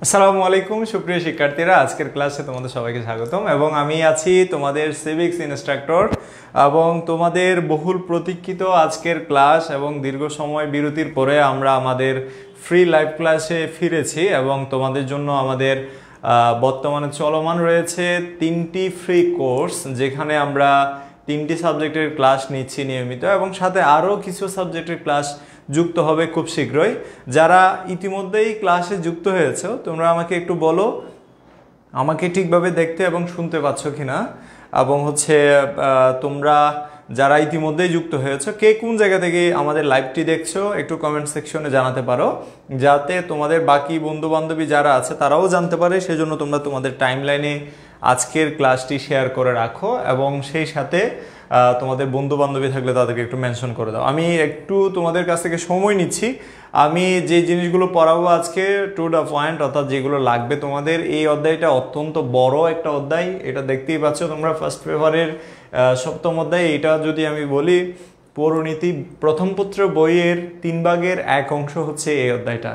আসসালামু আলাইকুম সুপ্রিয় শিক্ষার্থীরা, আজকের ক্লাসে তোমাদের সবাইকে স্বাগতম। এবং আমি আছি তোমাদের সিভিক্স ইনস্ট্রাক্টর এবং তোমাদের বহুল প্রতীক্ষিত আজকের ক্লাস এবং দীর্ঘ সময় বিরতির পরে আমরা আমাদের ফ্রি লাইভ ক্লাসে ফিরেছি এবং তোমাদের জন্য আমাদের বর্তমানে চলমান রয়েছে 3টি ফ্রি কোর্স, যেখানে আমরা 3টি সাবজেক্টের ক্লাস নিচ্ছি নিয়মিত এবং সাথে আরও কিছু সাবজেক্টের ক্লাস যুক্ত হবে খুব শীঘ্রই। যারা ইতিমধ্যেই ক্লাসে যুক্ত হয়েছে তোমরা আমাকে একটু বলো আমাকে ঠিকভাবে দেখতে এবং শুনতে পাচ্ছ কিনা, এবং তোমরা যারা ইতিমধ্যেই যুক্ত হয়েছে কে কোন জায়গা থেকে আমাদের লাইভটি দেখছো একটু কমেন্ট সেকশনে জানাতে পারো, যাতে তোমাদের বাকি বন্ধু বান্ধবী যারা আছে তারাও জানতে পারে। সেজন্য তোমরা তোমাদের টাইমলাইনে আজকের ক্লাসটি শেয়ার করে রাখো এবং সেই সাথে তোমাদের বন্ধু বান্ধবী থাকলে তাদেরকে একটু মেনশন করে দাও। আমি একটু তোমাদের কাছ থেকে সময় নিচ্ছি। আমি যে জিনিসগুলো পড়াবো আজকে টু দ্য পয়েন্ট, অর্থাৎ যেগুলো লাগবে তোমাদের। এই অধ্যায়টা অত্যন্ত বড় একটা অধ্যায়, এটা দেখতেই পাচ্ছ তোমরা ফার্স্ট পেপারের 7ম অধ্যায়। এটা যদি আমি বলি পৌরনীতি প্রথম পত্র বইয়ের 3 ভাগের 1 অংশ হচ্ছে এই অধ্যায়টা,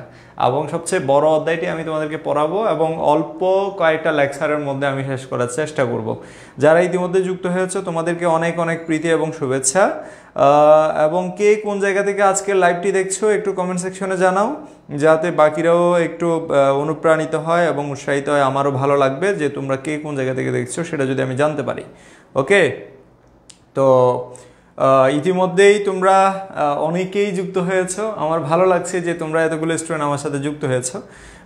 এবং সবচেয়ে বড় অধ্যায়টি আমি তোমাদেরকে পড়াবো এবং অল্প কয়েকটা লেকচারের মধ্যে আমি শেষ করার চেষ্টা করব। যারা ইতিমধ্যে যুক্ত হয়েছে তোমাদেরকে অনেক অনেক প্রীতি এবং শুভেচ্ছা। এবং কে কোন জায়গা থেকে আজকের লাইভটি দেখছো একটু কমেন্ট সেকশনে জানাও, যাতে বাকিরাও একটু অনুপ্রাণিত হয় এবং উৎসাহিত হয়। আমারও ভালো লাগবে যে তোমরা কে কোন জায়গা থেকে দেখছো সেটা যদি আমি জানতে পারি। ওকে, তো ইতিমধ্যেই তোমরা অনেকেই যুক্ত হয়েছো। আমার ভালো লাগছে যে তোমরা এতগুলো স্টুডেন্ট আমার সাথে যুক্ত হয়েছো।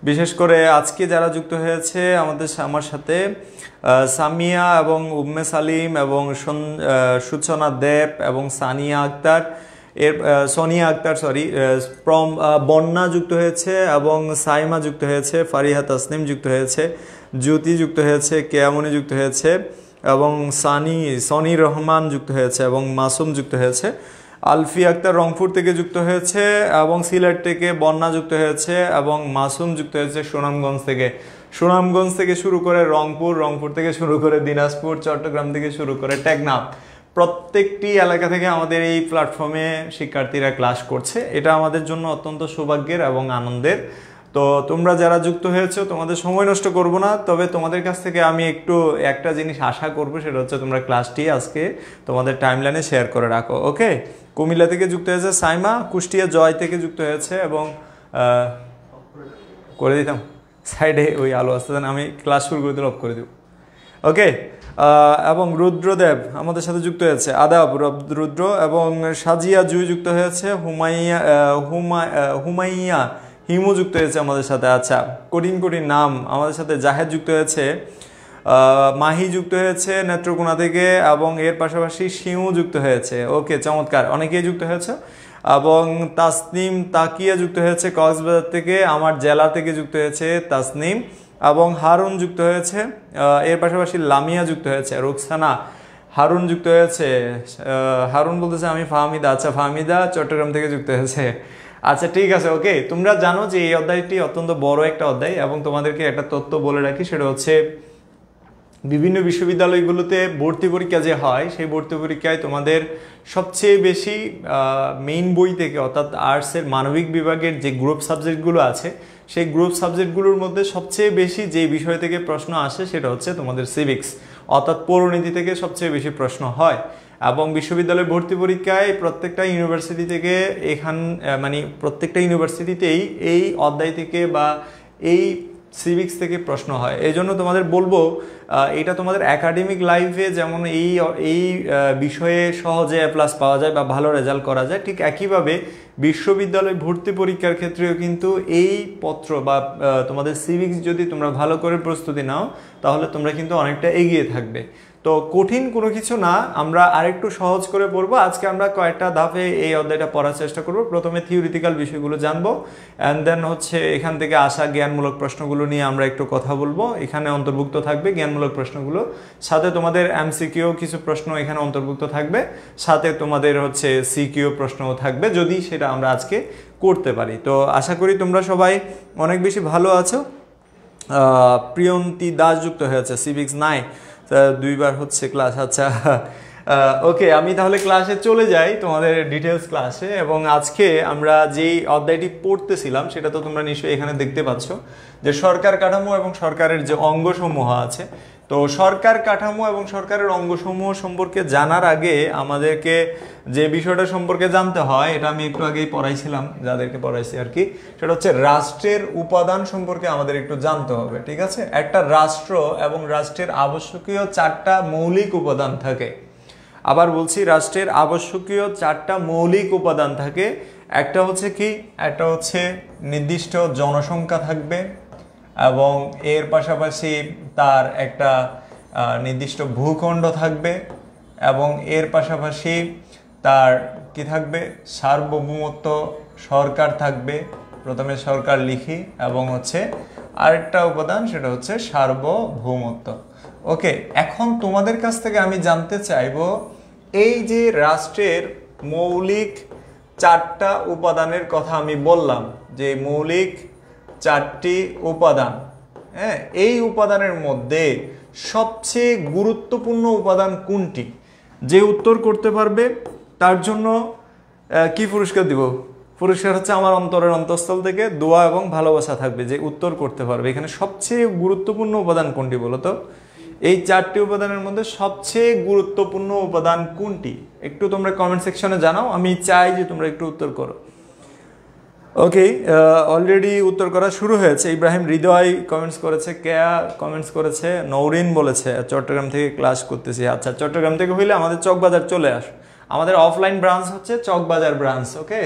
বিশেষ করে আজকে যারা যুক্ত হয়েছে আমার সাথে সামিয়া এবং উম্মে সালিম এবং সূচনা দেব এবং সোনিয়া আক্তার বন্যা যুক্ত হয়েছে এবং সাইমা যুক্ত হয়েছে, ফারিহা তাসনিম যুক্ত হয়েছে, জ্যোতি যুক্ত হয়েছে, কেয়ামনি যুক্ত হয়েছে এবং সনি রহমান যুক্ত হয়েছে এবং মাসুম যুক্ত হয়েছে। আলফি আক্তার রংপুর থেকে যুক্ত হয়েছে এবং সিলেট থেকে বন্যা যুক্ত হয়েছে এবং মাসুম যুক্ত হয়েছে সুনামগঞ্জ থেকে শুরু করে রংপুর থেকে শুরু করে দিনাজপুর, চট্টগ্রাম থেকে শুরু করে টেকনাফ, প্রত্যেকটি এলাকা থেকে আমাদের এই প্ল্যাটফর্মে শিক্ষার্থীরা ক্লাস করছে। এটা আমাদের জন্য অত্যন্ত সৌভাগ্যের এবং আনন্দের। তো তোমরা যারা যুক্ত হয়েছো তোমাদের সময় নষ্ট করব না, তবে তোমাদের কাছ থেকে আমি একটা জিনিস আশা করব, সেটা হচ্ছে তোমরা ক্লাসটি আজকে তোমাদের টাইমলাইনে শেয়ার করে রাখো। ওকে, কুমিল্লা থেকে যুক্ত হয়েছে সাইমা, কুষ্টিয়া জয় থেকে যুক্ত হয়েছে এবং করে দিতাম সাইডে ওই আলো আসতে দেন, আমি ক্লাস শুরু করে দিলে অফ করে দেব। ওকে, এবং রুদ্রদেব আমাদের সাথে যুক্ত হয়েছে, আদাব রুদ্র, এবং সাজিয়া জুই যুক্ত হয়েছে, হুমাইয়া হিমু যুক্ত হয়েছে আমাদের সাথে। আচ্ছা, কঠিন নাম আমাদের সাথে জাহেদ যুক্ত হয়েছে, মাহি যুক্ত হয়েছে নেত্রকোনা থেকে এবং এর পাশাপাশি শিউ যুক্ত হয়েছে। ওকে, চমৎকার, অনেকেই যুক্ত হয়েছে। এবং তাসনিম তাকিয়া যুক্ত হয়েছে কক্সবাজার থেকে, আমার জেলা থেকে যুক্ত হয়েছে তাসনিম, এবং হারুন যুক্ত হয়েছে। এর পাশাপাশি লামিয়া যুক্ত হয়েছে, রুকসানা, হারুন যুক্ত হয়েছে। হারুন বলতেছে আমি ফাহমিদা। আচ্ছা, ফাহমিদা চট্টগ্রাম থেকে যুক্ত হয়েছে। আচ্ছা, ঠিক আছে। ওকে, তোমরা জানো যে এই অধ্যায়টি অত্যন্ত বড় একটা অধ্যায় এবং তোমাদেরকে একটা তথ্য বলে রাখি, সেটা হচ্ছে বিভিন্ন বিশ্ববিদ্যালয়গুলোতে ভর্তি পরীক্ষা যে হয় সেই ভর্তি পরীক্ষায় তোমাদের সবচেয়ে বেশি মেইন বই থেকে, অর্থাৎ আর্টসের মানবিক বিভাগের যে গ্রুপ সাবজেক্টগুলো আছে সেই গ্রুপ সাবজেক্টগুলোর মধ্যে সবচেয়ে বেশি যে বিষয় থেকে প্রশ্ন আসে সেটা হচ্ছে তোমাদের সিভিক্স, অর্থাৎ পৌরনীতি থেকে সবচেয়ে বেশি প্রশ্ন হয়। এবং বিশ্ববিদ্যালয় ভর্তি পরীক্ষায় প্রত্যেকটা ইউনিভার্সিটি থেকে প্রত্যেকটা ইউনিভার্সিটিতেই এই অধ্যায় থেকে বা এই সিভিক্স থেকে প্রশ্ন হয়। এই জন্য তোমাদের বলবো এটা তোমাদের একাডেমিক লাইফে যেমন এই বিষয়ে সহজে A+ পাওয়া যায় বা ভালো রেজাল্ট করা যায়, ঠিক একইভাবে বিশ্ববিদ্যালয় ভর্তি পরীক্ষার ক্ষেত্রেও কিন্তু এই পত্র বা তোমাদের সিভিক্স যদি তোমরা ভালো করে প্রস্তুতি নাও তাহলে তোমরা কিন্তু অনেকটা এগিয়ে থাকবে। তো কঠিন কোনো কিছু না, আমরা আরেকটু সহজ করে পড়বো। আজকে আমরা কয়েকটা ধাপে এই অধ্যায়টা পড়ার চেষ্টা করব। প্রথমে থিওরিটিক্যাল বিষয়গুলো জানবো, অ্যান্ড দেন এখান থেকে আসা জ্ঞানমূলক প্রশ্নগুলো নিয়ে আমরা একটু কথা বলবো। এখানে অন্তর্ভুক্ত থাকবে জ্ঞানমূলক প্রশ্নগুলো, সাথে তোমাদের MCQ কিছু প্রশ্ন এখানে অন্তর্ভুক্ত থাকবে, সাথে তোমাদের CQ প্রশ্নও থাকবে যদি সেটা আমরা আজকে করতে পারি। তো আশা করি তোমরা সবাই অনেক বেশি ভালো আছো। প্রিয়ন্তী দাস যুক্ত হয়েছে, সিভিক্স নাই, 2বার ক্লাস। আচ্ছা, ওকে, আমি তাহলে ক্লাসে চলে যাই, তোমাদের ডিটেলস ক্লাসে। এবং আজকে আমরা যেই অধ্যায়টি পড়তেছিলাম সেটা তো তোমরা নিশ্চয়ই এখানে দেখতে পাচ্ছ, যে সরকার কাঠামো এবং সরকারের যে অঙ্গসমূহ আছে। তো সরকার কাঠামো এবং সরকারের অঙ্গসমূহ সম্পর্কে জানার আগে আমাদেরকে যে বিষয়টা সম্পর্কে জানতে হয়, এটা আমি একটু আগেই পড়াইছিলাম, যাদেরকে পড়াইছি আর কি, সেটা হচ্ছে রাষ্ট্রের উপাদান সম্পর্কে আমাদের একটু জানতে হবে। ঠিক আছে, একটা রাষ্ট্র এবং রাষ্ট্রের আবশ্যকীয় 4টা মৌলিক উপাদান থাকে। আবার বলছি, রাষ্ট্রের আবশ্যকীয় 4টা মৌলিক উপাদান থাকে। একটা হচ্ছে কি, একটা হচ্ছে নির্দিষ্ট জনসংখ্যা থাকবে, এবং এর পাশাপাশি তার একটা নির্দিষ্ট ভূখণ্ড থাকবে, এবং এর পাশাপাশি তার কি থাকবে, সার্বভৌমত্ব সরকার থাকবে। প্রথমে সরকার লিখি, এবং হচ্ছে আরেকটা উপাদান, সেটা হচ্ছে সার্বভৌমত্ব। ওকে, এখন তোমাদের কাছ থেকে আমি জানতে চাইবো, এই যে রাষ্ট্রের মৌলিক 4টা উপাদানের কথা আমি বললাম, যে মৌলিক 4টি উপাদান, হ্যাঁ, এই উপাদানের মধ্যে সবচেয়ে গুরুত্বপূর্ণ উপাদান কোনটি? যে উত্তর করতে পারবে তার জন্য কি পুরস্কার দিব? পুরস্কার হচ্ছে আমার অন্তরের অন্তঃস্থল থেকে দোয়া এবং ভালোবাসা থাকবে, যে উত্তর করতে পারবে। এখানে সবচেয়ে গুরুত্বপূর্ণ উপাদান কোনটি বলো তো? এই 4টি উপাদানের মধ্যে সবচেয়ে গুরুত্বপূর্ণ উপাদান কোনটি? একটু তোমরা কমেন্ট সেকশনে জানাও, আমি চাই যে তোমরা একটু উত্তর করো। ওকে, অলরেডি উত্তর করা শুরু হয়েছে। ইব্রাহিম হৃদয় কমেন্টস করেছে, কেয়া কমেন্টস করেছে, নৌরিন বলেছে চট্টগ্রাম থেকে ক্লাস করতেছি। আচ্ছা, চট্টগ্রাম থেকে হইলে আমাদের চকবাজার চলে আস। আমাদের অফলাইন ব্রাঞ্চ হচ্ছে চকবাজার ব্রাঞ্চ। ওকে,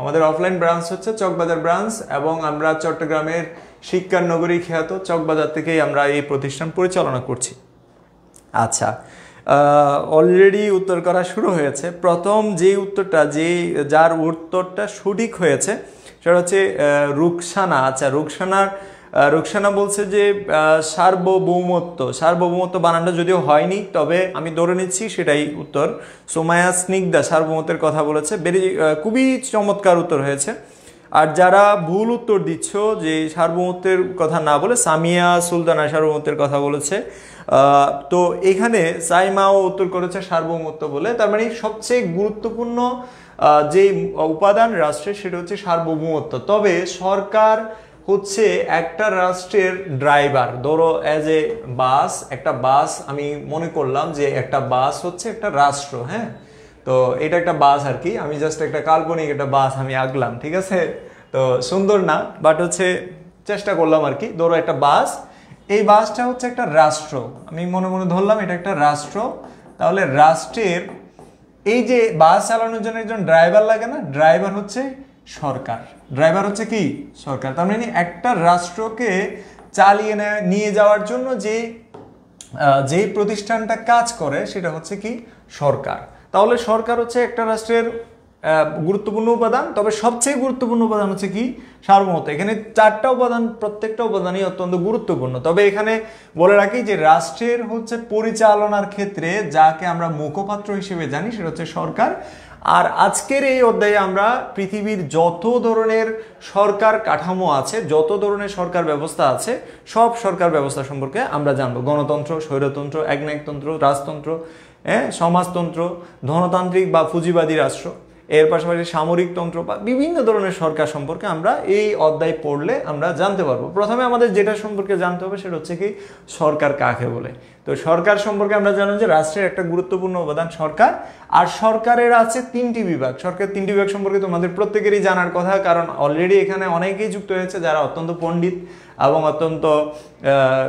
আমাদের অফলাইন ব্রাঞ্চ হচ্ছে চকবাজার ব্রাঞ্চ, এবং আমরা চট্টগ্রামের শিক্ষার নগরী খ্যাত চকবাজার থেকেই আমরা এই প্রতিষ্ঠান পরিচালনা করছি। আচ্ছা, অলরেডি উত্তর করা শুরু হয়েছে। প্রথম যে উত্তরটা, যার উত্তরটা সঠিক হয়েছে সেটা হচ্ছে রুকসানা। আচ্ছা, রুকসানা বলছে যে সার্বভৌমত্ব বানানটা যদিও হয়নি, তবে আমি ধরে নিচ্ছি সেটাই উত্তর। সোমায়া স্নিগ্ধা সার্বভৌমত্বের কথা বলেছে, খুবই চমৎকার উত্তর হয়েছে। আর যারা ভুল উত্তর দিচ্ছ, যে সার্বভৌমত্বের কথা না বলে সামিয়া সুলতানা সার্বভৌমত্বের কথা বলেছে, তো এখানে সাইমাও উত্তর করেছে সার্বভৌমত্ব বলে। তার মানে সবচেয়ে গুরুত্বপূর্ণ যে উপাদান রাষ্ট্রের, সেটা হচ্ছে সার্বভৌমত্ব। তবে সরকার হচ্ছে একটা রাষ্ট্রের ড্রাইভার। ধরো অ্যাজ এ বাস, একটা বাস, আমি মনে করলাম যে একটা বাস হচ্ছে একটা রাষ্ট্র। হ্যাঁ, তো এটা একটা বাস আর কি, আমি জাস্ট একটা কাল্পনিক একটা বাস আমি আঁকলাম। ঠিক আছে, তো সুন্দর না, বাট হচ্ছে চেষ্টা করলাম আর কি। ধরো একটা বাস, এই বাসটা হচ্ছে একটা রাষ্ট্র, আমি মনে মনে ধরলাম এটা একটা রাষ্ট্র। তাহলে রাষ্ট্রের এই যে বাস চালানোর জন্য একজন ড্রাইভার লাগে না, ড্রাইভার হচ্ছে সরকার। ড্রাইভার হচ্ছে কি? সরকার। তার মানে একটা রাষ্ট্রকে চালিয়ে নিয়ে যাওয়ার জন্য যে প্রতিষ্ঠানটা কাজ করে সেটা হচ্ছে কি? সরকার। তাহলে সরকার হচ্ছে একটা রাষ্ট্রের গুরুত্বপূর্ণ উপাদান। তবে সবচেয়ে গুরুত্বপূর্ণ উপাদান হচ্ছে কি? সার্বভৌমত্ব। এখানে 4টা উপাদান, প্রত্যেকটা উপাদানই অত্যন্ত গুরুত্বপূর্ণ। তবে এখানে বলে রাখি যে রাষ্ট্রের হচ্ছে পরিচালনার ক্ষেত্রে যাকে আমরা মুখপাত্র হিসেবে জানি, সেটা হচ্ছে সরকার। আর আজকের এই অধ্যায়ে আমরা পৃথিবীর যত ধরনের সরকার কাঠামো আছে, যত ধরনের সরকার ব্যবস্থা আছে, সব সরকার ব্যবস্থা সম্পর্কে আমরা জানবো। গণতন্ত্র, স্বৈরতন্ত্র, একনায়কতন্ত্র, রাজতন্ত্র, সমাজতন্ত্র, ধনতান্ত্রিক বা পুঁজিবাদী রাষ্ট্র, এর পাশাপাশি সামরিকতন্ত্র বা বিভিন্ন ধরনের সরকার সম্পর্কে আমরা এই অধ্যায় পড়লে আমরা জানতে পারবো। প্রথমে আমাদের যেটা সম্পর্কে জানতে হবে সেটা হচ্ছে কি? সরকার কাকে বলে। তো সরকার সম্পর্কে আমরা জানি যে রাষ্ট্রের একটা গুরুত্বপূর্ণ উপাদান সরকার। আর সরকারের আছে 3টি বিভাগ। সরকারের 3টি বিভাগ সম্পর্কে তোমাদের প্রত্যেকেরই জানার কথা, কারণ অলরেডি এখানে অনেকেই যুক্ত হয়েছে যারা অত্যন্ত পণ্ডিত এবং অত্যন্ত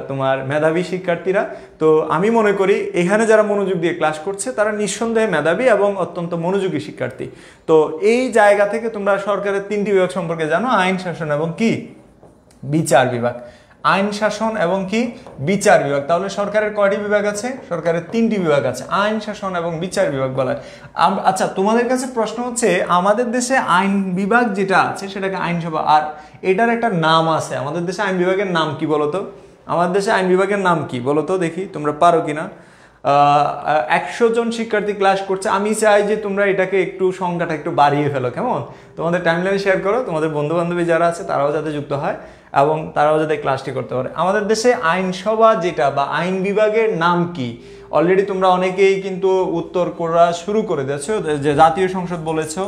তোমার মেধাবী শিক্ষার্থীরা। তো আমি মনে করি এখানে যারা মনোযোগ দিয়ে ক্লাস করছে তারা নিঃসন্দেহে মেধাবী এবং অত্যন্ত মনোযোগী শিক্ষার্থী। তো এই জায়গা থেকে তোমরা সরকারের 3টি বিভাগ সম্পর্কে জানো, আইন শাসন এবং কি? বিচার বিভাগ। আইন শাসন এবং কি? বিচার বিভাগ। তাহলে সরকারের কয়টি বিভাগ আছে? সরকারের 3টি বিভাগ আছে, আইন শাসন এবং বিচার বিভাগ বলা হয়। আচ্ছা, তোমাদের কাছে প্রশ্ন হচ্ছে, আমাদের দেশে আইন বিভাগ যেটা আছে সেটাকে আইনসভা, আর এটার একটা নাম আছে। আমাদের দেশে আইন বিভাগের নাম কি বলতো? আমাদের দেশে আইন বিভাগের নাম কি বলতো, দেখি তোমরা পারো কিনা। 100 জন শিক্ষার্থী ক্লাস করছে। আমি চাই যে তোমরা এটাকে একটু সংখ্যাটা একটু বাড়িয়ে ফেলো, কেমন? তোমাদের টাইমলাইনে শেয়ার করো, তোমাদের বন্ধু বান্ধবী যারা আছে তারাও যাতে যুক্ত হয় এবং তারাও যাতে ক্লাসটি করতে পারে। আমাদের দেশে আইনসভা যেটা বা আইন বিভাগের নাম কি? অলরেডি তোমরা অনেকেই কিন্তু উত্তর করা শুরু করে দিয়েছো, যে জাতীয় সংসদ বলেছো।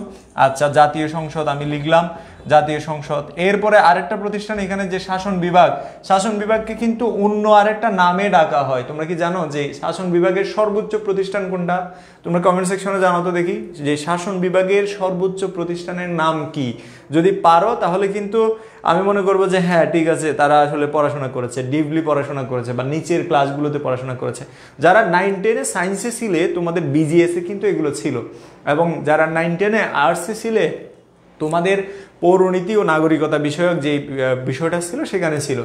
আচ্ছা, জাতীয় সংসদ আমি লিখলাম, জাতীয় সংসদ। এরপরে আরেকটা প্রতিষ্ঠান এখানে যে শাসন বিভাগ, শাসন বিভাগকে কিন্তু অন্য আরেকটা নামে ডাকা হয়। তোমরা কি জানো যে শাসন বিভাগের সর্বোচ্চ প্রতিষ্ঠান কোনটা? তোমরা কমেন্ট সেকশনে জানাও তো দেখি যে শাসন বিভাগের সর্বোচ্চ প্রতিষ্ঠানের নাম কি। যদি পারো তাহলে কিন্তু আমি মনে করবো যে হ্যাঁ ঠিক আছে, তারা আসলে পড়াশোনা করেছে, ডিপলি পড়াশোনা করেছে বা নিচের ক্লাসগুলোতে পড়াশোনা করেছে। যারা 9-10-এ সায়েন্সে ছিলে তোমাদের বিজিএসে কিন্তু এগুলো ছিল, এবং যারা 9-10-এ আর্টসে ছিলে তোমাদের পৌরনীতি ও নাগরিকতা বিষয়ক যে বিষয়টা ছিল সেখানে ছিল।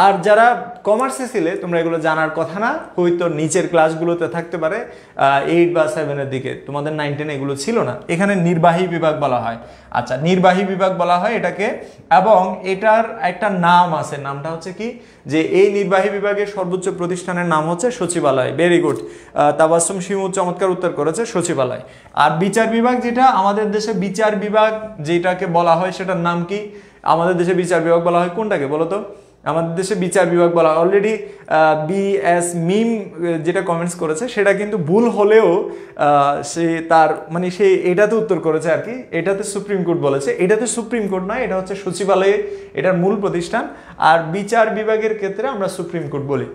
আর যারা কমার্সে ছিলে তোমরা এগুলো জানার কথা না, হয়তো নিচের ক্লাসগুলোতে থাকতে পারে 8 বা 7-এর দিকে, তোমাদের 9-10 এগুলো ছিল না। এখানে নির্বাহী বিভাগ বলা হয়। আচ্ছা, নির্বাহী বিভাগ বলা হয় এটাকে, এবং এটার একটা নাম আছে, নামটা হচ্ছে কি, যে এই নির্বাহী বিভাগের সর্বোচ্চ প্রতিষ্ঠানের নাম হচ্ছে সচিবালয়। ভেরি গুড, তাবাসসুম শিমু চমৎকার উত্তর করেছে, সচিবালয়। আর বিচার বিভাগ, যেটা আমাদের দেশে বিচার বিভাগ যেটাকে বলা হয় সেটার নাম কি? আমাদের দেশে বিচার বিভাগ বলা হয় কোনটাকে বলো তো? আমাদের দেশে বিচার বিভাগ বলা হয়, অলরেডি বিএস মিম যেটা কমেন্টস করেছে সেটা কিন্তু ভুল হলেও সে তার মানে সে এটাতে উত্তর করেছে আর কি, এটাতে সুপ্রিম কোর্ট বলেছে, এটাতে সুপ্রিম কোর্ট নয়, এটা হচ্ছে সচিবালয়ে এটার মূল প্রতিষ্ঠান। আর বিচার বিভাগের ক্ষেত্রে আমরা সুপ্রিম কোর্ট বলি,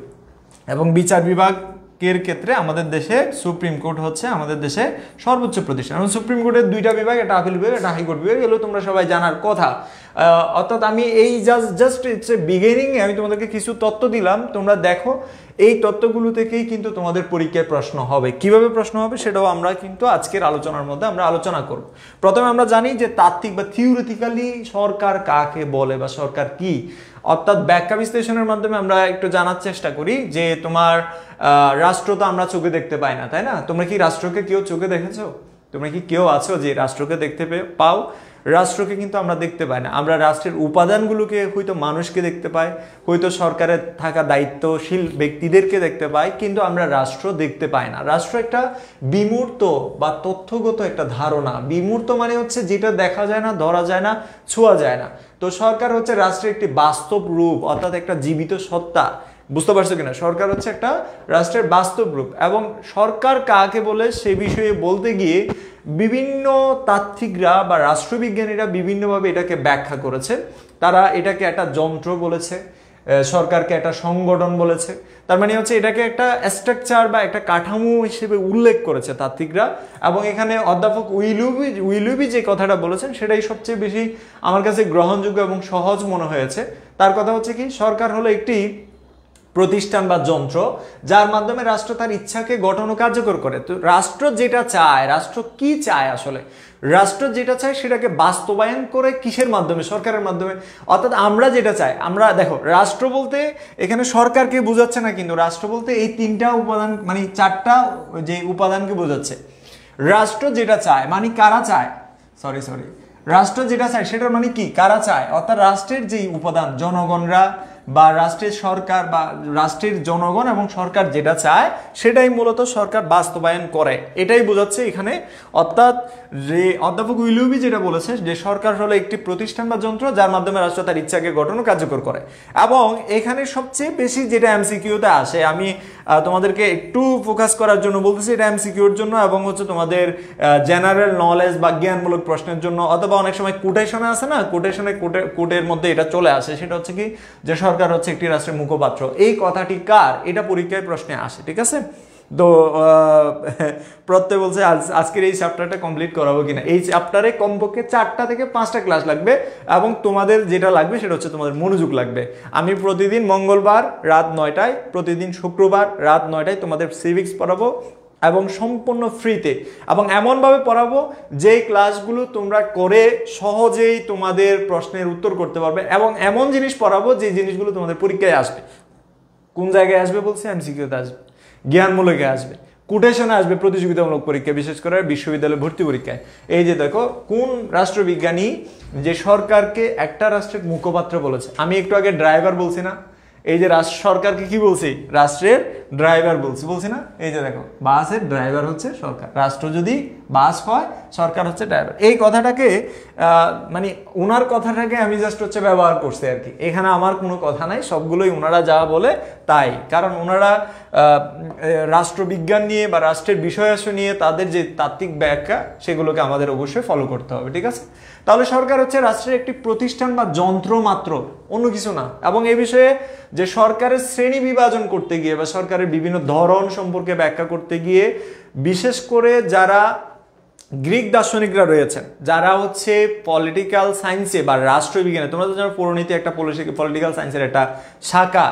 এবং বিচার বিভাগের ক্ষেত্রে আমাদের দেশে সুপ্রিম কোর্ট হচ্ছে আমাদের দেশে সর্বোচ্চ প্রতিষ্ঠান। এবং সুপ্রিম কোর্টের দুইটা বিভাগ, একটা আপিল বিভাগ, একটা হাইকোর্ট বিভাগ, এগুলো তোমরা সবাই জানার কথা। অর্থাৎ আমি এই জাস্ট ইটস এ বিগিনিংয়ে আমি তোমাদেরকে কিছু তথ্য দিলাম, তোমরা দেখো এই তথ্যগুলো থেকেই কিন্তু তোমাদের পরীক্ষায় প্রশ্ন হবে। কিভাবে প্রশ্ন হবে সেটাও আমরা কিন্তু আজকের আলোচনার মধ্যে আমরা আলোচনা করব। প্রথমে আমরা জানি যে তাত্ত্বিক বা থিওরিটিক্যালি সরকার কাকে বলে বা সরকার কি, অর্থাৎ ব্যাখ্যা বিশ্লেষণের মাধ্যমে আমরা একটু জানার চেষ্টা করি যে তোমার রাষ্ট্র তো আমরা চোখে দেখতে পাই না, তাই না? তোমরা কি রাষ্ট্রকে কেউ চোখে দেখেছো? তোমরা কি কেউ আছো যে রাষ্ট্রকে দেখতে পাও? রাষ্ট্রকে কিন্তু আমরা দেখতে পাই না। আমরা রাষ্ট্রের উপাদানগুলোকে হয়তো মানুষকে দেখতে পাই, হয়তো সরকারের থাকা দায়িত্বশীল ব্যক্তিদেরকে দেখতে পাই, কিন্তু আমরা রাষ্ট্র দেখতে পাই না। রাষ্ট্র একটা বিমূর্ত বা তথ্যগত একটা ধারণা। বিমূর্ত মানে হচ্ছে যেটা দেখা যায় না, ধরা যায় না, ছোঁয়া যায় না। তো সরকার হচ্ছে রাষ্ট্রের একটি বাস্তব রূপ, অর্থাৎ একটা জীবিত সত্তা। বুঝতে পারছো কিনা? সরকার হচ্ছে একটা রাষ্ট্রের বাস্তব রূপ, এবং সরকার কাকে বলে সে বিষয়ে বলতে গিয়ে বিভিন্ন তাত্ত্বিকরা বা রাষ্ট্রবিজ্ঞানীরা বিভিন্নভাবে এটাকে ব্যাখ্যা করেছে। তারা এটাকে একটা যন্ত্র বলেছে, সরকারকে একটা সংগঠন বলেছে। তার মানে হচ্ছে এটাকে একটা স্ট্রাকচার বা একটা কাঠামো হিসেবে উল্লেখ করেছে তাত্ত্বিকরা। এবং এখানে অধ্যাপক উইলুবি যে কথাটা বলেছেন সেটাই সবচেয়ে বেশি আমার কাছে গ্রহণযোগ্য এবং সহজ মনে হয়েছে। তার কথা হচ্ছে কি, সরকার হলো একটি প্রতিষ্ঠান বা যন্ত্র যার মাধ্যমে রাষ্ট্র তার ইচ্ছাকে গঠন ও কার্যকর করে। তো রাষ্ট্র যেটা চায়, রাষ্ট্র কি চায় আসলে, রাষ্ট্র যেটা চায় সেটাকে বাস্তবায়ন করে কিসের মাধ্যমে? সরকারের মাধ্যমে। অর্থাৎ আমরা যেটা চাই, আমরা দেখো রাষ্ট্র বলতে এখানে সরকারকে বোঝাচ্ছে না, কিন্তু রাষ্ট্র বলতে এই তিনটা উপাদান মানে চারটা যে উপাদানকে বোঝাচ্ছে। রাষ্ট্র যেটা চায় মানে কারা চায়, সরি রাষ্ট্র যেটা চায় সেটার মানে কি, কারা চায়, অর্থাৎ রাষ্ট্রের যেই উপাদান, জনগণরা বা রাষ্ট্রের সরকার বা রাষ্ট্রের জনগণ এবং সরকার যেটা চায় সেটাই মূলত সরকার বাস্তবায়ন করে, এটাই বোঝাচ্ছে এখানে। অর্থাৎ যে অধ্যাপক উইলুবি যেটা বলেছে যে সরকার হলো একটি প্রতিষ্ঠান বা যন্ত্র যার মাধ্যমে রাষ্ট্র তার ইচ্ছাকে গঠন ও কার্যকর করে। এবং এখানে সবচেয়ে বেশি যেটা এমসিকিউতে আসে, আমি তোমাদেরকে একটু ফোকাস করার জন্য বলতেছি, এটা এমসিকিউর জন্য এবং হচ্ছে তোমাদের জেনারেল নলেজ বা জ্ঞানমূলক প্রশ্নের জন্য, অথবা অনেক সময় কোটেশনে আসে না, কোটের মধ্যে এটা চলে আসে, সেটা হচ্ছে কি যে সরকার হচ্ছে একটি রাষ্ট্রের মুখপাত্র। এই কথাটি কার, এটা পরীক্ষায় প্রশ্নে আসে, ঠিক আছে? তো প্রত্যেক বলছে আজকের এই চ্যাপ্টারটা কমপ্লিট করাবো কিনা। এই চ্যাপ্টারে কমপক্ষে 4টা থেকে 5টা ক্লাস লাগবে, এবং তোমাদের যেটা লাগবে সেটা হচ্ছে তোমাদের মনোযোগ লাগবে। আমি প্রতিদিন মঙ্গলবার রাত 9টায়, প্রতিদিন শুক্রবার রাত 9টায় তোমাদের সিভিক্স পড়াবো, এবং সম্পূর্ণ ফ্রিতে, এবং এমনভাবে পড়াবো যেই ক্লাসগুলো তোমরা করে সহজেই তোমাদের প্রশ্নের উত্তর করতে পারবে, এবং এমন জিনিস পড়াবো যে জিনিসগুলো তোমাদের পরীক্ষায় আসবে। কোন জায়গায় আসবে বলছে? এমসিকিউতে আসবে, জ্ঞানমূলকে আসবে, কোটেশনে আসবে, প্রতিযোগিতামূলক পরীক্ষা, বিশেষ করে বিশ্ববিদ্যালয় ভর্তি পরীক্ষায়। এই যে দেখো কোন রাষ্ট্রবিজ্ঞানী যে সরকারকে একটা রাষ্ট্রের মুখপাত্র বলেছে। আমি একটু আগে ড্রাইভার বলছি না, এই যে সরকারকে কি বলছি? রাষ্ট্রের ড্রাইভার বলছি না, এই যে দেখো বাসের ড্রাইভার হচ্ছে সরকার, রাষ্ট্র যদি বাস হয় সরকার হচ্ছে ড্রাইভার। এই কথাটাকে মানে ওনার কথাটাকে আমি জাস্ট হচ্ছে ব্যবহার করছি আর কি, এখানে আমার কোনো কথা নাই, সবগুলোই ওনারা যা বলে তাই, কারণ ওনারা রাষ্ট্রবিজ্ঞান নিয়ে বা রাষ্ট্রের বিষয়াবলী নিয়ে তাদের যে তাত্ত্বিক ব্যাখ্যা সেগুলোকে আমাদের অবশ্যই ফলো করতে হবে, ঠিক আছে। তাহলে সরকার হচ্ছে রাষ্ট্রের একটি প্রতিষ্ঠান বা যন্ত্র মাত্র, অন্য কিছু না। এবং এই বিষয়ে যে সরকারের শ্রেণী বিভাজন করতে গিয়ে বা সরকারের বিভিন্ন ধরন সম্পর্কে ব্যাখ্যা করতে গিয়ে বিশেষ করে যারা গ্রিক দার্শনিকরা রয়েছেন, যারা হচ্ছে পলিটিক্যাল সায়েন্সে বা রাষ্ট্রবিজ্ঞানে, তোমরা তো জানো পৌরনীতি একটা পলিটিক্যাল সায়েন্সের একটা শাখা,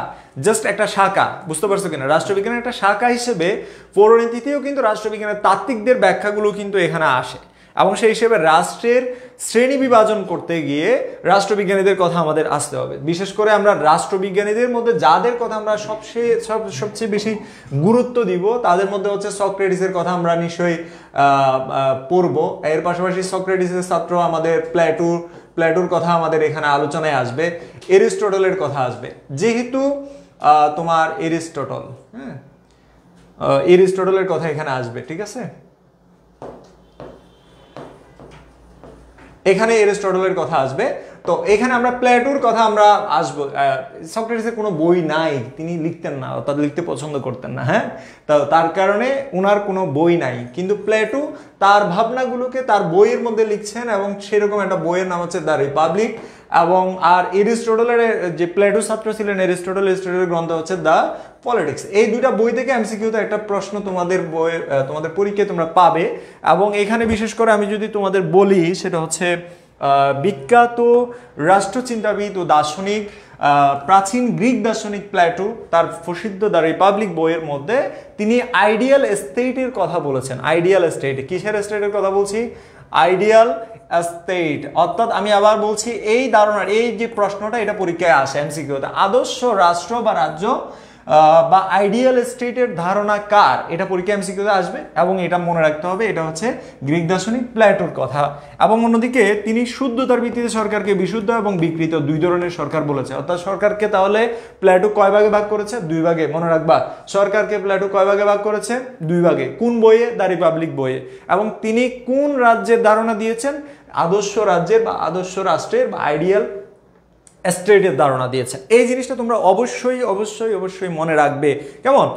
জাস্ট একটা শাখা, বুঝতে পারছো কিনা, রাষ্ট্রবিজ্ঞানের একটা শাখা হিসেবে পৌরনীতিতেও কিন্তু রাষ্ট্রবিজ্ঞানের তাত্ত্বিকদের ব্যাখ্যাগুলো কিন্তু এখানে আসে। এবং সেই হিসেবে রাষ্ট্রের শ্রেণী বিভাজন করতে গিয়ে রাষ্ট্রবিজ্ঞানীদের কথা আমাদের আসতে হবে। বিশেষ করে আমরা রাষ্ট্রবিজ্ঞানীদের মধ্যে যাদের কথা আমরা সবচেয়ে বেশি গুরুত্ব দিব তাদের মধ্যে হচ্ছে সক্রেটিসের কথা আমরা নিশ্চয়ই পড়ব। এর পাশাপাশি সক্রেটিসের ছাত্র আমাদের প্লেটোর কথা আমাদের এখানে আলোচনায় আসবে, এরিস্টটলের কথা আসবে। যেহেতু তোমার এরিস্টটলের কথা এখানে আসবে, ঠিক আছে, এখানে এরিস্টটলের কথা আসবে। তো এখানে আমরা প্লেটোর কথা আমরা আসবো। সক্রেটিসের কোনো বই নাই, তিনি লিখতেন না, অর্থাৎ লিখতে পছন্দ করতেন না, হ্যাঁ, তো তার কারণে ওনার কোনো বই নাই, কিন্তু প্লেটো তার ভাবনাগুলোকে তার বইয়ের মধ্যে লিখছেন এবং সেরকম একটা বইয়ের নাম হচ্ছে দ্য রিপাবলিক। এবং আর এরিস্টটলের যে প্লেটোর ছাত্র ছিলেন এরিস্টটলের গ্রন্থ হচ্ছে দ্য পলিটিক্স। এই দুইটা বই থেকে এমসিকিউতে একটা প্রশ্ন তোমাদের তোমাদের পরীক্ষায় তোমরা পাবে। এবং এখানে বিশেষ করে আমি যদি তোমাদের বলি সেটা হচ্ছে বিখ্যাত রাষ্ট্রচিন্তাবিদ ও দার্শনিক প্রাচীন গ্রিক দার্শনিক প্লেটো তার প্রসিদ্ধ দ্য রিপাবলিক বইয়ের মধ্যে তিনি আইডিয়াল স্টেটের কথা বলেছেন। আইডিয়াল স্টেট, কিসের স্টেটের কথা বলছি? Ideal state. অর্থাৎ আমি আবার বলছি, এই ধারণার এই যে প্রশ্নটা এটা পরীক্ষায় আসে এমসিকিউতে, আদর্শ রাষ্ট্র বা রাজ্য বা আইডিয়াল স্টেটের ধারণা কার, এটা পরীক্ষা এমসিকিউতে আসবে। এবং এটা মনে রাখতে হবে এটা হচ্ছে গ্রিক দার্শনিক প্লেটোর কথা। এবং অন্যদিকে তিনি শুদ্ধতার ভিত্তিতে সরকারকে বিশুদ্ধ এবং বিকৃত দুই ধরনের সরকার বলেছে। অর্থাৎ সরকারকে তাহলে প্লেটো কয় ভাগে ভাগ করেছে? দুই ভাগে, মনে রাখবা। সরকারকে প্লেটো কয় ভাগে ভাগ করেছে? দুই ভাগে। কোন বইয়ে? দ্য রিপাবলিক বইয়ে। এবং তিনি কোন রাজ্যের ধারণা দিয়েছেন? আদর্শ রাজ্যের বা আদর্শ রাষ্ট্রের বা আইডিয়াল স্টেটের ধারণা দিয়েছেন। এই জিনিসটা তোমরা অবশ্যই অবশ্যই অবশ্যই মনে রাখবে, কেমন?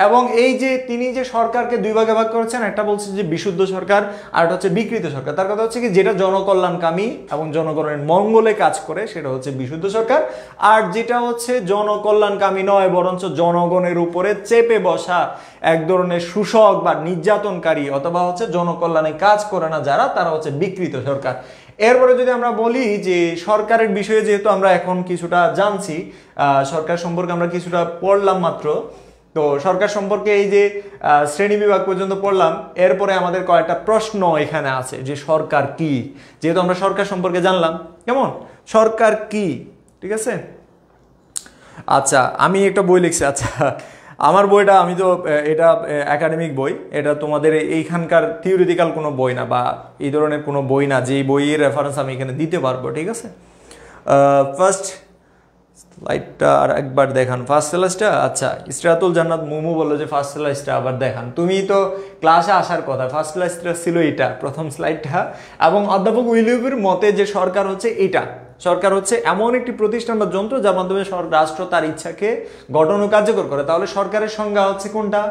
এবং এই যে তিনি যে সরকারকে দুই ভাগে ভাগ করেছেন, একটা বলছে যে বিশুদ্ধ সরকার আর একটা হচ্ছে বিকৃত সরকার। তার কথা হচ্ছে কি, যেটা জনকল্যাণকামী এবং জনগণের মঙ্গলে কাজ করে সেটা হচ্ছে বিশুদ্ধ সরকার, আর যেটা হচ্ছে জনকল্যাণকামী নয় বরঞ্চ জনগণের উপরে চেপে বসা এক ধরনের শোষক বা নির্যাতনকারী অথবা হচ্ছে জনকল্যাণে কাজ করে না যারা, তারা হচ্ছে বিকৃত সরকার। এরপরে যদি আমরা বলি যে সরকারের বিষয়ে যেহেতু আমরা এখন কিছুটা জানছি, সরকার সম্পর্কে আমরা কিছুটা পড়লাম মাত্র, তো সরকার সম্পর্কে এই যে শ্রেণী বিভাগ পর্যন্ত পড়লাম, এরপরে আমাদের কয়েকটা প্রশ্ন এখানে আছে যে সরকার কি। যেহেতু আমরা সরকার সম্পর্কে জানলাম, কেমন, সরকার কি, ঠিক আছে। আচ্ছা, আমি একটা বই লিখছি, আচ্ছা আমার বইটা, আমি তো এটা একাডেমিক বই, এটা তোমাদের এইখানকার থিওরিটিক্যাল কোনো বই না বা এই ধরনের কোনো বই না যে বইয়ের রেফারেন্স আমি এখানে দিতে পারবো, ঠিক আছে। ফার্স্ট স্লাইডটা আর একবার দেখান, ফার্স্ট স্লাইডটা। আচ্ছা, ইসরাতুল জান্নাত মুমু বললো যে ফার্স্ট স্লাইডটা আবার দেখান। তুমি তো ক্লাসে আসার কথা, ফার্স্ট স্লাইডটা ছিল এটা, প্রথম স্লাইডটা। এবং অধ্যাপক উইলিয়ামের মতে যে সরকার হচ্ছে এটা, সরকার হচ্ছে এমন একটি প্রতিষ্ঠান বা যন্ত্র যার মাধ্যমে রাষ্ট্র তার ইচ্ছাকে গঠন ও কার্যকর করে। তাহলে সরকারের সংজ্ঞা হচ্ছে কোনটা?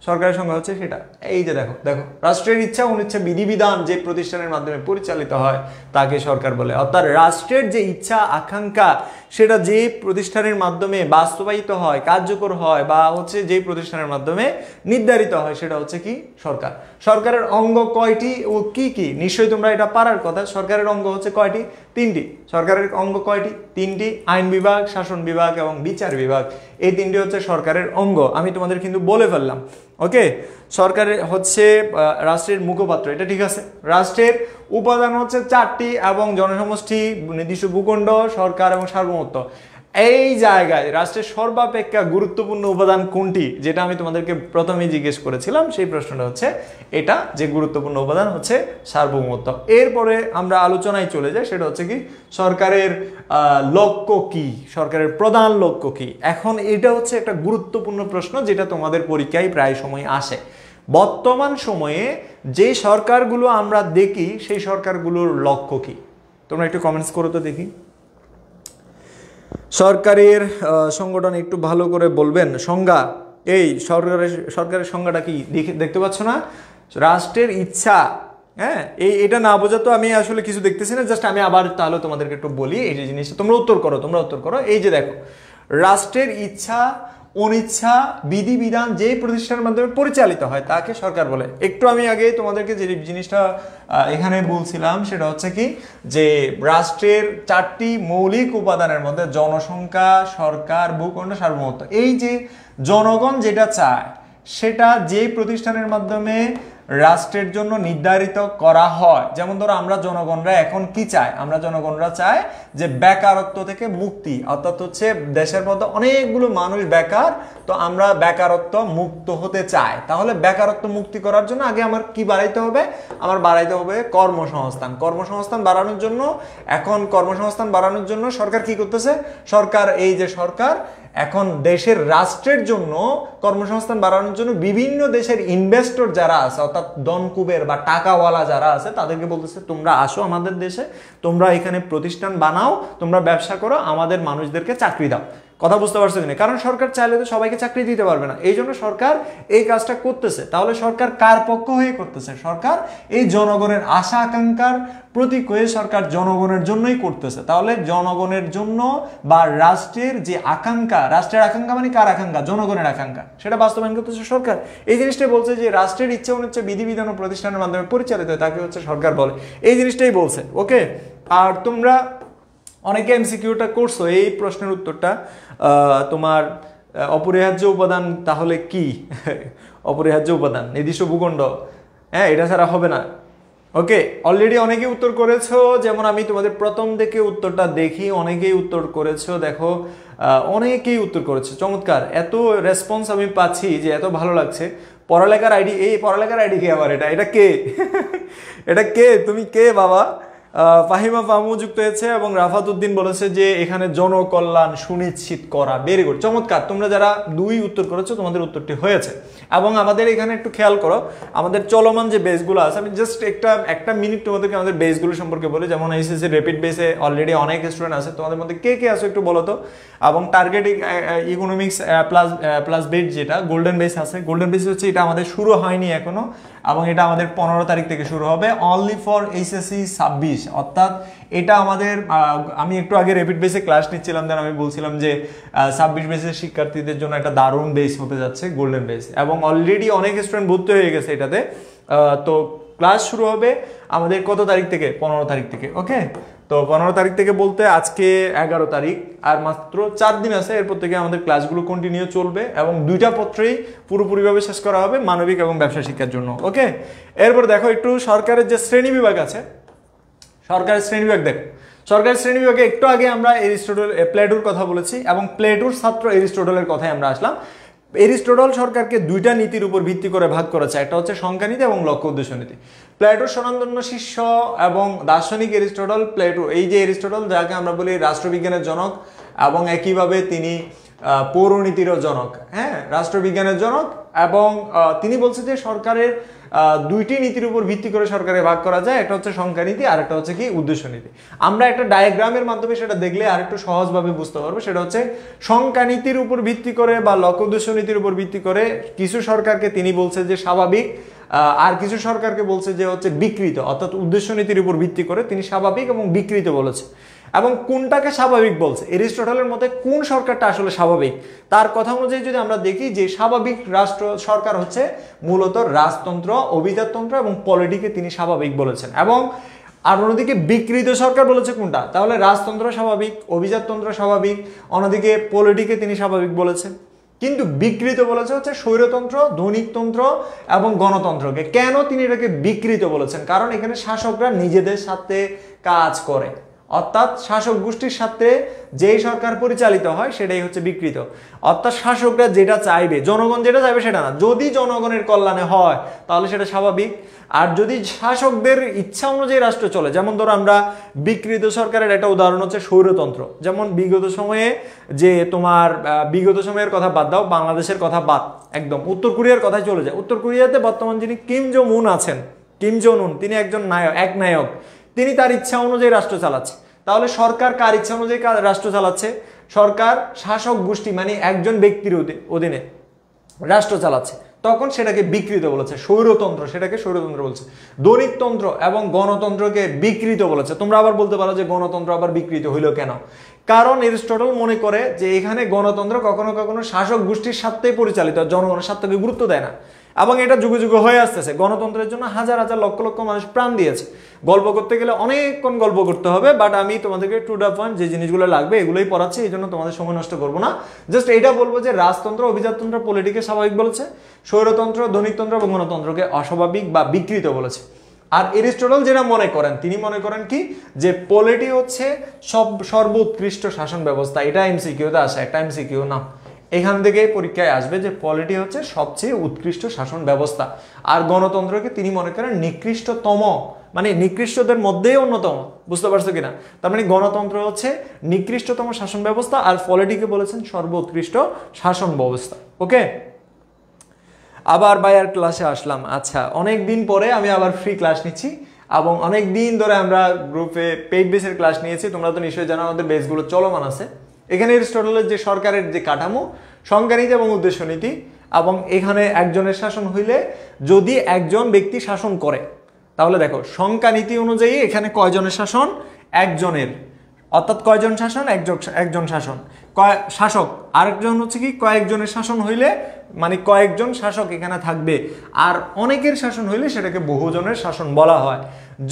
সরকারের সংজ্ঞা হচ্ছে সেটা, এই যে দেখো দেখো, রাষ্ট্রের ইচ্ছা অনিচ্ছা বিধিবিধান যে প্রতিষ্ঠানের মাধ্যমে পরিচালিত হয় তাকে সরকার বলে। অর্থাৎ রাষ্ট্রের যে ইচ্ছা আকাঙ্ক্ষা সেটা যে প্রতিষ্ঠানের মাধ্যমে বাস্তবায়িত হয়, কার্যকর হয়, বা হচ্ছে যে প্রতিষ্ঠানের মাধ্যমে নির্ধারিত হয় সেটা হচ্ছে কি? সরকার। সরকারের অঙ্গ কয়টি ও কি কি? নিশ্চয়ই তোমরা এটা পারার কথা। সরকারের অঙ্গ হচ্ছে কয়টি? তিনটি। সরকারের অঙ্গ কয়টি? তিনটি। আইন বিভাগ, শাসন বিভাগ এবং বিচার বিভাগ, এই তিনটি হচ্ছে সরকারের অঙ্গ। আমি তোমাদের কিন্তু বলে ফেললাম, ওকে। সরকারের হচ্ছে রাষ্ট্রের মুখপাত্র, এটা ঠিক আছে। রাষ্ট্রের উপাদান হচ্ছে চারটি এবং জনসমষ্টি, নির্দিষ্ট ভূখণ্ড, সরকার এবং সার্বভৌমত্ব। এই জায়গায় রাষ্ট্রের সর্বাপেক্ষা গুরুত্বপূর্ণ উপাদান কোনটি, যেটা আমি তোমাদেরকে প্রথমেই জিজ্ঞেস করেছিলাম, সেই প্রশ্নটা হচ্ছে এটা, যে গুরুত্বপূর্ণ উপাদান হচ্ছে সার্বভৌমত্ব। এরপরে আমরা আলোচনায় চলে যাই, সেটা হচ্ছে কি সরকারের লক্ষ্য কি, সরকারের প্রধান লক্ষ্য কি। এখন এটা হচ্ছে একটা গুরুত্বপূর্ণ প্রশ্ন, যেটা তোমাদের পরীক্ষায় প্রায় সময় আসে। বর্তমান সময়ে যে সরকারগুলো আমরা দেখি সেই সরকারগুলোর লক্ষ্য কি, তোমরা একটু কমেন্টস করো তো দেখি। সরকারের সংগঠন একটু ভালো করে বলবেন, সংজ্ঞা, এই সরকারের সংজ্ঞাটা কি দেখতে পাচ্ছ না? রাষ্ট্রের ইচ্ছা, হ্যাঁ, এটা না বোঝা তো আমি আসলে কিছু দেখতেছি না, জাস্ট আমি আবার তাহলে তোমাদেরকে একটু বলি এই যে জিনিসটা, তোমরা উত্তর করো। এই যে দেখো, রাষ্ট্রের ইচ্ছা অনিচ্ছা বিধিবিধান যেই প্রতিষ্ঠানের মাধ্যমে পরিচালিত হয় তাকে সরকার বলে। একটু আমি আগে তোমাদেরকে যে জিনিসটা এখানে বলছিলাম সেটা হচ্ছে কি, যে রাষ্ট্রের 4টি মৌলিক উপাদানের মধ্যে জনসংখ্যা, সরকার, ভূখণ্ড, সার্বভৌমত্ব। এই যে জনগণ যেটা চায় সেটা যেই প্রতিষ্ঠানের মাধ্যমে রাষ্ট্রের জন্য নির্ধারিত করা হয়, যেমন ধরো আমরা জনগণরা এখন কি চাই, আমরা জনগণরা চাই যে বেকারত্ব থেকে মুক্তি, অর্থাৎ হচ্ছে দেশের মধ্যে অনেকগুলো মানুষ বেকার, তো আমরা বেকারত্ব মুক্ত হতে চাই। তাহলে বেকারত্ব মুক্তি করার জন্য আগে আমার কি বাড়াইতে হবে, আমার বাড়াইতে হবে কর্মসংস্থান। কর্মসংস্থান বাড়ানোর জন্য, এখন কর্মসংস্থান বাড়ানোর জন্য সরকার কি করতেছে, সরকার এই যে সরকার এখন দেশের রাষ্ট্রের জন্য কর্মসংস্থান বাড়ানোর জন্য বিভিন্ন দেশের ইনভেস্টর যারা আছে, অর্থাৎ ধনকুবের বা টাকাওয়ালা যারা আছে, তাদেরকে বলতেছে তোমরা আসো আমাদের দেশে, তোমরা এখানে প্রতিষ্ঠান বানাও, তোমরা ব্যবসা করো, আমাদের মানুষদেরকে চাকরি দাও। কথা বুঝতে পারছো কিনা? কারণ সরকার চাইলে তো সবাইকে চাকরি দিতে পারবে না, এই জন্য সরকার এই কাজটা করতেছে। তাহলে সরকার কার পক্ষ হয়ে করতেছে? সরকার এই জনগণের আশা আকাঙ্ক্ষার প্রতীক হয়ে সরকার জনগণের জন্যই করতেছে। তাহলে জনগণের জন্য বা রাষ্ট্রের যে আকাঙ্ক্ষা, রাষ্ট্রের আকাঙ্ক্ষা মানে কার আকাঙ্ক্ষা? জনগণের আকাঙ্ক্ষা, সেটা বাস্তবায়ন করতেছে সরকার। এই জিনিসটাই বলছে যে রাষ্ট্রের ইচ্ছা অনুযায়ী বিধিবিধান ও প্রতিষ্ঠানের মাধ্যমে পরিচালিত হয় তাকে হচ্ছে সরকার বলে, এই জিনিসটাই বলছে। ওকে, আর তোমরা অনেকে এমসিকিউটা করছো, এই প্রশ্নের উত্তরটা তোমার অপরিহার্য উপাদান তাহলে কি? অপরিহার্য উপাদান নির্দিষ্ট ভূখণ্ড, হ্যাঁ, এটা ছাড়া হবে না। ওকে, অলরেডি অনেকে উত্তর করেছো, যেমন আমি তোমাদের প্রথম থেকে উত্তরটা দেখি, অনেকেই উত্তর করেছো, দেখো অনেকেই উত্তর করেছো, চমৎকার। এত রেসপন্স আমি পাচ্ছি যে এত ভালো লাগছে। পড়ালেখার আইডি, এই পড়ালেখার আইডি কে আবার? এটা কে? এটা কে? তুমি কে বাবা? ফাহিমা ফাহমু যুক্ত হয়েছে এবং রাফাত উদ্দিন বলেছে যে এখানে জনকল্যাণ সুনিশ্চিত করা। ভেরি গুড, চমৎকার। তোমরা যারা 2 উত্তর করেছো তোমাদের উত্তরটি হয়েছে। এবং আমাদের এখানে একটু খেয়াল করো, আমাদের চলমান যে বেসগুলো আছে, আমি জাস্ট একটা মিনিট তোমাদেরকে আমাদের বেসগুলো সম্পর্কে বলি। যেমন এইচএসসি র্যাপিড বেসে অলরেডি অনেক স্টুডেন্ট আছে, তোমাদের মধ্যে কে কে আছো একটু বলো তো। এবং টার্গেট ইকোনমিক্স প্লাস বেস যেটা গোল্ডেন বেস আছে, গোল্ডেন বেস হচ্ছে এটা আমাদের শুরু হয়নি এখনো, এবং এটা আমাদের 15 তারিখ থেকে শুরু হবে, অনলি ফর এইচএসসি 26। অর্থাৎ এটা আমাদের, আমি একটু আগে র্যাপিড বেসে ক্লাস নিচ্ছিলাম, দেন আমি বলছিলাম যে 26 বেসের শিক্ষার্থীদের জন্য একটা দারুণ বেস হতে যাচ্ছে গোল্ডেন বেস, এবং অলরেডি অনেক স্টুডেন্ট ভর্তি হয়ে গেছে এটাতে। তো ক্লাস শুরু হবে আমাদের কত তারিখ থেকে? 15 তারিখ থেকে। ওকে, তো 15 তারিখ থেকে বলতে আজকে 11 তারিখ, আর মাত্র 4 দিন আছে। এরপর থেকে আমাদের ক্লাসগুলো কন্টিনিউ চলবে এবং 2টা পত্রেই পুরোপুরিভাবে শেষ করা হবে, মানবিক এবং ব্যবসা শিক্ষার জন্য। ওকে, এরপর দেখো একটু সরকারের যে শ্রেণী বিভাগ আছে, সরকারের শ্রেণী বিভাগ দেখো। সরকারের শ্রেণী বিভাগে একটু আগে আমরা প্লেটোর কথা বলেছি, এবং প্লেটোর ছাত্র এরিস্টটলের কথায় আমরা আসলাম। এরিস্টটল সরকারকে 2টা নীতির উপর ভিত্তি করে ভাগ করেছে, একটা হচ্ছে সংখ্যা নীতি এবং লক্ষ্য উদ্দেশ্য নীতি। প্লেটোর স্বনামধন্য শিষ্য এবং দার্শনিক এরিস্টটল, প্লেটো, এই যে এরিস্টটল যাকে আমরা বলি রাষ্ট্রবিজ্ঞানের জনক, এবং একইভাবে তিনি পৌরনীতিরও জনক, হ্যাঁ, রাষ্ট্রবিজ্ঞানের জনক। এবং তিনি বলছে যে সরকারের 2টি নীতির উপর ভিত্তি করে সরকারে ভাগ করা যায়, একটা হচ্ছে সংখ্যা নীতি আর একটা হচ্ছে কি উদ্দেশ্য নীতি। আমরা একটা ডায়াগ্রামের মাধ্যমে সেটা দেখলে আর একটু সহজভাবে বুঝতে পারবো। সেটা হচ্ছে সংখ্যা নীতির উপর ভিত্তি করে বা লক্ষ্য উদ্দেশ্য নীতির উপর ভিত্তি করে কিছু সরকারকে তিনি বলছে যে স্বাভাবিক, আর কিছু সরকারকে বলছে যে হচ্ছে বিকৃত, অর্থাৎ উদ্দেশ্য নীতির উপর ভিত্তি করে তিনি স্বাভাবিক এবং বিকৃত বলেছে। এবং কোনটাকে স্বাভাবিক বলছে, এরিস্টটলের মতে কোন সরকারটা আসলে স্বাভাবিক, তার কথা অনুযায়ী যদি আমরা দেখি যে স্বাভাবিক রাষ্ট্র সরকার হচ্ছে মূলত রাজতন্ত্র, অভিজাততন্ত্র এবং পলিটিকে তিনি স্বাভাবিক বলেছেন। এবং আর অন্যদিকে বিকৃত সরকার বলেছে কোনটা, তাহলে রাজতন্ত্র স্বাভাবিক, অভিজাততন্ত্র স্বাভাবিক, অন্যদিকে পলিটিকে তিনি স্বাভাবিক বলেছেন। কিন্তু বিকৃত বলেছে হচ্ছে স্বৈরতন্ত্র, ধনিকতন্ত্র এবং গণতন্ত্রকে। কেন তিনি এটাকে বিকৃত বলেছেন? কারণ এখানে শাসকরা নিজেদের সাথে কাজ করে, অর্থাৎ শাসক গোষ্ঠীর সাথে যেই সরকার পরিচালিত হয় সেটাই হচ্ছে বিকৃত। অর্থাৎ শাসকরা যেটা চাইবে, জনগণ যেটা চাইবে সেটা না। যদি জনগণের কল্যাণে হয় তাহলে সেটা স্বাভাবিক, আর যদি শাসকদের ইচ্ছা অনুযায়ী রাষ্ট্র চলে, যেমন ধরো আমরা বিকৃত সরকারের একটা উদাহরণ হচ্ছে স্বৈরতন্ত্র। যেমন বিগত সময়ে যে তোমার বিগত সময়ের কথা বাদ দাও, বাংলাদেশের কথা বাদ, একদম উত্তর কোরিয়ার কথায় চলে যায়। উত্তর কোরিয়াতে বর্তমান যিনি কিম জং উন আছেন, কিম জং উন, তিনি একজন নায়ক, তিনি তার ইচ্ছা অনুযায়ী রাষ্ট্র চালাচ্ছে। তাহলে সরকার কার ইচ্ছা অনুযায়ী রাষ্ট্র চালাচ্ছে? সরকার শাসক গোষ্ঠী মানে একজন ব্যক্তির অধীনে রাষ্ট্র চালাচ্ছে, তখন সেটাকে বিকৃত বলেছে, স্বৈরতন্ত্র, সেটাকে স্বৈরতন্ত্র বলছে। দৈনিকতন্ত্র এবং গণতন্ত্রকে বিকৃত বলেছে। তোমরা আবার বলতে পারো যে গণতন্ত্র আবার বিকৃত হইলো কেন? কারণ এরিস্টটল মনে করে যে এখানে গণতন্ত্র কখনো কখনো শাসক গোষ্ঠীর স্বার্থে পরিচালিত, জনগণের স্বার্থকে গুরুত্ব দেয় না, এবং এটা যুগে যুগে হয়ে আসতেছে। গণতন্ত্রের জন্য হাজার হাজার লক্ষ লক্ষ মানুষ প্রাণ দিয়েছে। গল্প করতে গেলে অনেকক্ষণ গল্প করতে হবে, বাট আমি তোমাদেরকে টু দ্য পয়েন্ট যে জিনিসগুলো লাগবে এগুলোই পড়াচ্ছি, এই জন্য তোমাদের সময় নষ্ট করবো না। জাস্ট এইটা বলবো যে রাজতন্ত্র, অভিজাততন্ত্র পলিটিকে স্বাভাবিক বলেছে, স্বৈরতন্ত্র, দৈনিকতন্ত্র এবং গণতন্ত্রকে অস্বাভাবিক বা বিকৃত বলেছে। আর এরিস্টটল যেটা মনে করেন, তিনি মনে করেন কি, যে পলিটি হচ্ছে সর্বোৎকৃষ্ট শাসন ব্যবস্থা। এটা এমসিকিউতে আসে, একটা এমসিকিউ না, এখান থেকে পরীক্ষায় আসবে যে পলিটি হচ্ছে সবচেয়ে উৎকৃষ্ট শাসন ব্যবস্থা। আর গণতন্ত্রকে তিনি মনে করেন নিকৃষ্টতম, মানে নিকৃষ্টদের মধ্যেই অন্যতম। বুঝতে পারছো কিনা? তার মানে গণতন্ত্র হচ্ছে নিকৃষ্টতম শাসন ব্যবস্থা, আর পলিটিকে বলেছেন সর্বোৎকৃষ্ট শাসন ব্যবস্থা। ওকে, আবার ভাইয়ার ক্লাসে আসলাম। আচ্ছা, অনেক দিন পরে আমি আবার ফ্রি ক্লাস নিচ্ছি, এবং অনেক দিন ধরে আমরা গ্রুপে পেইড বেসের ক্লাস নিয়েছি। তোমরা তো নিশ্চয়ই জানো আমাদের বেসগুলো চলমান আছে। এখানে এরিস্টটলের যে সরকারের যে কাঠামো, সংজ্ঞানীতি এবং উদ্দেশ্য নীতি, এবং এখানে একজনের শাসন হইলে যদি একজন ব্যক্তি শাসন করে, তাহলে দেখো সংখ্যানীতি অনুযায়ী এখানে কয়জনের শাসন? একজনের। অর্থাৎ কয়জন শাসন? একজন শাসন। শাসক আরেকজন হচ্ছে কি, কয়েকজনের শাসন হইলে মানে কয়েকজন শাসক এখানে থাকবে। আর অনেকের শাসন হইলে সেটাকে বহুজনের শাসন বলা হয়।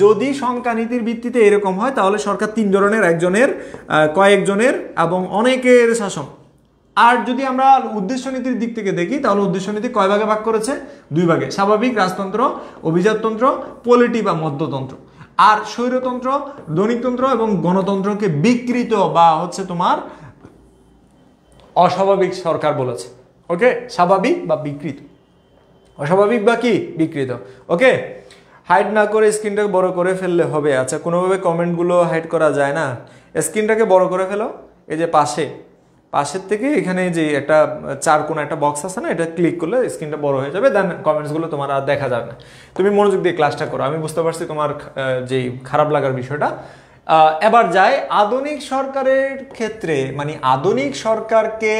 যদি সংখ্যানীতির ভিত্তিতে এরকম হয় তাহলে সরকার তিন ধরনের, একজনের, কয়েকজনের এবং অনেকের শাসন। আর যদি আমরা উদ্দেশ্য নীতির দিক থেকে দেখি তাহলে উদ্দেশ্য নীতি কয় ভাগে ভাগ করেছে? দুই ভাগে, স্বাভাবিক রাজতন্ত্র, অভিজাততন্ত্র, পলিটি বা মধ্যতন্ত্র। আর স্বৈরতন্ত্র, দৈনিকতন্ত্র এবং গণতন্ত্রকে বিকৃত বা হচ্ছে তোমার অস্বাভাবিক সরকার বলেছে। ওকে, স্বাভাবিক বা বিকৃত, অস্বাভাবিক বা কি বিকৃত। ওকে, হাইড না করে স্ক্রিনটাকে বড় করে ফেললে হবে। আচ্ছা, কোনোভাবে কমেন্টগুলো হাইড করা যায় না? স্ক্রিনটাকে বড় করে ফেলো, এই যে পাশের থেকে এখানে যে একটা চার কোণা একটা বক্স আছে না, এটা ক্লিক করলে স্ক্রিনটা বড় হয়ে যাবে, দেন কমেন্টসগুলো তোমার আর দেখা যাবে না। তুমি মনোযোগ দিয়ে ক্লাসটা করো, আমি বুঝতে পারছি তোমার যে খারাপ লাগার বিষয়টা। এবার যাই আধুনিক সরকারের ক্ষেত্রে, মানে আধুনিক সরকারকে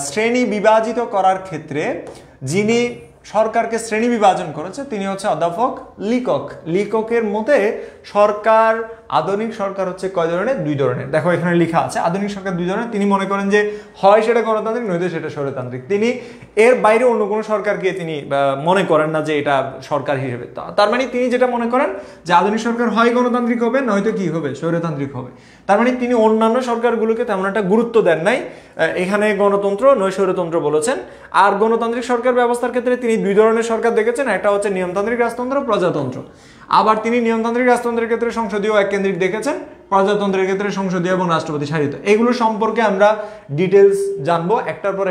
শ্রেণী বিভাজিত করার ক্ষেত্রে যিনি সরকারকে শ্রেণী বিভাজন করেছে তিনি হচ্ছে অধ্যাপক লিকক। লিককের মতে সরকার, আধুনিক সরকার হচ্ছে কয় ধরনের? দুই ধরনের। দেখো এখানে লেখা আছে আধুনিক সরকার দুই ধরনের। তিনি মনে করেন যে হয় সেটা গণতান্ত্রিক, নয়তো সেটা স্বৈরতান্ত্রিক। তিনি এর বাইরে অন্য কোনো সরকারকে তিনি মনে করেন না যে এটা সরকার হিসেবে। তার মানে তিনি যেটা মনে করেন যে আধুনিক সরকার হয় গণতান্ত্রিক হবে, নয়তো কি হবে? স্বৈরতান্ত্রিক হবে। তার মানে তিনি অন্যান্য সরকারগুলোকে তেমন একটা গুরুত্ব দেন নাই, এখানে গণতন্ত্র নয় স্বৈরতন্ত্র বলেছেন। আর গণতান্ত্রিক সরকার ব্যবস্থার ক্ষেত্রে তিনি দুই ধরনের সরকার দেখেছেন, একটা হচ্ছে নিয়মতান্ত্রিক রাজতন্ত্র, প্রজাতন্ত্র। আবার তিনি নিয়মতান্ত্রিক রাজতন্ত্রের ক্ষেত্রে সংসদীয় এককেন্দ্রিক দেখেছেন, প্রজাতন্ত্রের ক্ষেত্রে সংসদীয় এবং রাষ্ট্রপতি শাসিত। এগুলো সম্পর্কে আমরা ডিটেলস জানবো, একটার পর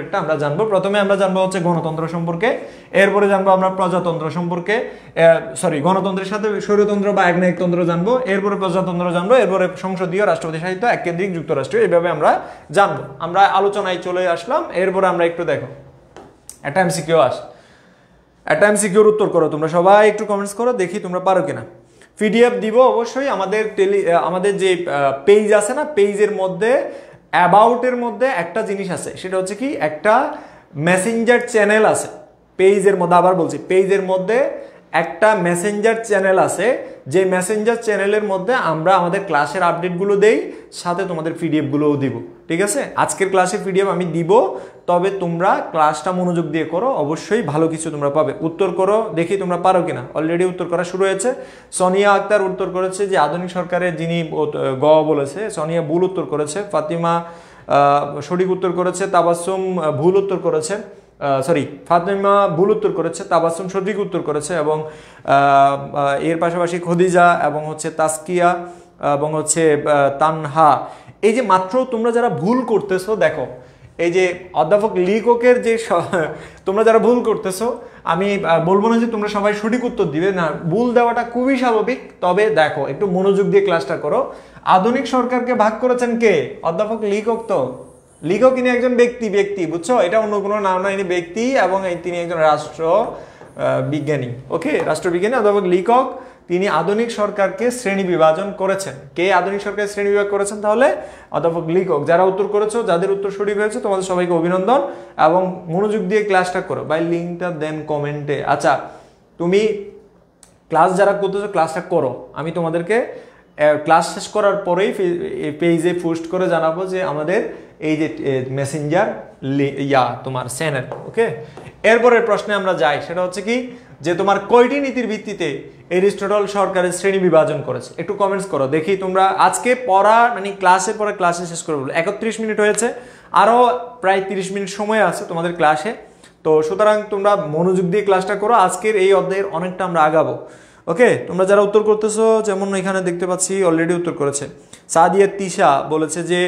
একটা আমরা জানবো। প্রথমে আমরা জানবো হচ্ছে গণতন্ত্র সম্পর্কে, এরপরে জানবো আমরা প্রজাতন্ত্র সম্পর্কে, গণতন্ত্রের সাথে স্বৈরতন্ত্র বা একনায়কতন্ত্র জানবো, এরপরে প্রজাতন্ত্র জানবো, এরপরে সংসদীয়, রাষ্ট্রপতি শাসিত, এককেন্দ্রিক, যুক্তরাষ্ট্রীয়, এইভাবে আমরা জানবো। আমরা আলোচনায় চলে আসলাম। এরপরে আমরা একটু দেখো একটা এমসিকিউ আসে, একটা এমসিকিউর উত্তর করো। তোমরা সবাই একটু কমেন্টস করো, দেখি তোমরা পারো কিনা। পিডিএফ দিব অবশ্যই। আমাদের যে পেজ আছে না, পেজের মধ্যে অ্যাবাউটের মধ্যে একটা জিনিস আছে, সেটা হচ্ছে কি, একটা মেসেঞ্জার চ্যানেল আছে পেজের মধ্যে। আবার বলছি, পেজের মধ্যে একটা মেসেঞ্জার চ্যানেল আছে, যে মেসেঞ্জার চ্যানেলের মধ্যে আমরা আমাদের ক্লাসের আপডেটগুলো দেই, সাথে তোমাদের পিডিএফগুলোও দিব। ঠিক আছে, আজকের ক্লাসের পিডিএফ আমি দিব, তবে তোমরা ক্লাসটা মনোযোগ দিয়ে করো, অবশ্যই ভালো কিছু তোমরা পাবে। উত্তর করো, দেখি তোমরা পারো কিনা। অলরেডি উত্তর করা শুরু হয়েছে। সোনিয়া আক্তার উত্তর করেছে যে আধুনিক সরকারের যিনি গ বলেছে, সোনিয়া ভুল উত্তর করেছে। ফাতিমা সঠিক উত্তর করেছে। তাবাসসুম ভুল উত্তর করেছে, ফাতিমা ভুল উত্তর করেছে, তাবাসসুম সঠিক উত্তর করেছে, এবং এর পাশাপাশি খদিজা এবং হচ্ছে তাসকিয়া এবং হচ্ছে তানহা। এই যে মাত্র তোমরা যারা ভুল করতেছো, দেখো এই যে অধ্যাপক লিককের যে তোমরা যারা ভুল করতেছো, আমি বলবো না যে তোমরা সবাই সঠিক উত্তর দিবে না, ভুল দেওয়াটা খুবই স্বাভাবিক। তবে দেখো একটু মনোযোগ দিয়ে ক্লাসটা করো। আধুনিক সরকারকে ভাগ করেছেন কে? অধ্যাপক লিকক। তো লিকক ইনি একজন ব্যক্তি, বুঝছো? এটা অন্য কোনো নাম না, ইনি ব্যক্তি এবং তিনি একজন রাষ্ট্র বিজ্ঞানী। ওকে, রাষ্ট্রবিজ্ঞানী অধ্যাপক লিকক। তিনি আধুনিক সরকারকে শ্রেণী বিভাজন করেছেন। কে আধুনিক সরকারের শ্রেণী বিভাগ করেছেন? তাহলে অধ্যাপক লিকক। যারা উত্তর করেছো, যাদের উত্তর সঠিক হয়েছে, তোমাদের সবাইকে অভিনন্দন এবং মনোযোগ দিয়ে ক্লাসটা করো। বাই লিঙ্কটা দেন কমেন্টে। আচ্ছা, তুমি ক্লাস যারা করতেছো ক্লাসটা করো। আমি তোমাদেরকে ক্লাস শেষ করার পরেই পেজে পোস্ট করে জানাবো যে আমাদের এই যে মেসেঞ্জার তোমার চ্যানেল। ওকে, এরপরের প্রশ্নে আমরা যাই। সেটা হচ্ছে কি যে তোমার কয়টি নীতির ভিত্তিতে এরিস্টটল সরকারের শ্রেণী বিভাজন করেছে? একটু কমেন্টস করো দেখি। তোমরা আজকে পড়া মানে ক্লাসের পরে ক্লাসে শেষ করে বলো। 31 মিনিট হয়েছে, আরও প্রায় 30 মিনিট সময় আছে তোমাদের ক্লাসে। তো সুতরাং তোমরা মনোযোগ দিয়ে ক্লাসটা করো। আজকের এই অধ্যায়ের অনেকটা আমরা আগাবো। ওকে, তোমরা যারা উত্তর করতেছো, যেমন এখানে দেখতে পাচ্ছি অলরেডি উত্তর করেছে সাদিয়া তিশা, বলেছে যে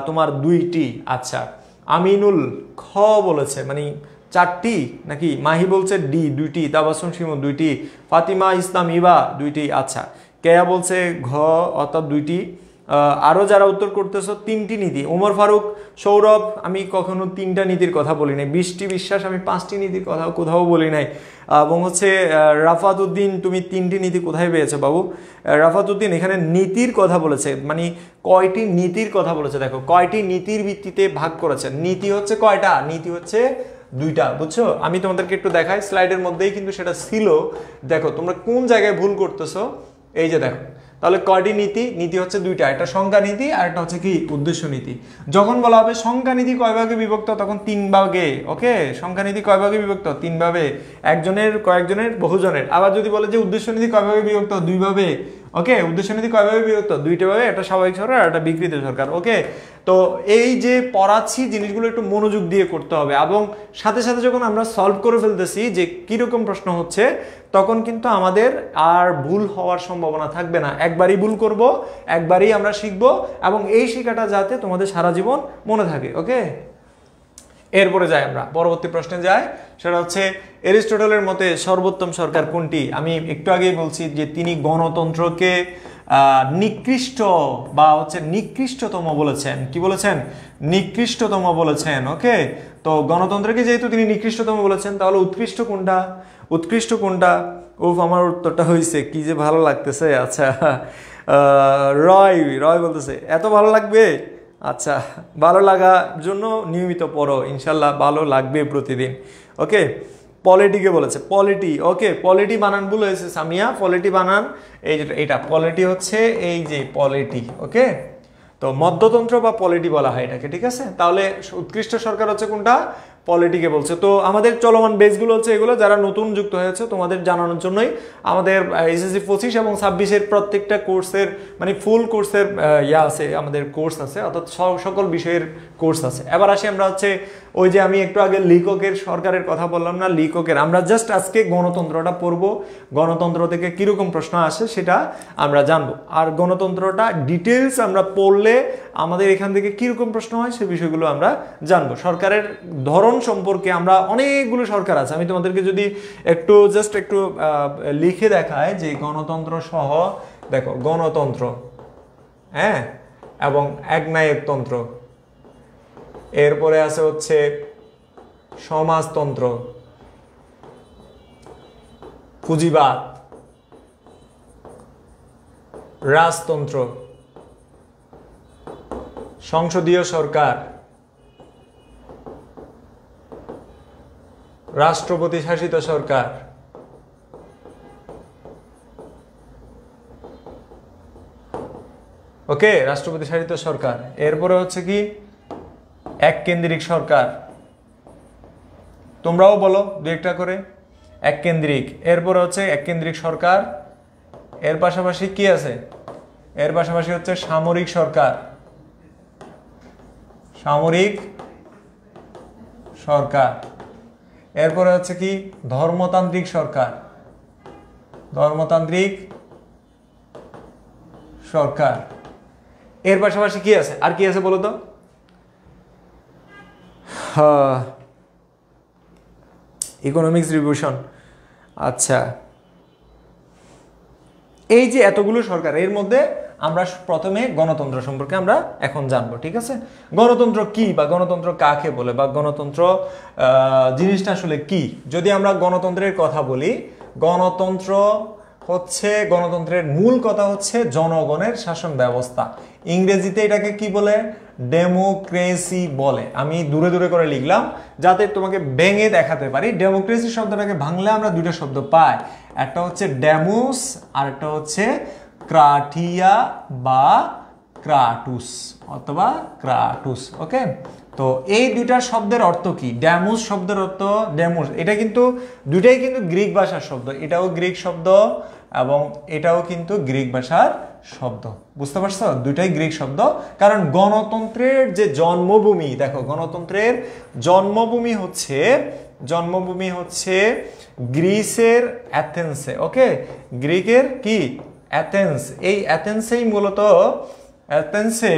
তোমার 2টি। আচ্ছা, আমিনুল খ বলেছে মানে 4টি নাকি? মাহি বলছে ডি 2টি, তাবাসুম শিমু 2টি, ফাতিমা ইসলাম ইবা 2টি। আচ্ছা, কেয়া বলছে ঘ অর্থাৎ 2টি। আরও যারা উত্তর করতেছো 3টি নীতি। ওমর ফারুক, সৌরভ, আমি কখনো 3টা নীতির কথা বলি নাই। বৃষ্টি বিশ্বাস, আমি 5টি নীতির কথা কোথাও বলি নাই। এবং হচ্ছে রাফাত উদ্দিন, তুমি 3টি নীতি কোথায় পেয়েছো বাবু? রাফাত উদ্দিন এখানে নীতির কথা বলেছে, মানে কয়টি নীতির কথা বলেছে। দেখো কয়টি নীতির ভিত্তিতে ভাগ করেছে। নীতি হচ্ছে কয়টা? নীতি হচ্ছে 2টা, বুঝছো? আমি তোমাদেরকে একটু দেখাই, স্লাইডের মধ্যেই কিন্তু সেটা ছিল। দেখো তোমরা কোন জায়গায় ভুল করতেছো। এই যে দেখো, তাহলে কয়টি নীতি? নীতি হচ্ছে 2টা, একটা সংখ্যা নীতি আর একটা হচ্ছে কি উদ্দেশ্য নীতি। যখন বলা হবে সংখ্যা নীতি কয় ভাগে বিভক্ত, তখন 3 ভাগে। ওকে, সংখ্যা নীতি কয় ভাগে বিভক্ত? 3 ভাবে, একজনের, কয়েকজনের, বহুজনের। আবার যদি বলে যে উদ্দেশ্য নীতি কয় ভাগে বিভক্ত? 2 ভাবে। ওকে, উদ্দেশ্য নীতি কয় ভাবে বিভক্ত? 2টা ভাবে, একটা স্বাভাবিক সরকার আর একটা বিকৃত সরকার। ওকে, তো এই যে পড়াচ্ছি জিনিসগুলো একটু মনোযোগ দিয়ে করতে হবে এবং সাথে সাথে যখন আমরা সলভ করে ফেলতেছি যে কিরকম প্রশ্ন হচ্ছে, তখন কিন্তু আমাদের আর ভুল হওয়ার সম্ভাবনা থাকবে না। একবারই ভুল করব, একবারই আমরা শিখব এবং এই শেখাটা যাতে তোমাদের সারা জীবন মনে থাকে। ওকে, এরপরে যাই আমরা পরবর্তী প্রশ্নে যাই। সেটা হচ্ছে এরিস্টটলের মতে সর্বোত্তম সরকার কোনটি? আমি একটু আগেই বলছি যে তিনি গণতন্ত্রকে নিকৃষ্ট বা হচ্ছে নিকৃষ্টতম বলেছেন। কি বলেছেন? নিকৃষ্টতম বলেছেন। ওকে, তো গণতন্ত্রকে যেহেতু তিনি নিকৃষ্টতম বলেছেন, তাহলে উৎকৃষ্ট কোনটা? উৎকৃষ্ট কোনটা? উফ, আমার উত্তরটা হয়েছে, কি যে ভালো লাগতেছে। আচ্ছা, রয় বলতেছে এত ভালো লাগবে। আচ্ছা, ভালো লাগার জন্য নিয়মিত পড়ো, ইনশাল্লাহ ভালো লাগবে প্রতিদিন। ওকে, পলিটিকে বলেছে, পলিটি। ওকে, পলিটি বানান ভুল হয়েছে সামিয়া, পলিটি বানান এই যে এটা পলিটি হচ্ছে এই যে পলিটি। ওকে, তো মধ্যতন্ত্র বা পলিটি বলা হয় এটাকে, ঠিক আছে? তাহলে উৎকৃষ্ট সরকার হচ্ছে কোনটা? পলিটিকে বলছে। তো আমাদের চলমান বেসগুলো হচ্ছে এগুলো, যারা নতুন যুক্ত হয়েছে তোমাদের জানানোর জন্যই আমাদের এসএসসি 25 এবং 26-এর প্রত্যেকটা কোর্সের মানে ফুল কোর্সের আছে, আমাদের কোর্স আছে, অর্থাৎ সকল বিষয়ের কোর্স আছে। এবার আসি আমরা হচ্ছে ওই যে আমি একটু আগে লিককের সরকারের কথা বললাম না, লিককের আমরা জাস্ট আজকে গণতন্ত্রটা পড়বো। গণতন্ত্র থেকে কিরকম প্রশ্ন আসে সেটা আমরা জানবো। আর গণতন্ত্রটা ডিটেলস আমরা পড়লে আমাদের এখান থেকে কিরকম প্রশ্ন হয় সে বিষয়গুলো আমরা জানবো। সরকারের ধরন সম্পর্কে আমরা অনেকগুলো সরকার আছে, আমি তোমাদেরকে যদি একটু জাস্ট একটু লিখে দেখাই যে গণতন্ত্র সহ, দেখো গণতন্ত্র, হ্যাঁ, এবং একনায়কতন্ত্র, এরপরে আছে হচ্ছে সমাজতন্ত্র, পুঁজিবাদ, রাজতন্ত্র, সংসদীয় সরকার, রাষ্ট্রপতি শাসিত সরকার, ওকে, রাষ্ট্রপতি শাসিত সরকার। এরপরে হচ্ছে কি এককেন্দ্রিক সরকার। তোমরাও বলো দু একটা করে। এককেন্দ্রিক, এরপরে হচ্ছে এককেন্দ্রিক সরকার। এর পাশাপাশি কি আছে? এর পাশাপাশি হচ্ছে সামরিক সরকার, সামরিক সরকার। এরপরে হচ্ছে কি ধর্মতান্ত্রিক সরকার, ধর্মতান্ত্রিক সরকার। এর পাশাপাশি কি আছে, আর কি আছে বলো তো? Economic distribution. আচ্ছা, এই যে এতগুলো সরকার, এর মধ্যে আমরা প্রথমে গণতন্ত্র সম্পর্কে আমরা এখন জানবো, ঠিক আছে? গণতন্ত্র কি বা গণতন্ত্র কাকে বলে বা গণতন্ত্র জিনিসটা আসলে কি? যদি আমরা গণতন্ত্রের কথা বলি, গণতন্ত্র হচ্ছে, গণতন্ত্রের মূল কথা হচ্ছে জনগণের শাসন ব্যবস্থা। ইংরেজিতে এটাকে কি বলে? ডেমোক্রেসি বলে। আমি দূরে দূরে করে লিখলাম যাতে তোমাকে ভেঙে দেখাতে পারি। ডেমোক্রেসি শব্দটাকে ভাঙলে আমরা দুইটা শব্দ পাই, একটা হচ্ছে ডেমোস আর একটা হচ্ছে ক্রাটিয়া বা ক্রাটুস অথবা ক্রাটুস। ওকে, তো এই দুইটা শব্দের অর্থ কি? ডেমোস শব্দের অর্থ, ডেমোস এটা কিন্তু দুইটাই কিন্তু গ্রিক ভাষার শব্দ, এটাও গ্রিক শব্দ এবং এটাও কিন্তু গ্রিক ভাষার শব্দ। বুঝতে পারছো? দুইটাই গ্রিক শব্দ। কারণ গণতন্ত্রের যে জন্মভূমি, দেখো গণতন্ত্রের জন্মভূমি হচ্ছে গ্রিসের অ্যাথেন্সে। ওকে, গ্রিকের কি? অ্যাথেন্স। এই অ্যাথেন্সেই মূলত, অ্যাথেন্সে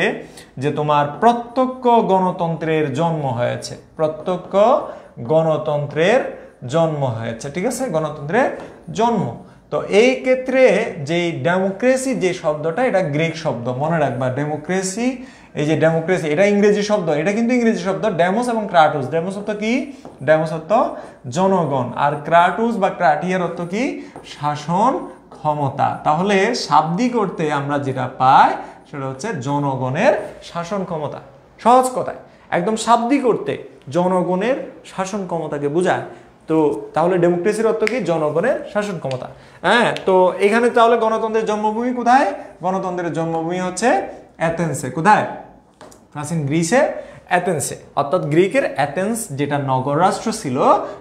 যে তোমার প্রত্যক্ষ গণতন্ত্রের জন্ম হয়েছে, প্রত্যক্ষ গণতন্ত্রের জন্ম হয়েছে, ঠিক আছে? গণতন্ত্রের জন্ম। তো এই ক্ষেত্রে যে ডেমোক্রেসি যে শব্দটা, এটা গ্রিক শব্দ, মনে রাখবা। ডেমোক্রেসি, এই যে ডেমোক্রেসি, এটা ইংরেজি শব্দ, এটা কিন্তু ইংরেজি শব্দ। ডেমোস এবং ক্রাটুস, ডেমোস অর্থ কি? ডেমোস অর্থ জনগণ, আর ক্রাটুস বা ক্রাটিয়ার অর্থ কি? শাসন ক্ষমতা। তাহলে শাব্দিক অর্থে আমরা যেটা পাই সেটা হচ্ছে জনগণের শাসন ক্ষমতা। সহজ কথায় একদম শাব্দিক অর্থে জনগণের শাসন ক্ষমতাকে বোঝায়। তো তাহলে ডেমোক্রেসির অর্থ কি? জনগণের শাসন ক্ষমতা। হ্যাঁ, তো এখানে তাহলে গণতন্ত্রের জন্মভূমি কোথায়? গণতন্ত্রের জন্মভূমি হচ্ছে অ্যাথেন্সে। কোথায়? প্রাচীন গ্রিসে, অ্যাথেন্সে। অর্থাৎ গ্রিকের অ্যাথেন্স যেটা নগর রাষ্ট্র ছিল,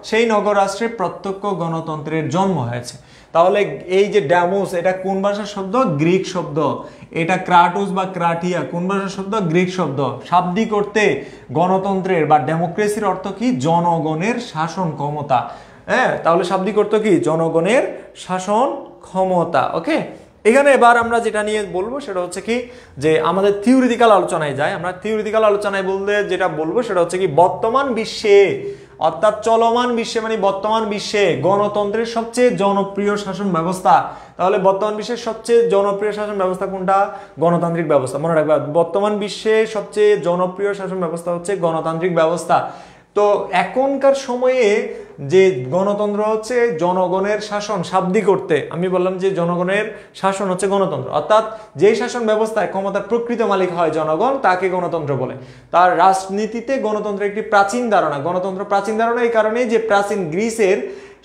সেই নগর রাষ্ট্রে প্রত্যক্ষ গণতন্ত্রের জন্ম হয়েছে। তাহলে এই যে ডেমোস, এটা কোন ভাষার শব্দ? গ্রিক শব্দ। এটা ক্রাটুস বা ক্রাটিয়া কোন ভাষার শব্দ? গ্রিক শব্দ। শাব্দিক অর্থে গণতন্ত্রের বা ডেমোক্রেসির অর্থ কি? জনগণের শাসন ক্ষমতা। হ্যাঁ, তাহলে শাব্দিক অর্থ কি? জনগণের শাসন ক্ষমতা। ওকে, এখানে এবার আমরা যেটা নিয়ে বলবো সেটা হচ্ছে কি, যে আমাদের থিওরিটিক্যাল আলোচনায় যায়। আমরা থিওরিটিক্যাল আলোচনায় বলতে যেটা বলবো সেটা হচ্ছে কি, বর্তমান বিশ্বে, অর্থাৎ চলমান বিশ্বে, মানে বর্তমান বিশ্বে গণতন্ত্রের সবচেয়ে জনপ্রিয় শাসন ব্যবস্থা। তাহলে বর্তমান বিশ্বের সবচেয়ে জনপ্রিয় শাসন ব্যবস্থা কোনটা? গণতান্ত্রিক ব্যবস্থা। মনে রাখবা, বর্তমান বিশ্বে সবচেয়ে জনপ্রিয় শাসন ব্যবস্থা হচ্ছে গণতান্ত্রিক ব্যবস্থা। তো এখনকার সময়ে যে গণতন্ত্র হচ্ছে জনগণের শাসন, শাব্দিক করতে আমি বললাম যে জনগণের শাসন হচ্ছে গণতন্ত্র। অর্থাৎ যেই শাসন ব্যবস্থায় ক্ষমতার প্রকৃত মালিক হয় জনগণ, তাকে গণতন্ত্র বলে। তার রাজনীতিতে গণতন্ত্র একটি প্রাচীন ধারণা। গণতন্ত্র প্রাচীন ধারণা এই কারণেই যে প্রাচীন গ্রিসের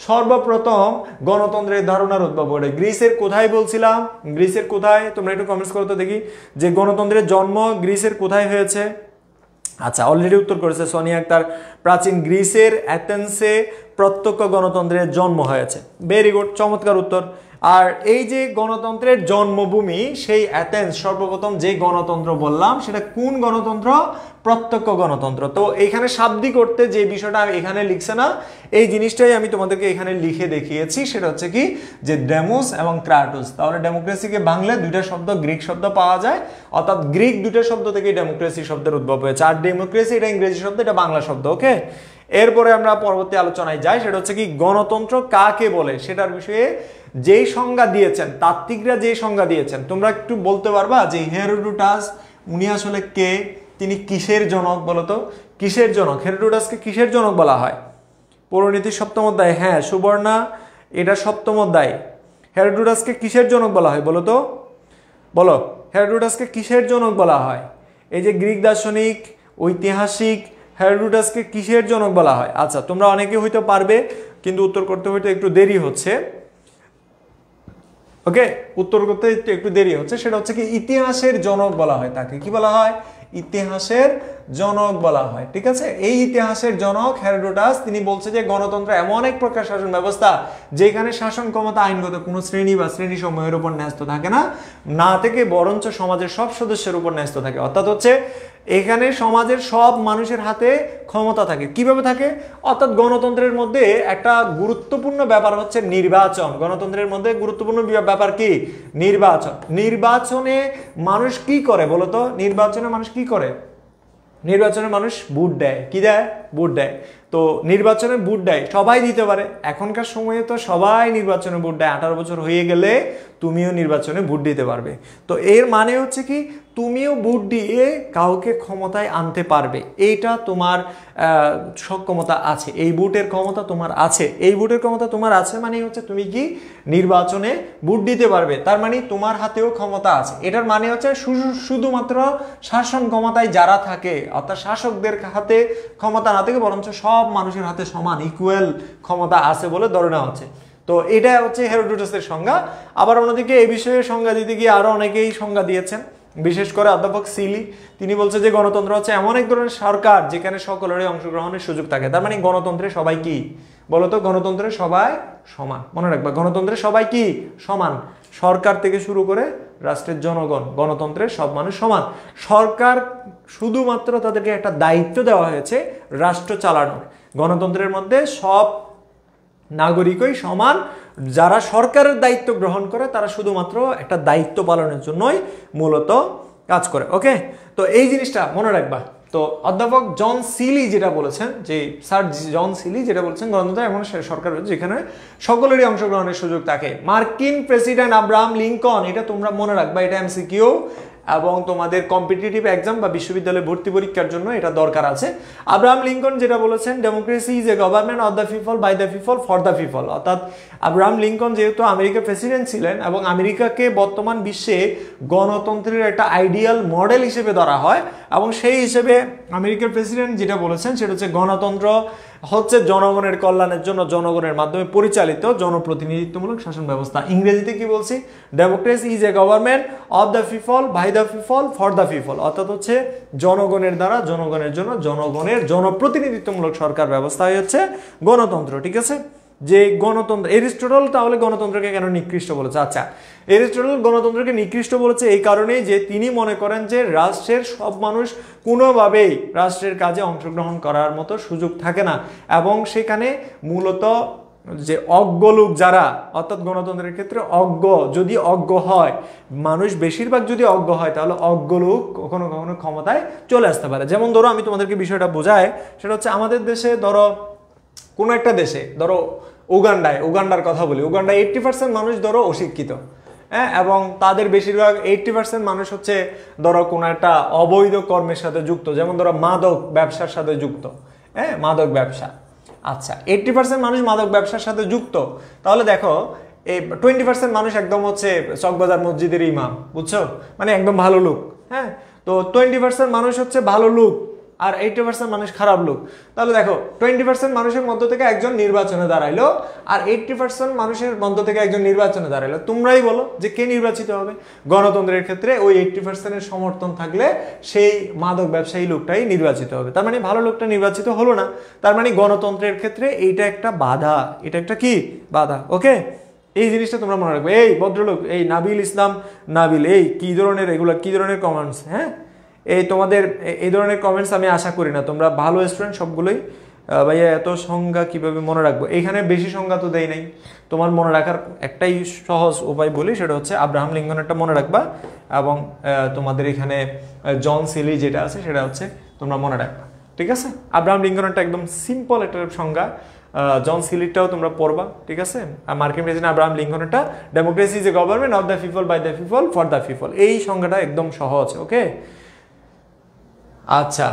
সর্বপ্রথম গণতন্ত্রের ধারণার উদ্ভব ঘটে। গ্রিসের কোথায় বলছিলাম? গ্রিসের কোথায়? তোমরা একটু কমেন্টস করো তো দেখি, যে গণতন্ত্রের জন্ম গ্রিসের কোথায় হয়েছে? আচ্ছা, অলরেডি উত্তর করেছে সোনিয়া আক্তার। প্রাচীন গ্রিসের অ্যাথেন্সে প্রত্যক্ষ গণতন্ত্রের জন্ম হয়েছে। ভেরি গুড, চমৎকার উত্তর। আর এই যে গণতন্ত্রের জন্মভূমি সেই অ্যাথেন্স, সর্বপ্রথম যে গণতন্ত্র বললাম সেটা কোন গণতন্ত্র? প্রত্যক্ষ গণতন্ত্র। তো এখানে শাব্দিক করতে যে বিষয়টা এখানে লিখছে না, এই জিনিসটাই আমি তোমাদেরকে এখানে লিখে দেখিয়েছি। সেটা হচ্ছে কি, যে ডেমোস এবং ক্রাটুস। তাহলে ডেমোক্রেসিকে বাংলা দুইটা শব্দ, গ্রিক শব্দ পাওয়া যায়, অর্থাৎ গ্রিক দুইটা শব্দ থেকে ডেমোক্রেসি শব্দের উদ্ভব হয়েছে। আর ডেমোক্রেসি এটা ইংরেজি শব্দ, এটা বাংলা শব্দ। ওকে, এরপরে আমরা পরবর্তী আলোচনায় যাই। সেটা হচ্ছে কি, গণতন্ত্র কাকে বলে সেটার বিষয়ে যেই সংজ্ঞা দিয়েছেন, তাত্ত্বিকরা যেই সংজ্ঞা দিয়েছেন, তোমরা একটু বলতে পারবা যে হেরোডোটাস উনি আসলে কে? তিনি কিসের জনক বলতো? কিসের জনক? হেরোডোটাসকে কিসের জনক বলা হয়? পৌরনীতির সপ্তম অধ্যায়। হ্যাঁ সুবর্ণা, এটা সপ্তম অধ্যায়। হেরোডোটাসকে কিসের জনক বলা হয় বলো তো? বলো, হেরোডোটাসকে কিসের জনক বলা হয়? এই যে গ্রিক দার্শনিক, ঐতিহাসিক, হেরোডোটাসকে কিসের জনক বলা হয়? আচ্ছা, তোমরা অনেকে হয়তো পারবে, কিন্তু উত্তর করতে হয়তো একটু দেরি হচ্ছে। ওকে, উত্তর করতে একটু দেরি হচ্ছে। সেটা হচ্ছে কি, ইতিহাসের জনক বলা হয় তাকে। কি বলা হয়? ইতিহাসের জনক বলা হয়। ঠিক আছে, এই ইতিহাসের জনক হেরোডোটাস। তিনি বলছে যে গণতন্ত্র এমন এক প্রকার শাসন ব্যবস্থা যেখানে শাসন ক্ষমতা আইনগত কোনো শ্রেণী বা শ্রেণী সমূহের উপর ন্যস্ত থাকে না, না থেকে বরঞ্চ সমাজের সব সদস্যের উপর ন্যস্ত থাকে। অর্থাৎ হচ্ছে এখানে সমাজের সব মানুষের হাতে ক্ষমতা থাকে। কিভাবে থাকে? অর্থাৎ গণতন্ত্রের মধ্যে একটা গুরুত্বপূর্ণ ব্যাপার হচ্ছে নির্বাচন। গণতন্ত্রের মধ্যে গুরুত্বপূর্ণ ব্যাপার কি? নির্বাচন। নির্বাচনে মানুষ কি করে বলতো? নির্বাচনে মানুষ কি করে? নির্বাচনে মানুষ ভোট দেয়। কি দেয়? ভোট দেয়। তো নির্বাচনে ভোট দেয়, সবাই দিতে পারে। এখনকার সময়ে তো সবাই নির্বাচনে ভোট দেয়। 18 বছর হয়ে গেলে তুমিও নির্বাচনে ভোট দিতে পারবে। তো এর মানে হচ্ছে কি, তুমিও ভোট দিয়ে কাউকে ক্ষমতায় আনতে পারবে। এইটা তোমার সক্ষমতা আছে, এই ভোটের ক্ষমতা তোমার আছে। এই ভোটের ক্ষমতা তোমার আছে মানে হচ্ছে তুমি কি নির্বাচনে ভোট দিতে পারবে, তার মানে তোমার হাতেও ক্ষমতা আছে। এটার মানে হচ্ছে শুধুমাত্র শাসন ক্ষমতায় যারা থাকে, অর্থাৎ শাসকদের হাতে ক্ষমতা না থাকে, বরঞ্চ সব মানুষের হাতে সমান ইকুয়াল ক্ষমতা আছে বলে ধরে নেওয়া হচ্ছে। তো এটা হচ্ছে হেরোডোটাসের সংজ্ঞা। আবার অন্যদিকে এই বিষয়ে সংজ্ঞা দিতে গিয়ে আরো অনেকেই সংজ্ঞা দিয়েছেন, বিশেষ করে অধ্যাপক সিলি। তিনি বলছে যে গণতন্ত্র হচ্ছে এমন এক ধরনের সরকার যেখানে সকলেরই অংশগ্রহণের সুযোগ থাকে। তার মানে গণতন্ত্রে সবাই কি বলতো? গণতন্ত্রে সবাই সমান। মনে রাখবা, গণতন্ত্রে সবাই কি সমান। সরকার থেকে শুরু করে রাষ্ট্রের জনগণ, গণতন্ত্রে সব মানুষ সমান। সরকার শুধুমাত্র তাদেরকে একটা দায়িত্ব দেওয়া হয়েছে রাষ্ট্র চালানোর। গণতন্ত্রের মধ্যে সব নাগরিকই সমান। যারা সরকারের দায়িত্ব গ্রহণ করে তারা শুধুমাত্র একটা দায়িত্ব পালনের জন্যই মূলত কাজ করে। ওকে, তো এই জিনিসটা মনে রাখবা। তো অধ্যাপক জন সিলি যেটা বলেছেন, যে স্যার জন সিলি যেটা বলেছেন, গণতন্ত্র এমন সরকার যেখানে সকলেরই অংশগ্রহণের সুযোগ থাকে। মার্কিন প্রেসিডেন্ট আব্রাহাম লিঙ্কন, এটা তোমরা মনে রাখবা, এটা এমসিকিউ এবং তোমাদের কম্পিটিটিভ এক্সাম বা বিশ্ববিদ্যালয়ে ভর্তি পরীক্ষার জন্য এটা দরকার আছে। আব্রাহাম লিঙ্কন যেটা বলেছেন, democracy is a government of the people, by the people, for the people. অর্থাৎ আব্রাহাম লিঙ্কন যেহেতু আমেরিকার প্রেসিডেন্ট ছিলেন এবং আমেরিকাকে বর্তমান বিশ্বে গণতন্ত্রের একটা আইডিয়াল মডেল হিসেবে ধরা হয়, এবং সেই হিসেবে আমেরিকার প্রেসিডেন্ট যেটা বলেছেন সেটা হচ্ছে গণতন্ত্র হচ্ছে জনগণের কল্যাণের জন্য জনগণের মাধ্যমে পরিচালিত জনপ্রতিনিধিত্বমূলক শাসন ব্যবস্থা। ইংরেজিতে কি বলছি? Democracy is a government of the people, by the people, for the people. অর্থাৎ হচ্ছে জনগণের দ্বারা, জনগণের জন্য, জনগণের জনপ্রতিনিধিত্বমূলক সরকার ব্যবস্থাই হচ্ছে গণতন্ত্র। ঠিক আছে, যে গণতন্ত্র, এরিস্টটল তাহলে গণতন্ত্রকে কেন নিকৃষ্ট বলেছে? আচ্ছা, এরিস্টটল গণতন্ত্রকে নিকৃষ্ট বলেছে এই কারণেই যে তিনি মনে করেন যে রাষ্ট্রের সব মানুষ কোনোভাবেই রাষ্ট্রের কাজে অংশগ্রহণ করার মতো সুযোগ থাকে না, এবং সেখানে মূলত যে অজ্ঞ লোক যারা, অর্থাৎ গণতন্ত্রের ক্ষেত্রে অজ্ঞ, যদি অজ্ঞ হয় মানুষ, বেশিরভাগ যদি অজ্ঞ হয় তাহলে অজ্ঞ লোক কখনো কখনো ক্ষমতায় চলে আসতে পারে। যেমন ধরো, আমি তোমাদেরকে বিষয়টা বোঝাই, সেটা হচ্ছে আমাদের দেশে ধরো কোনো একটা দেশে, ধরো উগান্ডার কথা বলি, উগান্ডায় 80% মানুষ ধরো অশিক্ষিত, হ্যাঁ, এবং তাদের বেশিরভাগ 80% মানুষ হচ্ছে ধরো কোনো একটা অবৈধ কর্মের সাথে যুক্ত, যেমন ধরো মাদক ব্যবসার সাথে যুক্ত, হ্যাঁ, মাদক ব্যবসা। আচ্ছা, 80% মানুষ মাদক ব্যবসার সাথে যুক্ত, তাহলে দেখো এই 20% মানুষ একদম হচ্ছে চকবাজার মসজিদের ইমাম, বুঝছো, মানে একদম ভালো লোক, হ্যাঁ। তো 20% মানুষ হচ্ছে ভালো লোক আর 80% মানুষ খারাপ লোক। তাহলে দেখো 20% মানুষের মধ্য থেকে একজন নির্বাচনে দাঁড়াইলো আর 80% মানুষের মধ্য থেকে একজন নির্বাচনে দাঁড়াইলো। তোমরাই বলো যে কে নির্বাচিত হবে? গণতন্ত্রের ক্ষেত্রে ওই 80%-এর সমর্থন থাকলে সেই মাদক ব্যবসায়ী লোকটাই নির্বাচিত হবে। তার মানে ভালো লোকটা নির্বাচিত হলো না। তার মানে গণতন্ত্রের ক্ষেত্রে এইটা একটা বাধা, এটা একটা কি বাধা। ওকে, এই জিনিসটা তোমরা মনে রাখবে। এই ভদ্রলোক, এই নাবিল ইসলাম নাবিল, এই কি ধরনের এগুলো, কি ধরনের কমেন্টস, হ্যাঁ, এই তোমাদের এই ধরনের কমেন্টস আমি আশা করি না। তোমরা ভালো স্টুডেন্ট সবগুলোই। ভাইয়া এত সংজ্ঞা কিভাবে মনে রাখবো? এখানে বেশি সংজ্ঞা তো দেই নাই। তোমার মনে রাখার একটাই সহজ উপায় বলি, সেটা হচ্ছে আব্রাহাম লিঙ্কনেরটা মনে রাখবা, এবং তোমাদের এখানে জন সিলি যেটা আছে সেটা হচ্ছে তোমরা মনে রাখবা। ঠিক আছে, আব্রাহাম লিঙ্কনেরটা একদম সিম্পল একটা সংজ্ঞা, জন সিলিটাও তোমরা পড়বা। ঠিক আছে, আর মার্কিন প্রেসিডেন্ট আব্রাহাম লিঙ্কনেরটা democracy is a government of the people, by the people, for the people. এই সংজ্ঞাটা একদম সহজ। ওকে, আচ্ছা,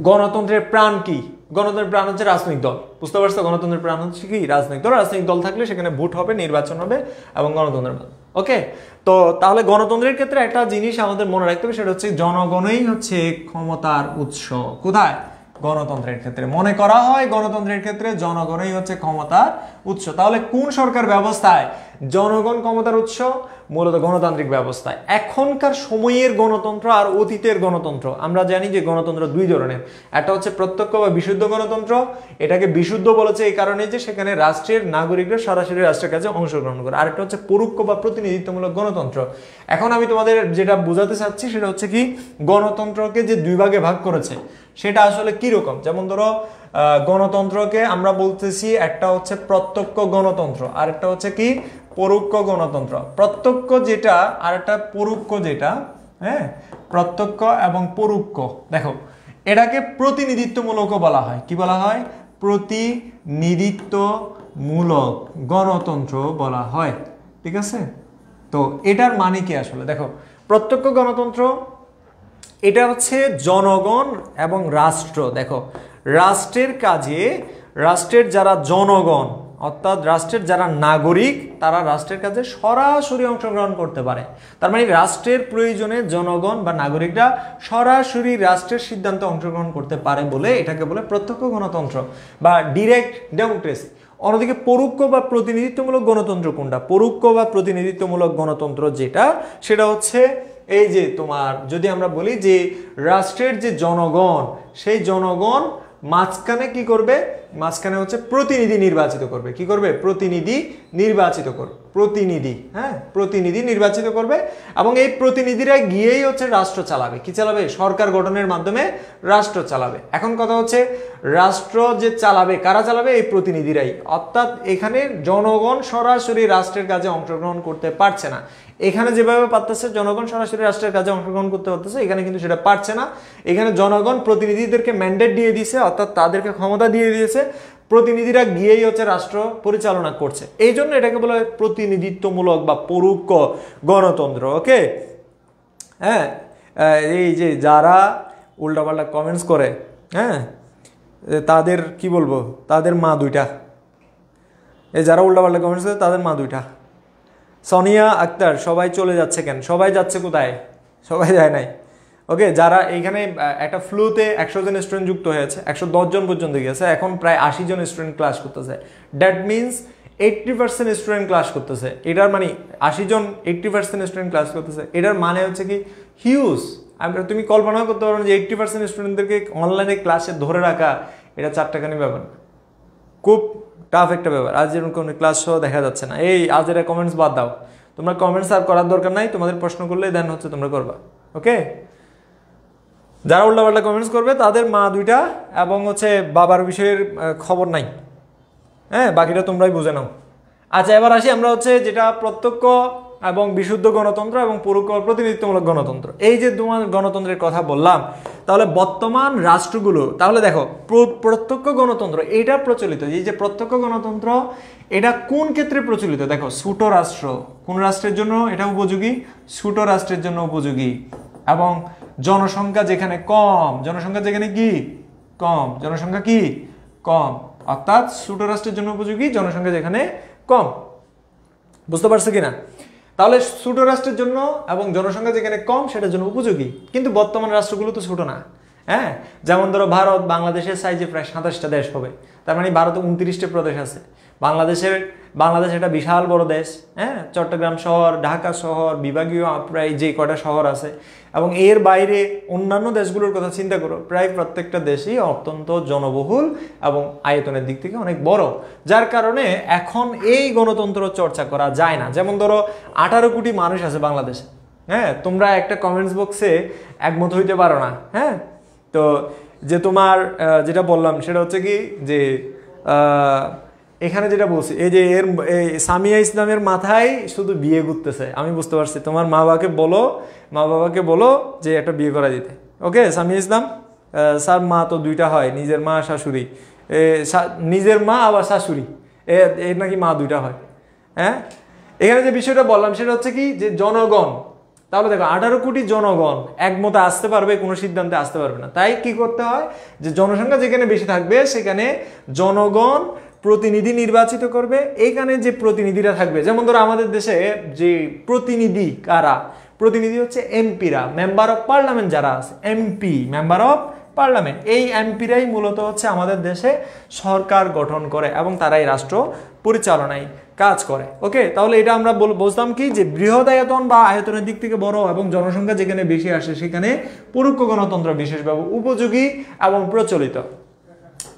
গণতন্ত্রের প্রাণ কি? গণতন্ত্রের প্রাণ হচ্ছে রাজনৈতিক দল। বুঝতে পারছো? গণতন্ত্রের প্রাণ হচ্ছে কি? রাজনৈতিক দল। রাজনৈতিক দল থাকলে সেখানে ভোট হবে, নির্বাচন হবে এবং গণতন্ত্রের। ওকে, তো তাহলে গণতন্ত্রের ক্ষেত্রে একটা জিনিস আমাদের মনে রাখতে হবে, সেটা হচ্ছে জনগণই হচ্ছে ক্ষমতার উৎস। কোথায়? গণতন্ত্রের ক্ষেত্রে মনে করা হয় গণতন্ত্রের ক্ষেত্রে জনগণই হচ্ছে ক্ষমতার উৎস। তাহলে কোন সরকার ব্যবস্থায় জনগণ ক্ষমতার উৎস মূলত গণতান্ত্রিক ব্যবস্থা। এখনকার সময়ের গণতন্ত্র আর অতীতের গণতন্ত্র, আমরা জানি যে গণতন্ত্র দুই ধরনের, একটা হচ্ছে প্রত্যক্ষ বা বিশুদ্ধ গণতন্ত্র। এটাকে বিশুদ্ধ বলেছে এই কারণে যে সেখানে রাষ্ট্রের নাগরিকরা সরাসরি রাষ্ট্রের কাছে অংশগ্রহণ করে। আরেকটা হচ্ছে পরোক্ষ বা প্রতিনিধিত্বমূলক গণতন্ত্র। এখন আমি তোমাদের যেটা বোঝাতে চাচ্ছি সেটা হচ্ছে কি, গণতন্ত্রকে যে দুই ভাগে ভাগ করেছে সেটা আসলে কি রকম। যেমন ধরো গণতন্ত্রকে আমরা বলতেছি একটা হচ্ছে প্রত্যক্ষ গণতন্ত্র, আর একটা হচ্ছে কি পরোক্ষ গণতন্ত্র। প্রত্যক্ষ যেটা আর একটা পরোক্ষ যেটা, হ্যাঁ, প্রত্যক্ষ এবং পরোক্ষ। দেখো এটাকে প্রতিনিধিত্বমূলক বলা হয়। কি বলা হয়? প্রতিনিধিত্বমূলক গণতন্ত্র বলা হয়। ঠিক আছে, তো এটার মানে কি আসলে? দেখো প্রত্যক্ষ গণতন্ত্র এটা হচ্ছে জনগণ এবং রাষ্ট্র। দেখো রাষ্ট্রের কাজে রাষ্ট্রের যারা জনগণ অর্থাৎ রাষ্ট্রের যারা নাগরিক তারা রাষ্ট্রের কাজে সরাসরি অংশগ্রহণ করতে পারে। তার মানে রাষ্ট্রের প্রয়োজনে জনগণ বা নাগরিকরা সরাসরি রাষ্ট্রের সিদ্ধান্তে অংশগ্রহণ করতে পারে বলে এটাকে বলে প্রত্যক্ষ গণতন্ত্র বা ডিরেক্ট ডেমোক্রেসি। অন্যদিকে পরোক্ষ বা প্রতিনিধিত্বমূলক গণতন্ত্র কোনটা? পরোক্ষ বা প্রতিনিধিত্বমূলক গণতন্ত্র যেটা, সেটা হচ্ছে এই যে তোমার যদি আমরা বলি যে রাষ্ট্রের যে জনগণ, সেই জনগণ মাঝখানে কি করবে? মাঝখানে হচ্ছে প্রতিনিধি নির্বাচিত করবে। কি করবে? প্রতিনিধি নির্বাচিত করবে। প্রতিনিধি, হ্যাঁ, প্রতিনিধি নির্বাচিত করবে এবং এই প্রতিনিধিরা গিয়েই হচ্ছে রাষ্ট্র চালাবে। কি চালাবে? সরকার গঠনের মাধ্যমে রাষ্ট্র চালাবে। এখন কথা হচ্ছে রাষ্ট্র যে চালাবে, কারা চালাবে? এই প্রতিনিধিরাই। অর্থাৎ এখানে জনগণ সরাসরি রাষ্ট্রের কাজে অংশগ্রহণ করতে পারছে না। এখানে যেভাবে পারতেছে জনগণ সরাসরি রাষ্ট্রের কাজে অংশগ্রহণ করতে পারতেছে, এখানে কিন্তু সেটা পারছে না। এখানে জনগণ প্রতিনিধিদেরকে ম্যান্ডেট দিয়ে দিয়েছে, অর্থাৎ তাদেরকে ক্ষমতা দিয়ে দিয়েছে, প্রতিনিধিরা গিয়েই হচ্ছে রাষ্ট্র পরিচালনা করছে। এই জন্য এটাকে বলা হয় প্রতিনিধিত্বমূলক বা পরোক্ষ গণতন্ত্র। ওকে, হ্যাঁ, এই যে যারা উল্টাপাল্টা কমেন্টস করে, হ্যাঁ, তাদের কি বলবো, তাদের মা দুইটা। এই যারা উল্টাপাল্টা কমেন্টস করে তাদের মা দুইটা। সোনিয়া আক্তার, সবাই চলে যাচ্ছে কেন? সবাই যাচ্ছে কোথায়? সবাই যায় নাই। ওকে, যারা এইখানে একটা ফ্লুতে 100 জন স্টুডেন্ট যুক্ত হয়েছে, 110 জন পর্যন্ত গিয়েছে, এখন প্রায় 80 জন স্টুডেন্ট ক্লাস করতেছে। দ্যাট মিনস 80% স্টুডেন্ট ক্লাস করতেছে। এটার মানে 80 জন 80% স্টুডেন্ট ক্লাস করতেছে, এটার মানে হচ্ছে কি হিউজ। তুমি কল্পনাও করতে পারো যে 80% স্টুডেন্টদেরকে অনলাইনে ক্লাসে ধরে রাখা এটা 4 টাকানি ব্যাপার, খুব টাফ একটা ব্যাপার। আজ যেরকম কোনো ক্লাস সহ দেখা যাচ্ছে না। এই আজের কমেন্টস বাদ দাও, তোমরা কমেন্টস আর করার দরকার নাই, তোমাদের প্রশ্ন করলে দেন হচ্ছে তোমরা করবা। ওকে, যারা উল্টাপাল্টা কমেন্টস করবে তাদের মা দুইটা এবং হচ্ছে বাবার বিষয়ের খবর নাই, হ্যাঁ, বাকিটা তোমরাই বুঝে নাও। আচ্ছা, এবার আসি আমরা হচ্ছে যেটা প্রত্যক্ষ এবং বিশুদ্ধ গণতন্ত্র এবং পরোক্ষ প্রতিনিধিত্বমূলক গণতন্ত্র। এই যে তোমার গণতন্ত্রের কথা বললাম, তাহলে বর্তমান রাষ্ট্রগুলো, তাহলে দেখো প্রত্যক্ষ গণতন্ত্র এটা প্রচলিত, এই যে প্রত্যক্ষ গণতন্ত্র এটা কোন ক্ষেত্রে প্রচলিত? দেখো ছোট রাষ্ট্র, কোন রাষ্ট্রের জন্য এটা উপযোগী? ছোট রাষ্ট্রের জন্য উপযোগী। এবং জনসংখ্যা যেখানে কম, জনসংখ্যা যেখানে কি কম, জনসংখ্যা কি কম, অর্থাৎ ছোট রাষ্ট্রের জন্য উপযোগী, জনসংখ্যা যেখানে কম। বুঝতে পারছো কিনা? তাহলে ছোট রাষ্ট্রের জন্য এবং জনসংখ্যা যেখানে কম সেটার জন্য উপযোগী। কিন্তু বর্তমান রাষ্ট্রগুলো তো ছোট না, হ্যাঁ, যেমন ধরো ভারত, বাংলাদেশের সাইজে প্রায় 27টা দেশ হবে। তার মানে ভারতে 29টা প্রদেশ আছে। বাংলাদেশ একটা বিশাল বড় দেশ, হ্যাঁ, চট্টগ্রাম শহর, ঢাকা শহর, বিভাগীয় প্রায় যে কয়টা শহর আছে, এবং এর বাইরে অন্যান্য দেশগুলোর কথা চিন্তা করো, প্রায় প্রত্যেকটা দেশই অত্যন্ত জনবহুল এবং আয়তনের দিক থেকে অনেক বড়, যার কারণে এখন এই গণতন্ত্র চর্চা করা যায় না। যেমন ধরো 18 কোটি মানুষ আছে বাংলাদেশে, হ্যাঁ, তোমরা একটা কমেন্টস বক্সে একমত হইতে পারো না, হ্যাঁ, তো যে তোমার যেটা বললাম সেটা হচ্ছে কি যে এখানে যেটা বলছি, এই যে এর সামিয়া ইসলামের মাথায় শুধু বিয়ে ঘুরতেছে। আমি বুঝতে পারছি, তোমার মা বাবাকে বলো যে একটা বিয়ে করা দিতে। ওকে সামিয়া ইসলাম, স্যার মা তো দুইটা হয়, নিজের মা শাশুড়ি, নিজের মা আবার শাশুড়ি, এর নাকি মা দুইটা হয়। হ্যাঁ, এখানে যে বিষয়টা বললাম সেটা হচ্ছে কি যে জনগণ, তাহলে দেখো 18 কোটি জনগণ একমতে আসতে পারবে, কোনো সিদ্ধান্তে আসতে পারবে না। তাই কি করতে হয় যে জনসংখ্যা যেখানে বেশি থাকবে সেখানে জনগণ প্রতিনিধি নির্বাচিত করবে। এইখানে যে প্রতিনিধিরা থাকবে, যেমন ধরো আমাদের দেশে যে প্রতিনিধি কারা, প্রতিনিধি হচ্ছে এমপিরা, মেম্বার অফ পার্লামেন্ট যারা আছে, এমপি মেম্বার অফ পার্লামেন্ট, এই এমপিরাই মূলত হচ্ছে আমাদের দেশে সরকার গঠন করে এবং তারাই রাষ্ট্র পরিচালনায় কাজ করে। ওকে, তাহলে এটা আমরা বুঝলাম কি যে বৃহদায়তন বা আয়তনের দিক থেকে বড় এবং জনসংখ্যা যেখানে বেশি আসে সেখানে পরোক্ষ গণতন্ত্র বিশেষভাবে উপযোগী এবং প্রচলিত।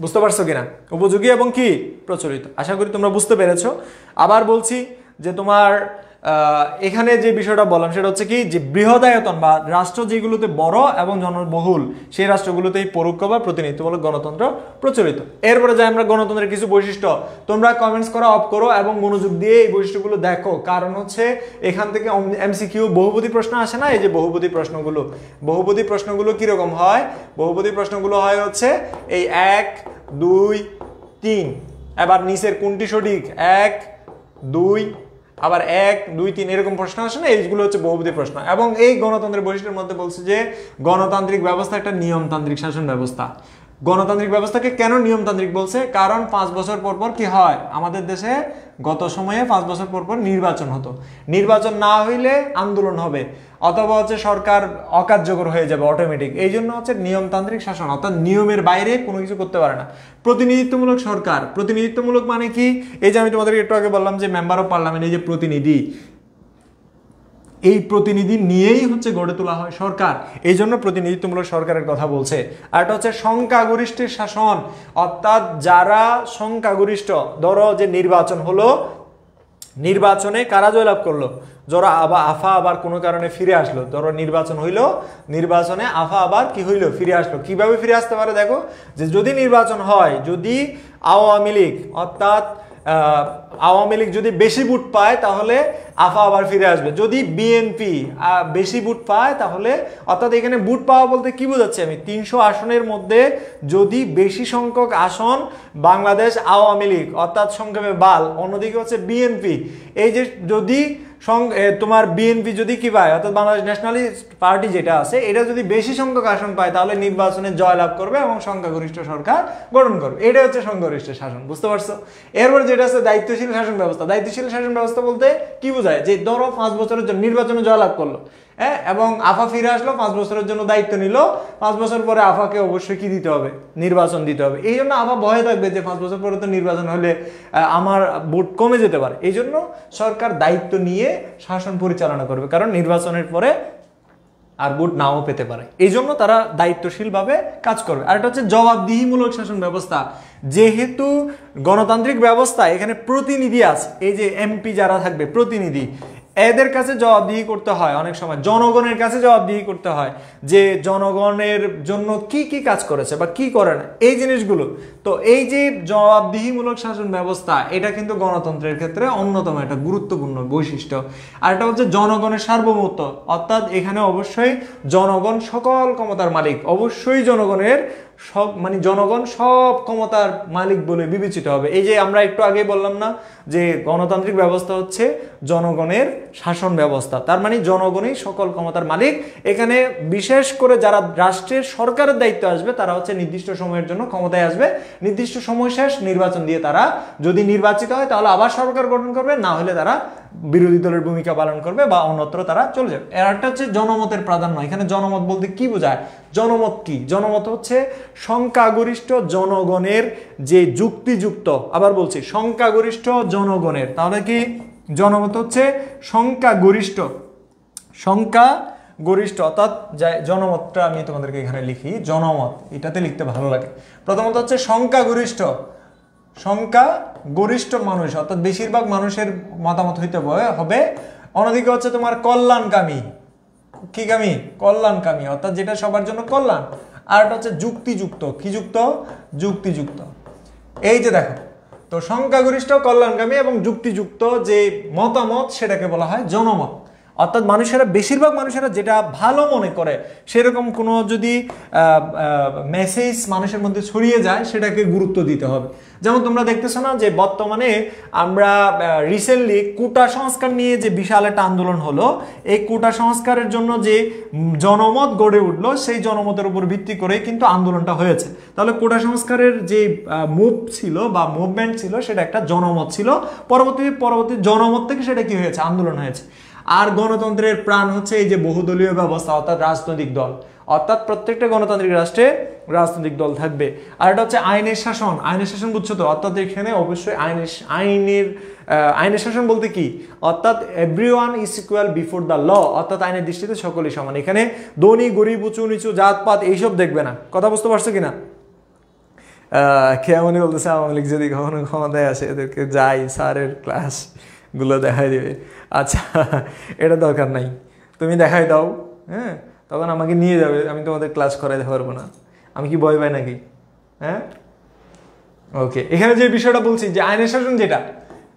বুঝতে পারছো কিনা? উপযোগী এবং কি প্রচলিত, আশা করি তোমরা বুঝতে পেরেছো। আবার বলছি যে তোমার এখানে যে বিষয়টা বললাম সেটা হচ্ছে কি যে বৃহদায়তন বা রাষ্ট্র যেগুলোতে বড় এবং জনবহুল সেই রাষ্ট্রগুলোতেই পরোক্ষ বা প্রতিনিধিত্বমূলক গণতন্ত্র প্রচলিত। এরপরে যাই আমরা গণতন্ত্রের কিছু বৈশিষ্ট্য, তোমরা কমেন্টস করা অফ করো এবং মনোযোগ দিয়ে এই বৈশিষ্ট্যগুলো দেখো, কারণ হচ্ছে এখান থেকে এমসিকিউ বহুপদী প্রশ্ন আসে না। এই যে বহুপদী প্রশ্নগুলো কিরকম হয়? বহুপদী প্রশ্নগুলো হয় হচ্ছে এই 1 2 3, এবার নিচের কোনটি সঠিক, 1 2 আবার 1 2 3 এরকম প্রশ্ন আসে না, এইগুলো হচ্ছে বহুপদী প্রশ্ন। এবং এই গণতন্ত্রের বৈশিষ্ট্যের মধ্যে বলছে যে গণতান্ত্রিক ব্যবস্থা একটা নিয়মতান্ত্রিক শাসন ব্যবস্থা। গণতান্ত্রিক ব্যবস্থাকে কেন নিয়মতান্ত্রিক বলছে? কারণ 5 বছর পর পর কি হয় আমাদের দেশে, গত সময়ে 5 বছর পর পর নির্বাচন হতো, নির্বাচন না হইলে আন্দোলন হবে অথবা হচ্ছে সরকার অকার্যকর হয়ে যাবে অটোমেটিক। এই জন্য হচ্ছে নিয়মতান্ত্রিক শাসন, অর্থাৎ নিয়মের বাইরে কোনো কিছু করতে পারে না। প্রতিনিধিত্বমূলক সরকার, প্রতিনিধিত্বমূলক মানে কি? এই যে আমি তোমাদেরকে একটু আগে বললাম যে মেম্বার অফ পার্লামেন্ট, এই যে প্রতিনিধি, এই প্রতিনিধি নিয়েই হচ্ছে গড়ে তোলা হয় সরকার, এই জন্য প্রতিনিধিত্বমূলক সরকারের কথা বলছে। আর এটা হচ্ছে সংখ্যাগরিষ্ঠের শাসন, অর্থাৎ যারা সংখ্যাগরিষ্ঠ, ধরো যে নির্বাচন হলো, নির্বাচনে কারা জয়লাভ করলো, ধরো আফা আবার কোনো কারণে ফিরে আসলো, ধরো নির্বাচন হইলো, নির্বাচনে আফা আবার কি হইলো, ফিরে আসলো। কিভাবে ফিরে আসতে পারে দেখো, যে যদি নির্বাচন হয়, যদি আওয়ামী লীগ অর্থাৎ আওয়ামী লীগ যদি বেশি ভোট পায় তাহলে আফা আবার ফিরে আসবে। যদি বিএনপি বেশি ভোট পায় তাহলে, অর্থাৎ এখানে ভোট পাওয়া বলতে কি বোঝাচ্ছি আমি, 300 আসনের মধ্যে যদি বেশি সংখ্যক আসন বাংলাদেশ আওয়ামী লীগ অর্থাৎ সংক্ষেপে বাল, অন্যদিকে হচ্ছে বিএনপি, এই যে যদি তোমার বিএনপি যদি কি পায়, অর্থাৎ বাংলাদেশ ন্যাশনালিস্ট পার্টি যেটা আছে, এটা যদি বেশি সংখ্যক আসন পায় তাহলে নির্বাচনে জয়লাভ করবে এবং সংখ্যাগরিষ্ঠ সরকার গঠন করবে। এটা হচ্ছে সংখ্যাগরিষ্ঠ শাসন। বুঝতে পারছো? এরপর যেটা আছে দায়িত্বশীল শাসন ব্যবস্থা। দায়িত্বশীল শাসন ব্যবস্থা বলতে কি বোঝায়, যে ধরো 5 বছরের জন্য নির্বাচনে জয়লাভ করলো, হ্যাঁ, এবং আফা ফিরে আসলো, 5 বছরের জন্য দায়িত্ব নিল, 5 বছর পরে আফাকে অবশ্যই কি দিতে হবে, নির্বাচন দিতে হবে। এই জন্য আফা ভয়ে থাকবে যে 5 বছর পরে তো নির্বাচন হলে আমার ভোট কমে যেতে পারে। এই জন্য সরকার দায়িত্ব নিয়ে শাসন পরিচালনা করবে, কারণ নির্বাচনের পরে আর ভোট নাও পেতে পারে, এই জন্য তারা দায়িত্বশীলভাবে কাজ করবে। আর এটা হচ্ছে জবাবদিহিমূলক শাসন ব্যবস্থা। যেহেতু গণতান্ত্রিক ব্যবস্থা, এখানে প্রতিনিধি আছে, এই যে এমপি যারা থাকবে প্রতিনিধি, এদের কাছে জবাবদিহি করতে হয়, অনেক সময় জনগণের কাছে জবাবদিহি করতে হয় যে জনগণের জন্য কি কি কাজ করেছে বা কি করে না, এই জিনিসগুলো। তো এই যে জবাবদিহিমূলক শাসন ব্যবস্থা, এটা কিন্তু গণতন্ত্রের ক্ষেত্রে অন্যতম একটা গুরুত্বপূর্ণ বৈশিষ্ট্য। আর এটা হচ্ছে জনগণের সার্বভৌমত্ব, অর্থাৎ এখানে অবশ্যই জনগণ সকল ক্ষমতার মালিক, অবশ্যই জনগণের সব মানে জনগণ সব ক্ষমতার মালিক বলে বিবেচিত হবে। এই যে আমরা একটু আগে বললাম না যে গণতান্ত্রিক ব্যবস্থা হচ্ছে জনগণের শাসন ব্যবস্থা, তার মানে জনগণই সকল ক্ষমতার মালিক। এখানে বিশেষ করে যারা রাষ্ট্রের সরকারের দায়িত্ব আসবে তারা হচ্ছে নির্দিষ্ট সময়ের জন্য ক্ষমতায় আসবে, নির্দিষ্ট সময় শেষ, নির্বাচন দিয়ে তারা যদি নির্বাচিত হয় তাহলে আবার সরকার গঠন করবে, না হলে তারা বিরোধী দলের ভূমিকা পালন করবে বা অন্যত্র তারা চলে যাবে। এর একটা হচ্ছে জনমতের প্রাধান্য। এখানে জনমত বলতে কি বোঝায়, জনমত কি? জনমত হচ্ছে সংখ্যাগরিষ্ঠ জনগণের যে যুক্তিযুক্ত, আবার বলছি সংখ্যাগরিষ্ঠ জনগণের, তাহলে কি জনমত হচ্ছে সংখ্যাগরিষ্ঠ, সংখ্যাগরিষ্ঠ অর্থাৎ জনমতটা আমি তোমাদেরকে এখানে লিখি, জনমত এটাতে লিখতে ভালো লাগে। প্রথমত হচ্ছে সংখ্যাগরিষ্ঠ, সংখ্যাগরিষ্ঠ মানুষ অর্থাৎ বেশিরভাগ মানুষের মতামত হইতে হবে। অন্যদিকে হচ্ছে তোমার কল্যাণকামী, কি কামী? কল্যাণকামী, অর্থাৎ যেটা সবার জন্য কল্যাণ। আর এটা হচ্ছে যুক্তিযুক্ত, কি যুক্ত? যুক্তিযুক্ত। এই যে দেখো, তো সংখ্যাগরিষ্ঠ, কল্যাণকামী এবং যুক্তিযুক্ত যে মতামত সেটাকে বলা হয় জনমত। অর্থাৎ মানুষেরা, বেশিরভাগ মানুষেরা যেটা ভালো মনে করে সেরকম কোনো যদি মেসেজ মানুষের মধ্যে ছড়িয়ে যায় সেটাকে গুরুত্ব দিতে হবে। যেমন তোমরা দেখতেছো না যে বর্তমানে আমরা রিসেন্টলি কোটা সংস্কার নিয়ে যে বিশাল একটা আন্দোলন হলো, এই কোটা সংস্কারের জন্য যে জনমত গড়ে উঠলো সেই জনমতের উপর ভিত্তি করেই কিন্তু আন্দোলনটা হয়েছে। তাহলে কোটা সংস্কারের যে মুভ ছিল বা মুভমেন্ট ছিল সেটা একটা জনমত ছিল, পরবর্তী জনমত থেকে সেটা কি হয়েছে? আন্দোলন হয়েছে। আর গণতন্ত্রের প্রাণ হচ্ছে এই যে বহুদলীয় ব্যবস্থা, অর্থাৎ রাজনৈতিক দল, অর্থাৎ প্রত্যেকটা গণতান্ত্রিক রাষ্ট্রে রাজনৈতিক দল থাকবে। আর এটা হচ্ছে আইনের শাসন। আইনের শাসন বুঝছো তো? অর্থাৎ এখানে অবশ্যই আইনের আইনের শাসন বলতে কি, অর্থাৎ everyone is equal before the law, অর্থাৎ আইনের দৃষ্টিতে সকলেই সমান। এখানে ধনী গরিব উঁচু নিচু জাতপাত এইসব দেখবে না। কথা বুঝতে পারছো কিনা? খেয়ামনি বলতেছে আওয়ামী লীগ যদি কখনো ক্ষমতায় আসে এদেরকে যাই স্যারের ক্লাসগুলো দেখাই দেবে। আচ্ছা, এটা দরকার নাই, তুমি দেখাই দাও, হ্যাঁ, তখন আমাকে নিয়ে যাবে, আমি তোমাদের ক্লাস করাইতে পারবো না। আমি কি ভয় পাই নাকি? হ্যাঁ, ওকে। এখানে যে বিষয়টা বলছি যে আইনের শাসন যেটা,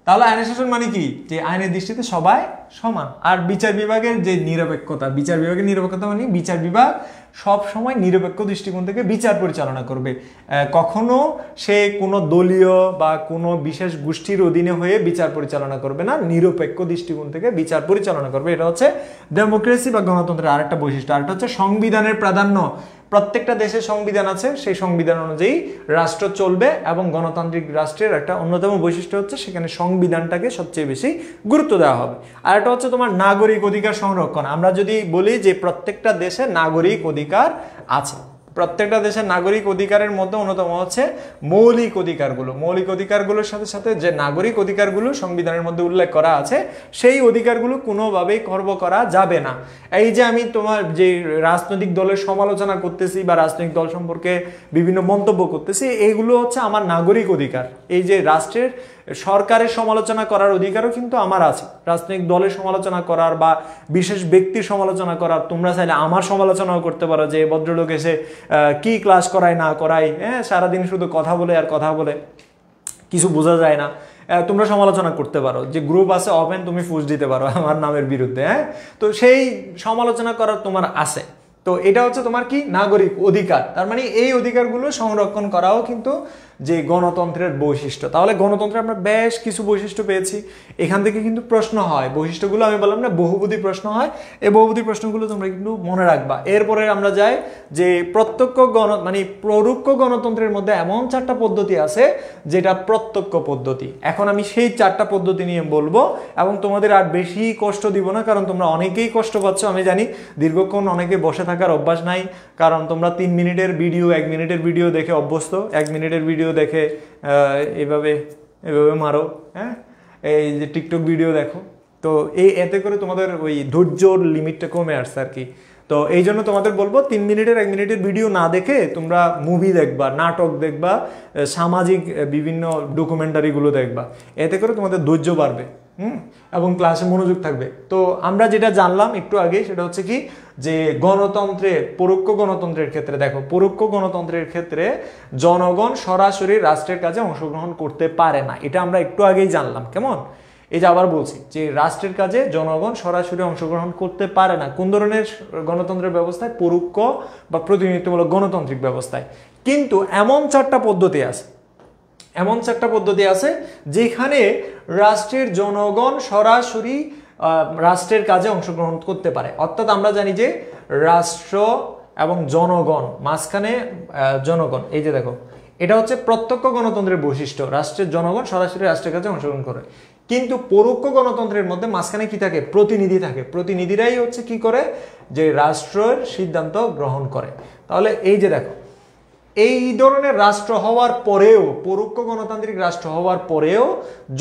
তাহলে আইনের শাসন মানে কি, যে আইনের দৃষ্টিতে সবাই সমান। আর বিচার বিভাগের যে নিরপেক্ষতা, বিচার বিভাগের নিরপেক্ষতা মানে বিচার বিভাগ সব সময় নিরপেক্ষ দৃষ্টিকোণ থেকে বিচার পরিচালনা করবে। কখনো সে কোনো দলীয় বা কোনো বিশেষ গোষ্ঠীর অধীনে হয়ে বিচার পরিচালনা করবে না, নিরপেক্ষ দৃষ্টিকোণ থেকে বিচার পরিচালনা করবে। এটা হচ্ছে ডেমোক্রেসি বা গণতন্ত্রের আরেকটা বৈশিষ্ট্য। আরেকটা হচ্ছে সংবিধানের প্রাধান্য। প্রত্যেকটা দেশের সংবিধান আছে, সেই সংবিধান অনুযায়ী রাষ্ট্র চলবে, এবং গণতান্ত্রিক রাষ্ট্রের একটা অন্যতম বৈশিষ্ট্য হচ্ছে সেখানে সংবিধানটাকে সবচেয়ে বেশি গুরুত্ব দেওয়া হবে। আর এটা হচ্ছে তোমার নাগরিক অধিকার সংরক্ষণ। আমরা যদি বলি যে প্রত্যেকটা দেশে নাগরিক অধিকার আছে, প্রত্যেকটা দেশের নাগরিক অধিকারের মধ্যে অন্যতম হচ্ছে মৌলিক অধিকারগুলো। মৌলিক অধিকারগুলোর সাথে সাথে যে নাগরিক অধিকারগুলো সংবিধানের মধ্যে উল্লেখ করা আছে, সেই অধিকারগুলো কোনোভাবেই খর্ব করা যাবে না। এই যে আমি তোমার যে রাজনৈতিক দলের সমালোচনা করতেছি বা রাজনৈতিক দল সম্পর্কে বিভিন্ন মন্তব্য করতেছি, এইগুলো হচ্ছে আমার নাগরিক অধিকার। এই যে রাষ্ট্রের সরকারের সমালোচনা করার অধিকারও কিন্তু আমার আছে, রাজনৈতিক দলের সমালোচনা করার বা বিশেষ ব্যক্তির সমালোচনা করার। তোমরা চাইলে আমার সমালোচনাও করতে পারো যে ভদ্রলোক এসে কি ক্লাস করায় না করায়, হ্যাঁ, সারাদিন শুধু কথা বলে আর কথা বলে, কিছু বোঝা যায় না। তোমরা সমালোচনা করতে পারো, যে গ্রুপ আছে ওপেন, তুমি ফুস দিতে পারো আমার নামের বিরুদ্ধে, হ্যাঁ, তো সেই সমালোচনা করার তোমার আছে। তো এটা হচ্ছে তোমার কি নাগরিক অধিকার। তার মানে এই অধিকারগুলো সংরক্ষণ করাও কিন্তু যে গণতন্ত্রের বৈশিষ্ট্য। তাহলে গণতন্ত্রে আমরা বেশ কিছু বৈশিষ্ট্য পেয়েছি। এখান থেকে কিন্তু প্রশ্ন হয়, বৈশিষ্ট্যগুলো আমি বললাম না বহুপদী প্রশ্ন হয়, এই বহুপদী প্রশ্নগুলো তোমরা কিন্তু মনে রাখবা। এরপরে আমরা যাই যে প্রত্যক্ষ মানে পরোক্ষ গণতন্ত্রের মধ্যে এমন 4টা পদ্ধতি আছে যেটা প্রত্যক্ষ পদ্ধতি। এখন আমি সেই 4টা পদ্ধতি নিয়ে বলবো, এবং তোমাদের আর বেশি কষ্ট দিব না, কারণ তোমরা অনেকেই কষ্ট পাচ্ছ আমি জানি। দীর্ঘক্ষণ অনেকে বসে থাকার অভ্যাস নাই, কারণ তোমরা 3 মিনিটের ভিডিও 1 মিনিটের ভিডিও দেখে অভ্যস্ত। 1 মিনিটের ভিডিও দেখে এভাবে মারো, হ্যাঁ, এই যে টিকটক ভিডিও দেখো। তো এতে করে তোমাদের ওই ধৈর্যর লিমিটটা কমে আসছে আর কি। তো এই জন্য তোমাদের বলবো 3 মিনিটের 1 মিনিটের ভিডিও না দেখে তোমরা মুভি দেখবা, নাটক দেখবা, সামাজিক বিভিন্ন ডকুমেন্টারিগুলো দেখবা। এতে করে তোমাদের ধৈর্য বাড়বে, এবং ক্লাসে মনোযোগ থাকবে। তো আমরা যেটা জানলাম একটু আগে, সেটা হচ্ছে কি, যে গণতন্ত্রের পরোক্ষ গণতন্ত্রের ক্ষেত্রে দেখো, পরোক্ষ গণতন্ত্রের ক্ষেত্রে জনগণ সরাসরি রাষ্ট্রের কাজে অংশগ্রহণ করতে পারে না। এটা আমরা একটু আগেই জানলাম। কেমন? এই যে আবার বলছি যে রাষ্ট্রের কাজে জনগণ সরাসরি অংশগ্রহণ করতে পারে না। কোন ধরনের গণতন্ত্রের ব্যবস্থায়? পরোক্ষ বা প্রতিনিধিত্বমূলক গণতান্ত্রিক ব্যবস্থায়। কিন্তু এমন 4টা পদ্ধতি আছে, এমন 4টা পদ্ধতি আছে যেখানে রাষ্ট্রের জনগণ সরাসরি রাষ্ট্রের কাজে অংশগ্রহণ করতে পারে। অর্থাৎ আমরা জানি যে রাষ্ট্র এবং জনগণ, মাঝখানে জনগণ, এই যে দেখো, এটা হচ্ছে প্রত্যক্ষ গণতন্ত্রের বৈশিষ্ট্য। রাষ্ট্রের জনগণ সরাসরি রাষ্ট্রের কাছে অংশগ্রহণ করে। কিন্তু পরোক্ষ গণতন্ত্রের মধ্যে মাঝখানে কি থাকে? প্রতিনিধি থাকে। প্রতিনিধিরাই হচ্ছে কি করে, যে রাষ্ট্রের সিদ্ধান্ত গ্রহণ করে। তাহলে এই যে দেখো, এই ধরনের রাষ্ট্র হওয়ার পরেও, পরোক্ষ গণতান্ত্রিক রাষ্ট্র হওয়ার পরেও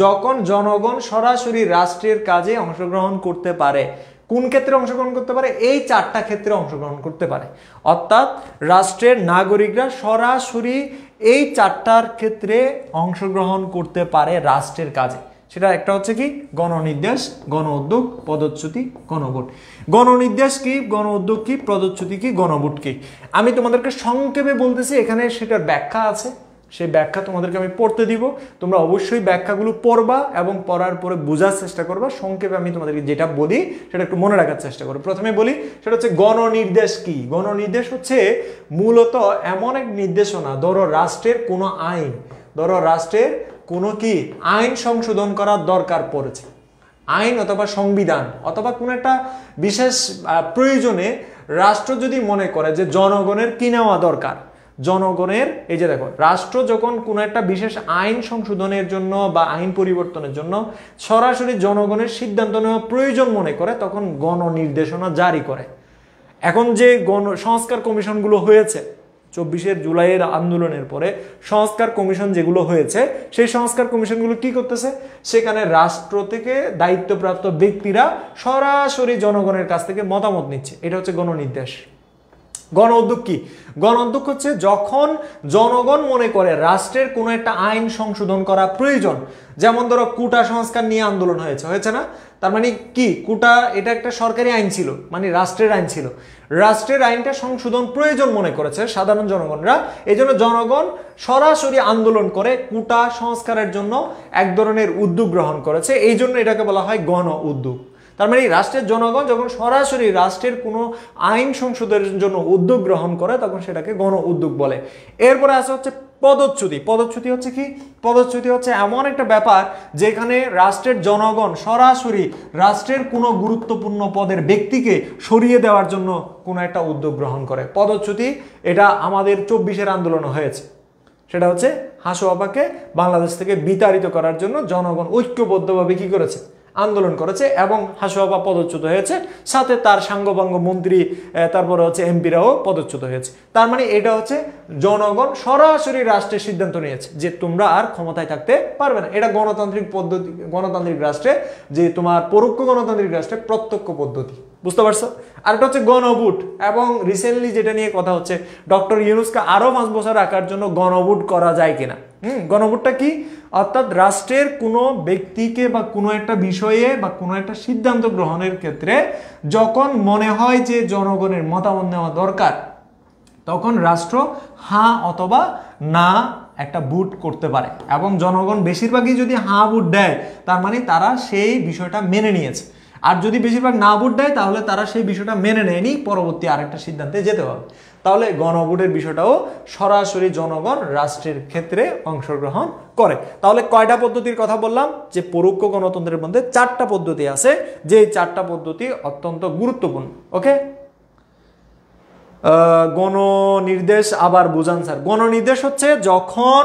যখন জনগণ সরাসরি রাষ্ট্রের কাজে অংশগ্রহণ করতে পারে, কোন ক্ষেত্রে অংশগ্রহণ করতে পারে? এই 4টা ক্ষেত্রে অংশগ্রহণ করতে পারে। অর্থাৎ রাষ্ট্রের নাগরিকরা সরাসরি এই 4টার ক্ষেত্রে অংশগ্রহণ করতে পারে রাষ্ট্রের কাজে। সেটা একটা হচ্ছে কি, গণনির্দেশ, গণ উদ্যোগ, পদচ্যুতি, গণভোট। গণনির্দেশ কি, গণ উদ্যোগ কি, পদচ্যুতি কি, গণভোট কি? আমি তোমাদেরকে সংক্ষেপে বলতেছি, এখানে সেটার ব্যাখ্যা আছে, সেই ব্যাখ্যা তোমাদেরকে আমি পড়তে দিব। তোমরা অবশ্যই ব্যাখ্যাগুলো পড়বা এবং পড়ার পরে বোঝার চেষ্টা করবা। সংক্ষেপে আমি তোমাদেরকে যেটা বলি সেটা একটু মনে রাখার চেষ্টা করো। প্রথমে বলি, সেটা হচ্ছে গণনির্দেশ কি। গণনির্দেশ হচ্ছে মূলত এমন এক নির্দেশনা, ধরো রাষ্ট্রের কোনো আইন, ধরো রাষ্ট্রের কোনো কি আইন সংশোধন করার দরকার পড়েছে, আইন অথবা সংবিধান অথবা কোনো একটা বিশেষ প্রয়োজনে রাষ্ট্র যদি মনে করে যে জনগণের কি নেওয়া দরকার, জনগণের, এই যে দেখো, রাষ্ট্র যখন কোনো একটা বিশেষ আইন সংশোধনের জন্য বা আইন পরিবর্তনের জন্য সরাসরি জনগণের সিদ্ধান্ত নেওয়া প্রয়োজন মনে করে, তখন গণনির্দেশনা জারি করে। এখন যে সংস্কার কমিশনগুলো হয়েছে, 24 জুলাইয়ের আন্দোলনের পরে সংস্কার কমিশন যেগুলো হয়েছে সেই সংস্কার কমিশনগুলো কি করতেছে, সেখানে রাষ্ট্র থেকে দায়িত্বপ্রাপ্ত ব্যক্তিরা সরাসরি জনগণের কাছ থেকে মতামত নিচ্ছে। এটা হচ্ছে গণনির্দেশ। গণ উদ্যোগ কি? গণ উদ্যোগ হচ্ছে যখন জনগণ মনে করে রাষ্ট্রের কোনো একটা আইন সংশোধন করা প্রয়োজন, যেমন ধরো কোটা সংস্কার নিয়ে আন্দোলন হয়েছে না? তার মানে কি, কোটা এটা একটা সরকারি আইন ছিল, মানে রাষ্ট্রের আইন ছিল, রাষ্ট্রের আইনটা সংশোধন প্রয়োজন মনে করেছে সাধারণ জনগণরা, এই জন্য জনগণ সরাসরি আন্দোলন করে কোটা সংস্কারের জন্য এক ধরনের উদ্যোগ গ্রহণ করেছে, এই জন্য এটাকে বলা হয় গণ উদ্যোগ। তার মানে রাষ্ট্রের জনগণ যখন সরাসরি রাষ্ট্রের কোনো আইন সংশোধনের জন্য উদ্যোগ গ্রহণ করে তখন সেটাকে গণ উদ্যোগ বলে। এরপরে আসে হচ্ছে পদচ্যুতি। পদচ্যুতি হচ্ছে কি? পদচ্যুতি হচ্ছে এমন একটা ব্যাপার যেখানে রাষ্ট্রের জনগণ সরাসরি রাষ্ট্রের কোনো গুরুত্বপূর্ণ পদের ব্যক্তিকে সরিয়ে দেওয়ার জন্য কোনো একটা উদ্যোগ গ্রহণ করে। পদচ্যুতি এটা আমাদের 24 আন্দোলনে হয়েছে, সেটা হচ্ছে হাসু আপাকে বাংলাদেশ থেকে বিতাড়িত করার জন্য জনগণ ঐক্যবদ্ধভাবে কি করেছে, আন্দোলন করেছে এবং হাসু আপা পদচ্যুত হয়েছে, সাথে তার সাঙ্গপাঙ্গ মন্ত্রী তারপরে হচ্ছে এমপিরাও পদচ্যুত হয়েছে। তার মানে এটা হচ্ছে জনগণ সরাসরি রাষ্ট্রের সিদ্ধান্ত নিয়েছে যে তোমরা আর ক্ষমতায় থাকতে পারবে না। এটা গণতান্ত্রিক পদ্ধতি, গণতান্ত্রিক রাষ্ট্রে যে তোমার পরোক্ষ গণতান্ত্রিক রাষ্ট্রে প্রত্যক্ষ পদ্ধতি, বুঝতে পারছো? আর এটা হচ্ছে গণভোট, এবং রিসেন্টলি যেটা নিয়ে কথা হচ্ছে ডক্টর ইউনূসকে আরো 5 বছর রাখার জন্য গণভোট করা যায় কিনা। গণভোটটা কি? অর্থাৎ রাষ্ট্রের কোনো ব্যক্তিকে বা কোনো একটা বিষয়ে বা কোনো একটা সিদ্ধান্ত গ্রহণের ক্ষেত্রে যখন মনে হয় যে জনগণের মতামত নেওয়া দরকার, তখন রাষ্ট্র হ্যাঁ অথবা না একটা ভোট করতে পারে, এবং জনগণ বেশিরভাগই যদি হ্যাঁ ভোট দেয় তার মানে তারা সেই বিষয়টা মেনে নিয়েছে, আর যদি বেশিরভাগ না ভোট দেয় তাহলে তারা সেই বিষয়টা মেনে নেয়নি, পরবর্তী আরেকটা সিদ্ধান্তে যেতে হবে। তাহলে গণভোটের বিষয়টাও সরাসরি জনগণ রাষ্ট্রের ক্ষেত্রে অংশগ্রহণ করে। তাহলে কয়টা পদ্ধতির কথা বললাম? যে পরোক্ষ গণতন্ত্রের মধ্যে 4টা পদ্ধতি আছে, যে 4টা পদ্ধতি অত্যন্ত গুরুত্বপূর্ণ। ওকে, গণনির্দেশ আবার বুঝান স্যার। গণনির্দেশ হচ্ছে যখন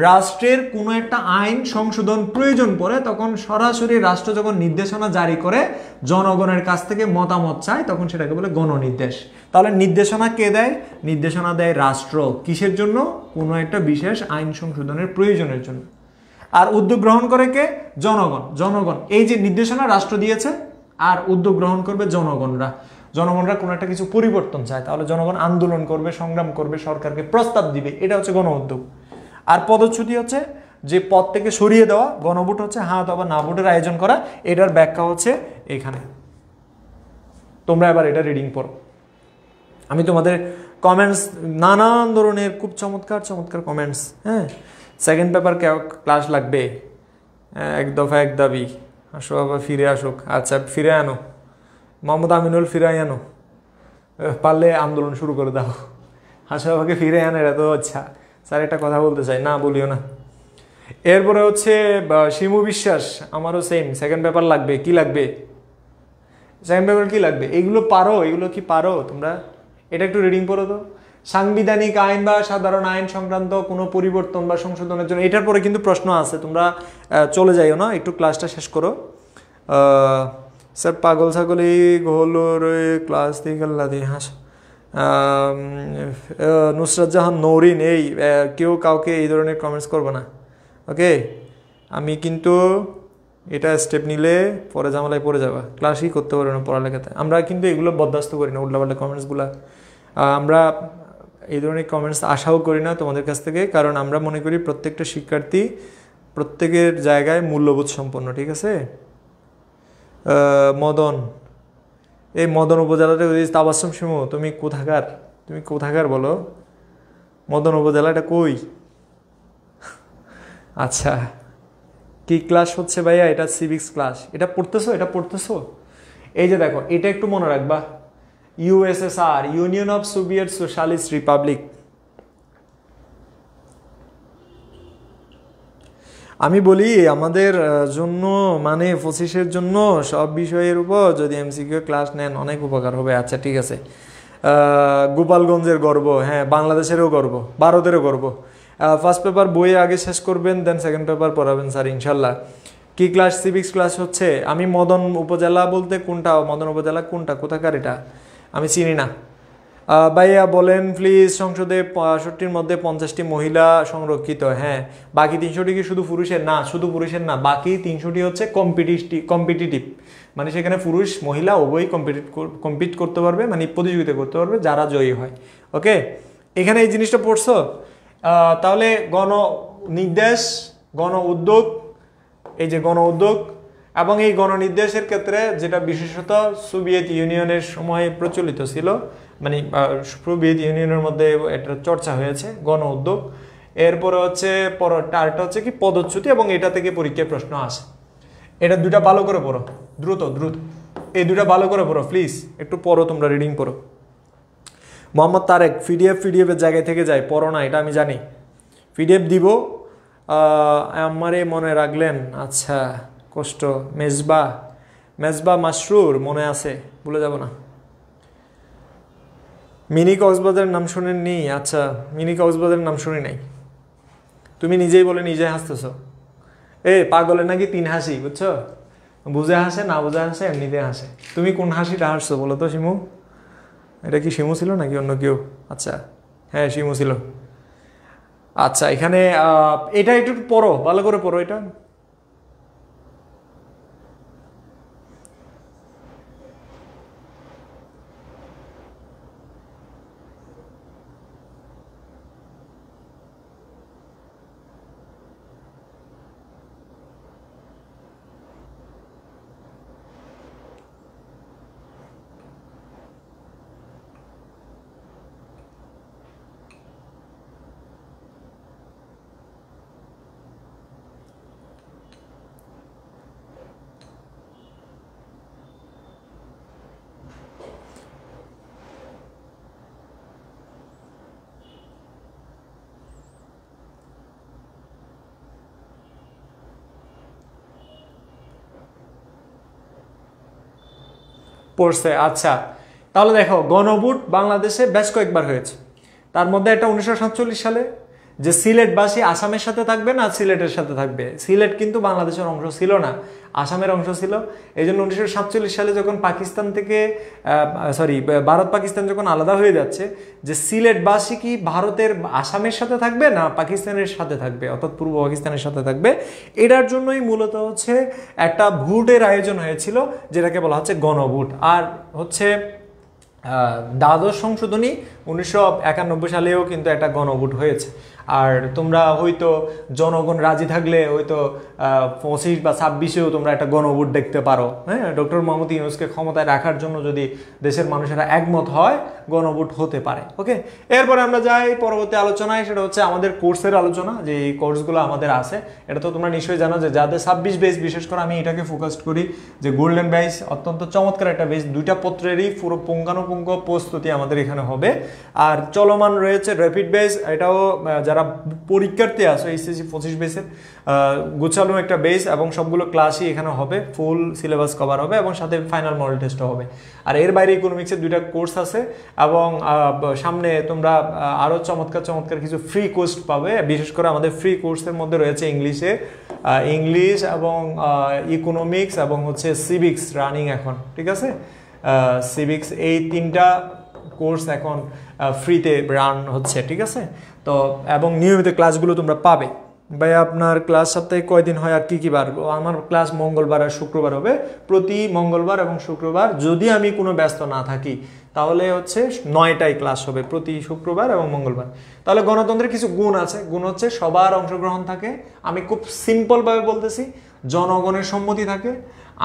রাষ্ট্রের কোনো একটা আইন সংশোধন প্রয়োজন পড়ে তখন সরাসরি রাষ্ট্র যখন নির্দেশনা জারি করে জনগণের কাছ থেকে মতামত চায় তখন সেটাকে বলে গণনির্দেশ। তাহলে নির্দেশনা কে দেয়? নির্দেশনা দেয় রাষ্ট্র। কিসের জন্য? কোনো একটা বিশেষ আইন সংশোধনের প্রয়োজনের জন্য। আর উদ্যোগ গ্রহণ করে কে? জনগণ। জনগণ এই যে নির্দেশনা রাষ্ট্র দিয়েছে, আর উদ্যোগ গ্রহণ করবে জনগণরা। জনগণরা কোনো একটা কিছু পরিবর্তন চায়, তাহলে জনগণ আন্দোলন করবে, সংগ্রাম করবে, সরকারকে প্রস্তাব দিবে, এটা হচ্ছে গণ উদ্যোগ। আর পদচ্যুতি হচ্ছে যে পদ থেকে সরিয়ে দেওয়া। গণভোট হচ্ছে হ্যাঁ অথবা না ভোটের আয়োজন করা। এটার ব্যাখ্যা হচ্ছে এখানে। তোমরা এবার এটা রিডিং পড়ো। আমি তোমাদের কমেন্টস নানান ধরনের খুব চমৎকার চমৎকার কমেন্টস। হ্যাঁ, সেকেন্ড পেপার ক্লাস লাগবে, এক দফা এক দাবি, আসো আবার ফিরে আসুক। আচ্ছা ফিরে আনো, মোহাম্মদ আমিনুল ফিরাই আনো, পারলে আন্দোলন শুরু করে দাও। হাসু বাবাকে ফিরে আনে, এরা তো আচ্ছা স্যার একটা কথা বলতে চাই, না বলিও না। এরপরে হচ্ছে শিমু বিশ্বাস, আমারও সেম, সেকেন্ড পেপার লাগবে। কি লাগবে? সেকেন্ড পেপার কি লাগবে? এগুলো পারো? এগুলো কি পারো তোমরা? এটা একটু রিডিং পড়ো তো। সাংবিধানিক আইন বা সাধারণ আইন সংক্রান্ত কোনো পরিবর্তন বা সংশোধনের জন্য, এটার পরে কিন্তু প্রশ্ন আছে, তোমরা চলে যাইও না, একটু ক্লাসটা শেষ করো। স্যার পাগল ছাগলি গোহলোর ক্লাস দিয়ে গেল্লা দিয়ে হাস। নুসরাত জাহান নৌরিন, এই কেউ কাউকে এই ধরনের কমেন্টস করবে না, ওকে? আমি কিন্তু এটা স্টেপ নিলে পরে ঝামেলায় পড়ে যাবা, ক্লাসই করতে পারবে না পড়ালেখাতে। আমরা কিন্তু এগুলো বরদাস্ত করি না, উল্টাপাল্টা কমেন্টসগুলো। আমরা এই ধরনের কমেন্টস আশাও করি না তোমাদের কাছ থেকে, কারণ আমরা মনে করি প্রত্যেকটা শিক্ষার্থী প্রত্যেকের জায়গায় মূল্যবোধ সম্পন্ন, ঠিক আছে? মদন, এই মদন উপজেলাটা তাবাসসুম শিমু, তুমি কোথাকার? তুমি কোথাকার বলো? মদন উপজেলা এটা কই? আচ্ছা, কি ক্লাস হচ্ছে ভাইয়া? এটা সিভিক্স ক্লাস। এটা পড়তেছো? এটা পড়তেছো? এই যে দেখো, এটা একটু মনে রাখবা, USSR, union of Soviet socialist Republic. আমি বলি আমাদের জন্য মানে 25-এর জন্য সব বিষয়ের উপর যদি এমসিকিউ ক্লাস নেন অনেক উপকার হবে। আচ্ছা ঠিক আছে, গোপালগঞ্জের গর্ব, হ্যাঁ বাংলাদেশেরও গর্ব, ভারতেরও গর্ব। ফার্স্ট পেপার বইয়ে আগে শেষ করবেন, দেন সেকেন্ড পেপার পড়াবেন স্যার ইনশাল্লাহ। কি ক্লাস? সিভিক্স ক্লাস হচ্ছে। আমি মদন উপজেলা বলতে কোনটা? মদন উপজেলা কোনটা? কোথাকার এটা? আমি চিনি না। ভাইয়া বলেন প্লিজ, সংসদে ৬৫-র মধ্যে 50টি মহিলা সংরক্ষিত। হ্যাঁ, বাকি 300টি কি শুধু পুরুষের? না, শুধু পুরুষের না, বাকি 300টি হচ্ছে কম্পিটিটিভ, মানে সেখানে পুরুষ মহিলা উভয়ই কম্পিট করতে পারবে, মানে প্রতিযোগিতা করতে পারবে যারা জয়ী হয়। ওকে, এখানে এই জিনিসটা পড়ছো? তাহলে গণনির্দেশ, গণ উদ্যোগ, এই যে গণ উদ্যোগ এবং এই গণনির্দেশের ক্ষেত্রে যেটা বিশেষত সোভিয়েত ইউনিয়নের সময় প্রচলিত ছিল, মানে সোভিয়েত ইউনিয়নের মধ্যে এটা চর্চা হয়েছে গণ উদ্যোগ। এরপরে হচ্ছে আরেকটা হচ্ছে কি পদচ্যুতি, এবং এটা থেকে পরীক্ষায় প্রশ্ন আসে। এটা দুটা ভালো করে পড়ো, দ্রুত দ্রুত এই দুটা ভালো করে পড়ো প্লিজ, একটু পড়ো, তোমরা রিডিং পড়ো। মোহাম্মদ তারেক, পিডিএফের জায়গায় থেকে যায়, পড়ো না, এটা আমি জানি। পিডিএফ দিব, আমারে মনে রাখলেন, আচ্ছা কষ্ট। মেজবা মাসরুর মনে আছে, ভুলে যাব না। মিনি কক্সবাজারের নাম শুনেননি? আচ্ছা, মিনি কক্সবাজারের নাম শুনি নাই। তুমি নিজেই বলে নিজে হাসতেছ। পাগলের নাকি 3 হাসি, বুঝছো? বুঝে হাসে, না বুঝে হাসে, এমনিতে হাসে। তুমি কোন হাসিটা হাসছো বলো তো শিমু? এটা কি শিমু ছিল নাকি অন্য কেউ? আচ্ছা হ্যাঁ, শিমু ছিল। আচ্ছা, এখানে এটা একটু পড়ো, ভালো করে পড়ো এটা। পড়ছে? আচ্ছা, তাহলে দেখো গণভোট বাংলাদেশে বেশ কয়েকবার হয়েছে। তার মধ্যে একটা 1947 সালে, যে সিলেটবাসী আসামের সাথে থাকবে না সিলেটের সাথে থাকবে। সিলেট কিন্তু বাংলাদেশের অংশ ছিল না, আসামের অংশ ছিল। এই জন্য 1947 সালে যখন পাকিস্তান থেকে ভারত পাকিস্তান যখন আলাদা হয়ে যাচ্ছে, যে সিলেটবাসী কি ভারতের আসামের সাথে থাকবে না পাকিস্তানের সাথে থাকবে, অর্থাৎ পূর্ব পাকিস্তানের সাথে থাকবে, এটার জন্যই মূলত হচ্ছে একটা ভোটের আয়োজন হয়েছিল, যেটাকে বলা হচ্ছে গণভোট। আর হচ্ছে দ্বাদশ সংশোধনী 1991 সালেও কিন্তু একটা গণভোট হয়েছে। আর তোমরা হয়তো জনগণ রাজি থাকলে হয়তো 25 বা 26-এও তোমরা একটা গণভোট দেখতে পারো। হ্যাঁ, ডক্টর মোহাম্মদ ইউনূসকে ক্ষমতায় রাখার জন্য যদি দেশের মানুষেরা একমত হয়, গণভোট হতে পারে। ওকে, এরপরে আমরা যাই পরবর্তী আলোচনায়, সেটা হচ্ছে আমাদের কোর্সের আলোচনা, যে এই কোর্সগুলো আমাদের আছে। এটা তো তোমরা নিশ্চয়ই জানো যে যাদের 26 বেস, বিশেষ করে আমি এটাকে ফোকাস করি যে গোল্ডেন বেস, অত্যন্ত চমৎকার একটা বেস। 2টা পত্রেরই পুরো পুঙ্খানুপুঙ্খ প্রস্তুতি আমাদের এখানে হবে। আর চলমান রয়েছে র্যাপিড বেস, এটাও যারা পরীক্ষার্থী আছে এইচএসসি 25 বেসের গোছানো একটা বেস, এবং সবগুলো ক্লাসই এখানে হবে, ফুল সিলেবাস কভার হবে, এবং সাথে ফাইনাল মডেল টেস্টও হবে। আর এর বাইরে ইকোনমিক্সের 2টা কোর্স আছে, এবং সামনে তোমরা আরও চমৎকার কিছু ফ্রি কোর্স পাবে। বিশেষ করে আমাদের ফ্রি কোর্সের মধ্যে রয়েছে ইংলিশ এবং ইকোনমিক্স এবং হচ্ছে সিভিক্স রানিং এখন, ঠিক আছে? সিভিক্স, এই 3টা কোর্স এখন ফ্রিতে রান হচ্ছে, ঠিক আছে? তো এবং নিয়মিত ক্লাসগুলো তোমরা পাবে। ভাই আপনার ক্লাস সপ্তাহে কয়দিন হয় আর কি বার? আমার ক্লাস মঙ্গলবার আর শুক্রবার হবে, প্রতি মঙ্গলবার এবং শুক্রবার, যদি আমি কোনো ব্যস্ত না থাকি তাহলে হচ্ছে 9টায় ক্লাস হবে প্রতি শুক্রবার এবং মঙ্গলবার। তাহলে গণতন্ত্রের কিছু গুণ আছে, গুণ হচ্ছে সবার অংশগ্রহণ থাকে, আমি খুব সিম্পলভাবে বলতেছি, জনগণের সম্মতি থাকে,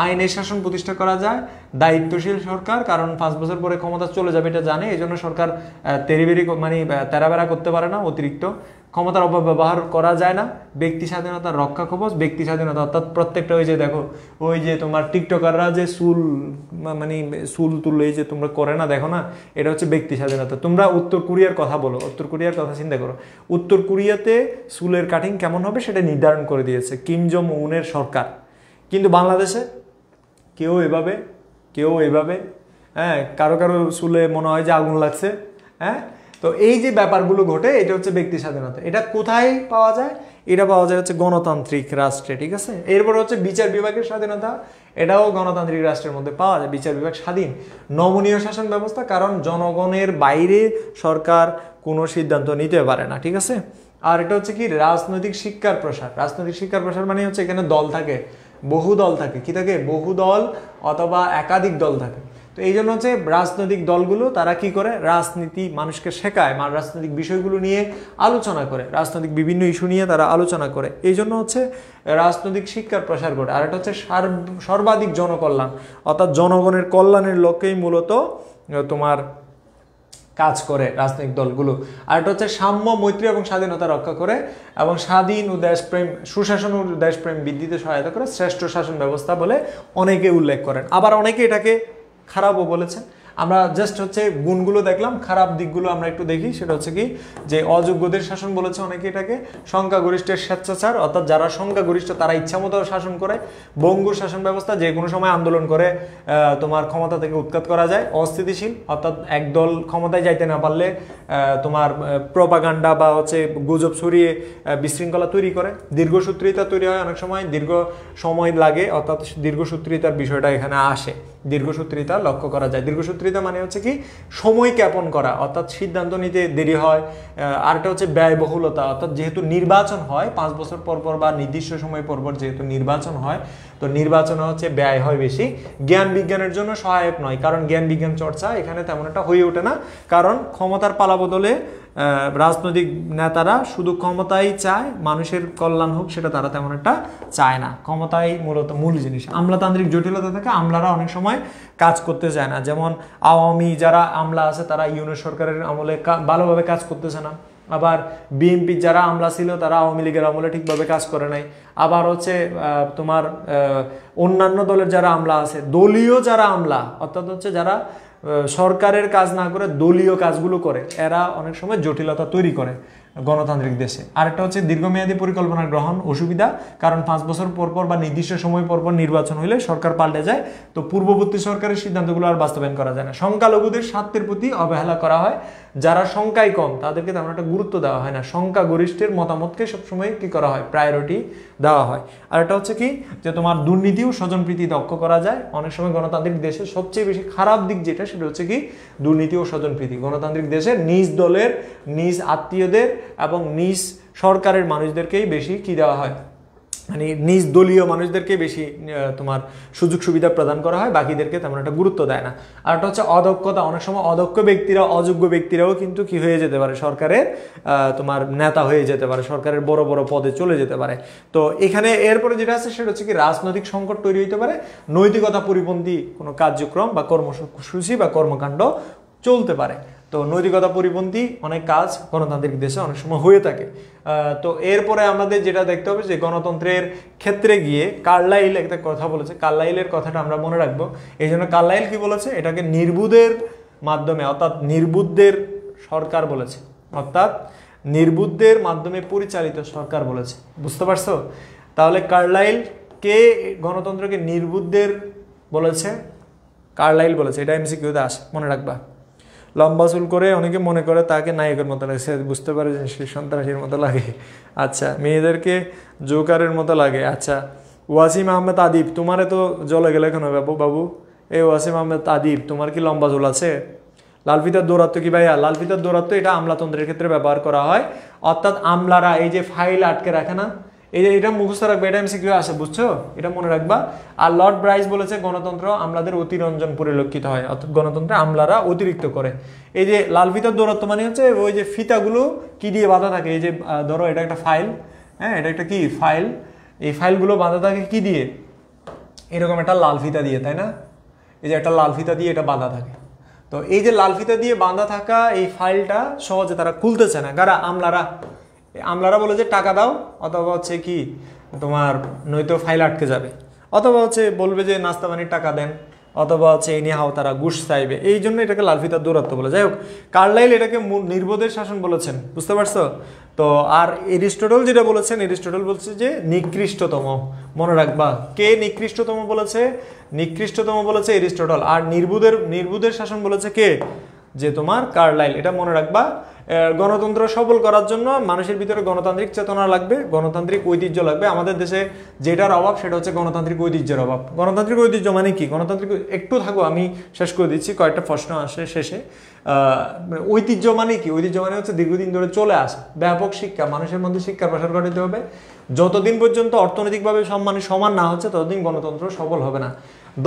আইনের শাসন প্রতিষ্ঠা করা যায়, দায়িত্বশীল সরকার, কারণ 5 বছর পরে ক্ষমতা চলে যাবে এটা জানে, এই জন্য সরকার তেরাবেরা করতে পারে না, অতিরিক্ত ক্ষমতার অপব্যবহার করা যায় না, ব্যক্তি স্বাধীনতার রক্ষা কবচ, ব্যক্তি স্বাধীনতা, অর্থাৎ প্রত্যেকটা ওই যে দেখো ওই যে তোমার টিকটকাররা যে চুল তুললে যে তোমরা করে না, দেখো না, এটা হচ্ছে ব্যক্তি স্বাধীনতা। তোমরা উত্তর কোরিয়ার কথা বলো, উত্তর কোরিয়ার কথা চিন্তা করো, উত্তর কোরিয়াতে চুলের কাটিং কেমন হবে সেটা নির্ধারণ করে দিয়েছে কিম জং উনের সরকার, কিন্তু বাংলাদেশে কেউ এভাবে হ্যাঁ, কারো চুলে মনে হয় যে আগুন লাগছে। হ্যাঁ, তো এই যে ব্যাপারগুলো ঘটে, এটা হচ্ছে ব্যক্তি স্বাধীনতা। এটা কোথায় পাওয়া যায়? এটা পাওয়া যায় হচ্ছে গণতান্ত্রিক রাষ্ট্রে, ঠিক আছে। এরপর হচ্ছে বিচার বিভাগের স্বাধীনতা, এটাও গণতান্ত্রিক রাষ্ট্রের মধ্যে পাওয়া যায়, বিচার বিভাগ স্বাধীন। নমনীয় শাসন ব্যবস্থা, কারণ জনগণের বাইরে সরকার কোনো সিদ্ধান্ত নিতে পারে না, ঠিক আছে। আর এটা হচ্ছে কি রাজনৈতিক শিক্ষার প্রসার। রাজনৈতিক শিক্ষার প্রসার মানে হচ্ছে এখানে দল থাকে, বহু দল থাকে, কি থাকে, বহু দল অথবা একাধিক দল থাকে। তো এই জন্য হচ্ছে রাজনৈতিক দলগুলো তারা কি করে, রাজনীতি মানুষকে শেখায়, রাজনৈতিক বিষয়গুলো নিয়ে আলোচনা করে, রাজনৈতিক বিভিন্ন ইস্যু নিয়ে তারা আলোচনা করে, এই জন্য হচ্ছে রাজনৈতিক শিক্ষার প্রসার ঘটে। আর এটা হচ্ছে সর্বাধিক জনকল্যাণ, অর্থাৎ জনগণের কল্যাণের লক্ষ্যেই মূলত তোমার কাজ করে রাজনৈতিক দলগুলো। আর এটা হচ্ছে সাম্য, মৈত্রী এবং স্বাধীনতা রক্ষা করে এবং স্বাধীন ও দেশপ্রেম, সুশাসন ও দেশপ্রেম বৃদ্ধিতে সহায়তা করে, শ্রেষ্ঠ শাসন ব্যবস্থা বলে অনেকে উল্লেখ করেন। আবার অনেকে এটাকে খারাপও বলেছেন। আমরা জাস্ট হচ্ছে গুণগুলো দেখলাম, খারাপ দিকগুলো আমরা একটু দেখি। সেটা হচ্ছে কি যে অযোগ্যদের শাসন বলেছে অনেকে এটাকে, সংখ্যাগরিষ্ঠের স্বেচ্ছাচার, অর্থাৎ যারা সংখ্যাগরিষ্ঠ তারা ইচ্ছামতো শাসন করে, বঙ্গুর শাসন ব্যবস্থা, যে কোনো সময় আন্দোলন করে তোমার ক্ষমতা থেকে উৎখাত করা যায়, অস্থিতিশীল, অর্থাৎ একদল ক্ষমতায় যাইতে না পারলে তোমার প্রপাগান্ডা বা হচ্ছে গুজব ছড়িয়ে বিশৃঙ্খলা তৈরি করে, দীর্ঘসূত্রিতা তৈরি হয়, অনেক সময় দীর্ঘ সময় লাগে, অর্থাৎ দীর্ঘসূত্রিতার বিষয়টা এখানে আসে, দীর্ঘসূত্রিতা লক্ষ্য করা যায়। দীর্ঘসূত্রিতা মানে হচ্ছে কি সময় জ্ঞাপন করা, অর্থাৎ সিদ্ধান্ত নিতে দেরি হয়। আরেকটা হচ্ছে ব্যয়বহুলতা, অর্থাৎ যেহেতু নির্বাচন হয় 5 বছর পর পর বা নির্দিষ্ট সময় পর পর যেহেতু নির্বাচন হয়, তো নির্বাচনে হচ্ছে ব্যয় হয় বেশি। জ্ঞান বিজ্ঞানের জন্য সহায়ক নয়, কারণ জ্ঞান বিজ্ঞান চর্চা এখানে তেমন একটা হয়ে ওঠে না, কারণ ক্ষমতার পালাবদলে রাজনৈতিক নেতারা শুধু ক্ষমতাই চায়, মানুষের কল্যাণ হোক সেটা তারা তেমন একটা চায় না। ক্ষমতাই মূলত মূল জিনিস। আমলাতান্ত্রিক জটিলতা থেকে আমলারা অনেক সময় কাজ করতে চায় না, যেমন আওয়ামী যারা আমলা আছে তারা ইউনিট সরকারের আমলে ভালোভাবে কাজ করতেছে না। আবার বিএনপি যারা আমলা ছিল তারা আওয়ামী লীগের আমলে ঠিকভাবে কাজ করে নাই। আবার হচ্ছে তোমার অন্যান্য দলের যারা আমলা আছে, দলীয় যারা আমলা, অর্থাৎ হচ্ছে যারা সরকারের কাজ না করে দলীয় কাজগুলো করে, এরা অনেক সময় জটিলতা তৈরি করে গণতান্ত্রিক দেশে। আরেকটা হচ্ছে দীর্ঘমেয়াদী পরিকল্পনা গ্রহণ অসুবিধা, কারণ 5 বছর পর পর বা নির্দিষ্ট সময় পর পর নির্বাচন হইলে সরকার পাল্টে যায়, তো পূর্ববর্তী সরকারের সিদ্ধান্তগুলো আর বাস্তবায়ন করা যায় না। সংখ্যালঘুদের স্বার্থের প্রতি অবহেলা করা হয়, যারা সংখ্যায় কম তাদেরকে তেমন একটা গুরুত্ব দেওয়া হয় না, সংখ্যাগরিষ্ঠের মতামতকে সবসময় কি করা হয়, প্রায়োরিটি দেওয়া হয়। আর এটা হচ্ছে কি যে তোমার দুর্নীতি ও স্বজনপ্রীতি দক্ষ করা যায়। অনেক সময় গণতান্ত্রিক দেশের সবচেয়ে বেশি খারাপ দিক যেটা, সেটা হচ্ছে কি দুর্নীতি ও স্বজনপ্রীতি। গণতান্ত্রিক দেশে নিজ দলের, নিজ আত্মীয়দের এবং নিজ সরকারের মানুষদেরকেই বেশি কি দেওয়া হয়, মানে নিজ দলীয় মানুষদেরকে বেশি তোমার সুযোগ সুবিধা প্রদান করা হয়, বাকিদেরকে তেমন একটা গুরুত্ব দেয় না। আর একটা হচ্ছে অদক্ষতা, অনেক সময় অদক্ষ ব্যক্তিরা, অযোগ্য ব্যক্তিরাও কিন্তু কি হয়ে যেতে পারে, সরকারের তোমার নেতা হয়ে যেতে পারে, সরকারের বড় বড় পদে চলে যেতে পারে। তো এখানে এরপরে যেটা আছে সেটা হচ্ছে কি রাজনৈতিক সংকট তৈরি হতে পারে, নৈতিকতা পরিপন্থী কোনো কার্যক্রম বা কর্মসূচি বা কর্মকাণ্ড চলতে পারে। তো নৈতিকতা পরিপন্থী অনেক কাজ গণতান্ত্রিক দেশে অনেক সময় হয়ে থাকে। তো এরপরে আমাদের যেটা দেখতে হবে যে গণতন্ত্রের ক্ষেত্রে গিয়ে কার্লাইল একটা কথা বলেছে, কার্লাইলের কথাটা আমরা মনে রাখবো। এই জন্য কার্লাইল কি বলেছে, এটাকে নির্বুদের মাধ্যমে, অর্থাৎ নির্বুদ্ধের সরকার বলেছে, অর্থাৎ নির্বুদ্ধের মাধ্যমে পরিচালিত সরকার বলেছে। বুঝতে পারছো? তাহলে কার্লাইল কে গণতন্ত্রকে নির্বুদ্ধের বলেছে? কার্লাইল বলেছে। এটা এমসিকিউতে আসে, মনে রাখবা। লম্বা চুল করে অনেকে মনে করে তাকে নায়কের মতো লাগছে, বুঝতে পারে যে সে সন্ত্রাসীর মতো লাগে। আচ্ছা, মেয়েদেরকে জোকারের মতো লাগে। আচ্ছা, ওয়াসিম আহমেদ আদিব, তোমারে তো জ্বলে গেলে কেন বাবু? এই ওয়াসিম আহমেদ আদিব, তোমার কি লম্বা চুল আছে? লালফিতার দৌরাত্ম কি ভাইয়া? লালফিতার দৌরাত্ম এটা আমলাতন্ত্রের ক্ষেত্রে ব্যবহার করা হয়, অর্থাৎ আমলারা এই যে ফাইল আটকে রাখে না, এই যে এটা মুখস্থ রাখবে, এটা এমসিকিউ আসে, বুঝছো? এটা মনে রাখবা। আর লর্ড ব্রাইস বলেছে গণতন্ত্র আমলাদের অতিরঞ্জন পরিলক্ষিত হয়, অর্থাৎ গণতন্ত্রে আমলারা অতিরিক্ত করে। এই যে লাল ফিতার দৌরাত্ম মানে হচ্ছে ওই যে ফিতাগুলো কি দিয়ে বাঁধা থাকে, এই যে ধরো এটা একটা ফাইল, হ্যাঁ এটা একটা কি ফাইল, এই ফাইলগুলো বাঁধা থাকে কি দিয়ে, এরকম একটা লাল ফিতা দিয়ে, তাই না? এই যে একটা লাল ফিতা দিয়ে এটা বাঁধা থাকে। তো এই যে লাল ফিতা দিয়ে বাঁধা থাকা এই ফাইলটা সহজে তারা খুলতেছে না, কারা? আমলারা বলে যে টাকা দাও, অথবা হচ্ছে কি তোমার নয়তো ফাইল আটকে যাবে, অথবা হচ্ছে বলবে যে নাস্তা পানির টাকা দেন, অথবা হচ্ছে এই নিয়ে হাও তারা ঘুষ চাইবে, এই জন্য এটাকে লালফিতার দৌরাত্ম বলে। যাই হোক, কার্লাইল এটাকে নির্বোধের শাসন বলেছেন, বুঝতে পারছো? তো আর এরিস্টটল যেটা বলেছেন, এরিস্টটল বলছে যে নিকৃষ্টতম, মনে রাখবা। কে নিকৃষ্টতম বলেছে? নিকৃষ্টতম বলেছে এরিস্টটল। আর নির্বোধের শাসন বলেছে কে? যে তোমার কার্লাইল, এটা মনে রাখবা। গণতন্ত্র সবল করার জন্য মানুষের ভিতরে গণতান্ত্রিক চেতনা লাগবে, গণতান্ত্রিক ঐতিহ্য লাগবে। আমাদের দেশে যেটার অভাব সেটা হচ্ছে গণতান্ত্রিক ঐতিহ্যের অভাব। গণতান্ত্রিক ঐতিহ্য মানে কি? গণতান্ত্রিক একটু থাকো, আমি শেষ করে দিচ্ছি, কয়েকটা প্রশ্ন আসে শেষে। ঐতিহ্য মানে কি? ঐতিহ্য মানে হচ্ছে দীর্ঘদিন ধরে চলে আসা ব্যাপক শিক্ষা, মানুষের মধ্যে শিক্ষার প্রসার ঘটাতে হবে। যতদিন পর্যন্ত অর্থনৈতিকভাবে সব মানুষ সমান না হচ্ছে ততদিন গণতন্ত্র সফল হবে না।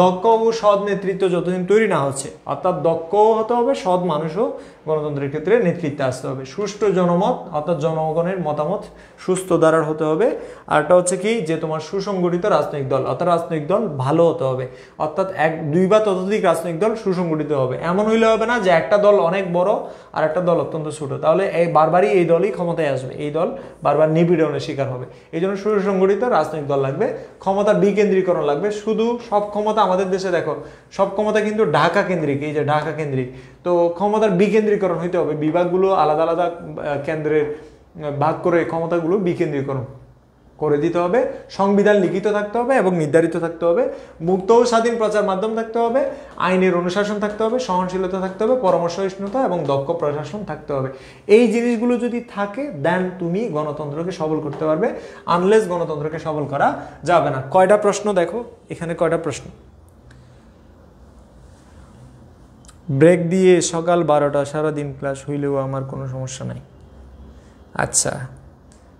দক্ষ ও সৎ নেতৃত্ব যতদিন তৈরি না হচ্ছে, অর্থাৎ দক্ষও হতে হবে, সৎ মানুষও গণতন্ত্রের ক্ষেত্রে নেতৃত্বে আসতে হবে। সুষ্ঠু জনমত অর্থাৎ জনগণের মতামত সুস্থ ধারার হতে হবে। আরটা হচ্ছে কি, যে তোমার সুসংগঠিত রাজনৈতিক দল, অর্থাৎ রাজনৈতিক দল ভালো হতে হবে, অর্থাৎ দুই বা ততোধিক রাজনৈতিক দল সুসংগঠিত হবে। এমন হইলে হবে না যে একটা দল অনেক বড় আর একটা দল অত্যন্ত ছোট, তাহলে বারবারই এই দলই ক্ষমতায় আসবে, এই দল বারবার নিপীড়নের শিকার হবে। এই জন্য সুসংগঠিত রাজনৈতিক দল লাগবে, ক্ষমতার বিকেন্দ্রীকরণ লাগবে। শুধু সব ক্ষমতা আমাদের দেশে দেখো, সব ক্ষমতা কিন্তু ঢাকা কেন্দ্রিক, এই যে ঢাকা কেন্দ্রিক, তো ক্ষমতার বিকেন্দ্রীকরণ হইতে হবে। বিভাগগুলো আলাদা আলাদা কেন্দ্রের ভাগ করে ক্ষমতাগুলো বিকেন্দ্রীকরণ করে দিতে হবে। সংবিধান লিখিত থাকতে হবে এবং নির্ধারিত থাকতে হবে। মুক্ত ও স্বাধীন প্রচার মাধ্যম থাকতে হবে, আইনের অনুশাসন থাকতে হবে, সহনশীলতা থাকতে হবে, পরামর্শহীনতা এবং দক্ষ প্রশাসন থাকতে হবে। এই জিনিসগুলো যদি থাকে দেন তুমি গণতন্ত্রকে সবল করতে পারবে, আনলেস গণতন্ত্রকে সবল করা যাবে না। কয়টা প্রশ্ন দেখো এখানে, কয়টা প্রশ্ন। ব্রেক দিয়ে সকাল 12টা সারাদিন ক্লাস হইলেও আমার কোনো সমস্যা নাই। আচ্ছা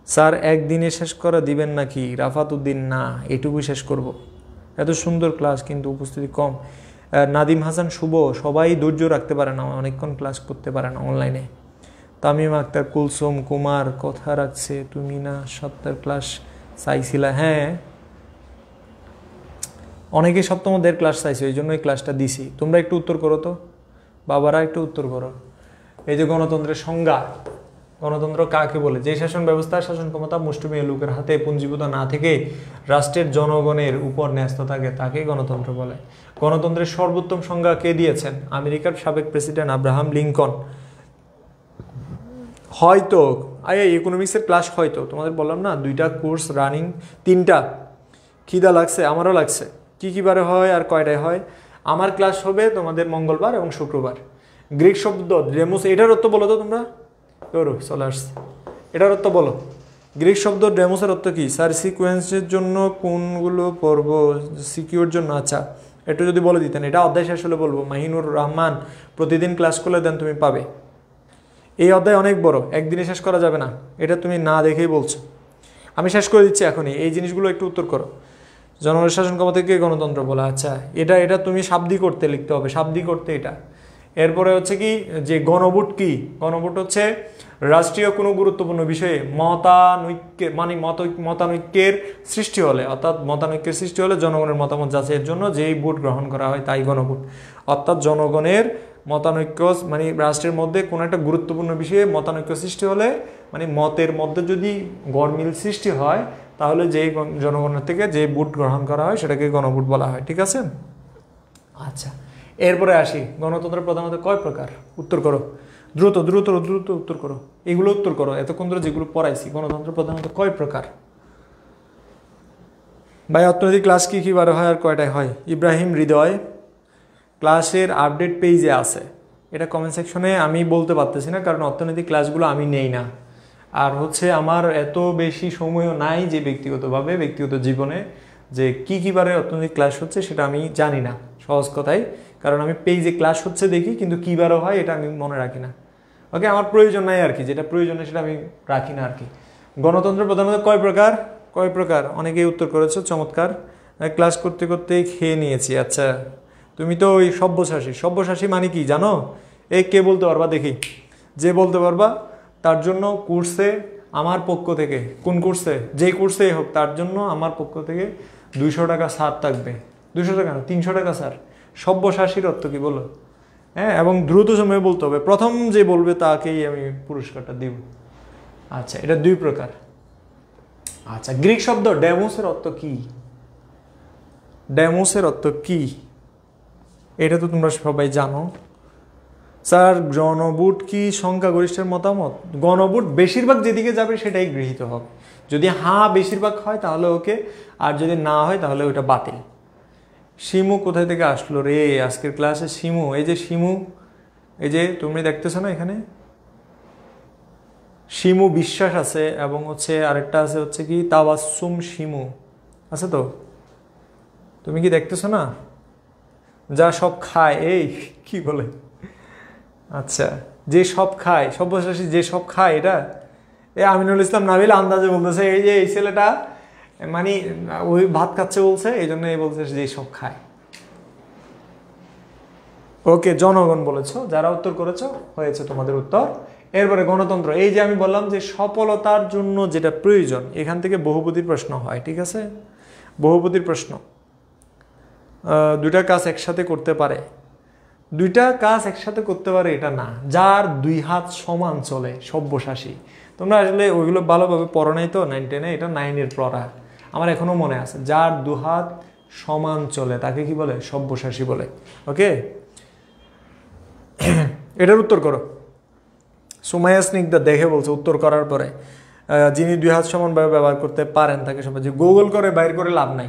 স্যার একদিনে শেষ করা দিবেন নাকি? রাফাত উদ্দিন, না এটুকু শেষ করব। এত সুন্দর ক্লাস কিন্তু উপস্থিতি কম। নাদিম হাসান, শুভ, সবাই ধৈর্য রাখতে পারে না, অনেকক্ষণ ক্লাস করতে পারে না অনলাইনে। তামিম আক্তার, কুলসুম কুমার, কথা রাখছে তুমি না, সপ্তাহের ক্লাস চাইছিলা? হ্যাঁ, অনেকে সপ্তমদের ক্লাস চাইছে, ওই জন্য এই ক্লাসটা দিছি। তোমরা একটু উত্তর করো তো, বাবারা একটু উত্তর করো। এই যে গণতন্ত্রের সংজ্ঞা, গণতন্ত্র কাকে বলে? যে শাসন ব্যবস্থা, শাসন ক্ষমতা মুষ্টিমেয় লোকের হাতে পুঞ্জীভূত না থেকে রাষ্ট্রের জনগণের উপর ন্যস্ত থাকে, তাকে গণতন্ত্র বলে। গণতন্ত্রের সর্বোত্তম সংজ্ঞা কে দিয়েছেন? আমেরিকার সাবেক প্রেসিডেন্ট আব্রাহাম লিঙ্কন। হয়তো ইকোনমিক্সের ক্লাস, হয়তো তোমাদের বললাম না 2টা কোর্স রানিং, 3টা। খিদা লাগছে? আমারও লাগছে। কি বারে হয় আর কয়টায় হয়? আমার ক্লাস হবে তোমাদের মঙ্গলবার এবং শুক্রবার। গ্রিক শব্দ ডেমোস, এটার অর্থ বলো তো তোমরা, চলে আসছে, এটার অর্থ বলো। গ্রিক শব্দ ডেমোসের অর্থ কি? স্যার সিকোয়েন্সের জন্য কোনগুলো পড়ব? সিকিউর জন্য। আচ্ছা একটু যদি বলে দিতেন, এটা অধ্যায় শেষ হলে বলবো। মাহিনুর রহমান, প্রতিদিন ক্লাস করলে দেন তুমি পাবে। এই অধ্যায় অনেক বড়, একদিনে শেষ করা যাবে না, এটা তুমি না দেখেই বলছো। আমি শেষ করে দিচ্ছি এখনই, এই জিনিসগুলো একটু উত্তর করো। জনগণের শাসন ক্ষমতাকে গণতন্ত্র বলা। আচ্ছা এটা তুমি শাব্দিক করতে লিখতে হবে, শাব্দিক করতে এটা। এরপরে হচ্ছে কি, যে গণভোট কি? গণভোট হচ্ছে রাষ্ট্রীয় কোনো গুরুত্বপূর্ণ বিষয়ে মতানৈক্যের সৃষ্টি হলে, অর্থাৎ মতানৈক্যের সৃষ্টি হলে জনগণের মতামত যাচাইয়ের জন্য যেই ভোট গ্রহণ করা হয় তাই গণভোট। অর্থাৎ জনগণের মতানৈক্য মানে রাষ্ট্রের মধ্যে কোনো একটা গুরুত্বপূর্ণ বিষয়ে মতানৈক্য সৃষ্টি হলে, মানে মতের মধ্যে যদি গড়মিল সৃষ্টি হয়, তাহলে যেই জনগণের থেকে যে ভোট গ্রহণ করা হয় সেটাকে গণভোট বলা হয়। ঠিক আছে? আচ্ছা এরপরে আসি, গণতন্ত্র প্রধানত কয় প্রকার? উত্তর করো, দ্রুত দ্রুত দ্রুত উত্তর করো, এগুলো উত্তর করো। এতক্ষণ ধরে যেগুলো পড়াইছি, গণতন্ত্র প্রধানত কয় প্রকার? ভাই অর্থনৈতিক ক্লাস কি বারে হয় আর কয়টায় হয়? ইব্রাহিম হৃদয়, ক্লাসের আপডেট পেজে আছে, এটা কমেন্ট সেকশনে আমি বলতে পারতেছি না, কারণ অর্থনৈতিক ক্লাসগুলো আমি নেই না। আর হচ্ছে আমার এত বেশি সময়ও নাই যে ব্যক্তিগতভাবে ব্যক্তিগত জীবনে যে কি বারে অর্থনৈতিক ক্লাস হচ্ছে সেটা আমি জানি না, সহজ কথাই। কারণ আমি পেজে ক্লাস হচ্ছে দেখি, কিন্তু কী বারও হয় এটা আমি মনে রাখি না। ওকে, আমার প্রয়োজন নাই আর কি, যেটা প্রয়োজন সেটা আমি রাখি না আর কি। গণতন্ত্র প্রধানত কয় প্রকার? অনেকেই উত্তর করেছো, চমৎকার। ক্লাস করতে করতেই খেয়ে নিয়েছি। আচ্ছা তুমি তো ওই সব্যসাচী মানে কি জানো? কে বলতে পারবা দেখি? যে বলতে পারবা তার জন্য কোর্সে আমার পক্ষ থেকে, কোন কোর্সে, যেই কোর্সেই হোক, তার জন্য আমার পক্ষ থেকে 200 টাকা ছাড় থাকবে। 200 টাকা না, 300 টাকা ছাড়। সব্যসাচীর অর্থ কি বলো? হ্যাঁ, এবং দ্রুত সময়ে বলতে হবে, প্রথম যে বলবে তাকেই আমি পুরস্কারটা দিব। আচ্ছা এটা 2 প্রকার। আচ্ছা গ্রিক শব্দ ডেমোসের অর্থ কি? ডেমোসের অর্থ কি এটা তো তোমরা সবাই জানো। স্যার গণভোট কি সংখ্যাগরিষ্ঠের মতামত? গণভোট বেশিরভাগ যেদিকে যাবে সেটাই গৃহীত হবে। যদি হ্যাঁ বেশিরভাগ হয় তাহলে ওকে, আর যদি না হয় তাহলে ওটা বাতিল। শিমু কোথায় থেকে আসলো রে আজকের ক্লাসে? শিমু, এই যে শিমু, এই যে তুমি দেখতেছো না এখানে, শিমু বিশ্বাস আছে এবং হচ্ছে আরেকটা আছে হচ্ছে কি তাবাসসুম শিমু আছে তো, তুমি কি দেখতেছো না? যা সব খায়, এই কি বলে, আচ্ছা যে সব খায়, সব্যসাচী যে সব খায়, এটা এই আমিনুল ইসলাম নাবিল আন্দাজে বলতেছে এই যে এই ছেলেটা মানে ওই ভাত খাচ্ছে বলছে, এই জন্য এই বলছে যে সব খায়। ওকে, জনগণ বলেছো, যারা উত্তর করেছো হয়েছে তোমাদের উত্তর। এরপরে গণতন্ত্র, এই যে আমি বললাম যে সফলতার জন্য যেটা প্রয়োজন, এখান থেকে বহুপদীর প্রশ্ন হয়, ঠিক আছে? বহুপদীর প্রশ্ন, দুইটা কাজ একসাথে করতে পারে, দুইটা কাজ একসাথে করতে পারে এটা না, যার দুই হাত সমান চলে, সব্যসাচী। তোমরা আসলে ওইগুলো ভালোভাবে পড়ো নাই তো 9, 10-এ, এটা 9-এর পড়া, আমার এখনো মনে আছে। যার দু হাত সমান চলে তাকে কি বলে? সব্যসাচী বলে। ওকে, এটার উত্তর করো। সুমাইয়া স্নিগ্ধা দেখে বলছে উত্তর করার পরে, যিনি দুই হাত সমানভাবে ব্যবহার করতে পারেন তাকে সবাই, যে গুগল করে বাইর করে লাভ নাই।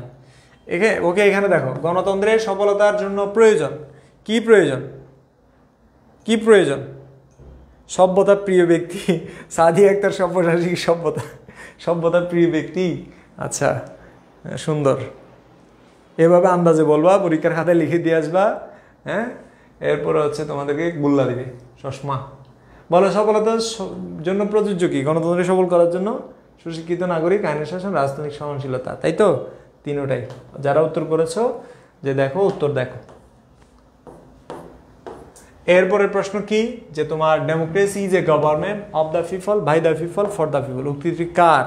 ওকে, এখানে দেখো, গণতন্ত্রের সফলতার জন্য প্রয়োজন, কি প্রয়োজন? কি প্রয়োজন? সভ্যতা প্রিয় ব্যক্তি। সাদিয়া আক্তার সব্যসাচী, সভ্যতা প্রিয় ব্যক্তি। আচ্ছা, সুন্দর, এভাবে আন্দাজে বলবা, পরীক্ষার খাতায় লিখে দিয়ে আসবা। হ্যাঁ, এরপরে হচ্ছে তোমাদেরকে গুল্লা দিবে, চশমা। বলো, সফলতার জন্য প্রযোজ্য কি? গণতন্ত্র সফল করার জন্য সুশিক্ষিত নাগরিক, আইনের শাসন, রাজনৈতিক সহনশীলতা, তাই তো? তিনটাই। যারা উত্তর করেছো যে দেখো, উত্তর দেখো। এরপরের প্রশ্ন কি? যে তোমার democracy is a government of the people, by the people, for the people, উক্তিটি কার?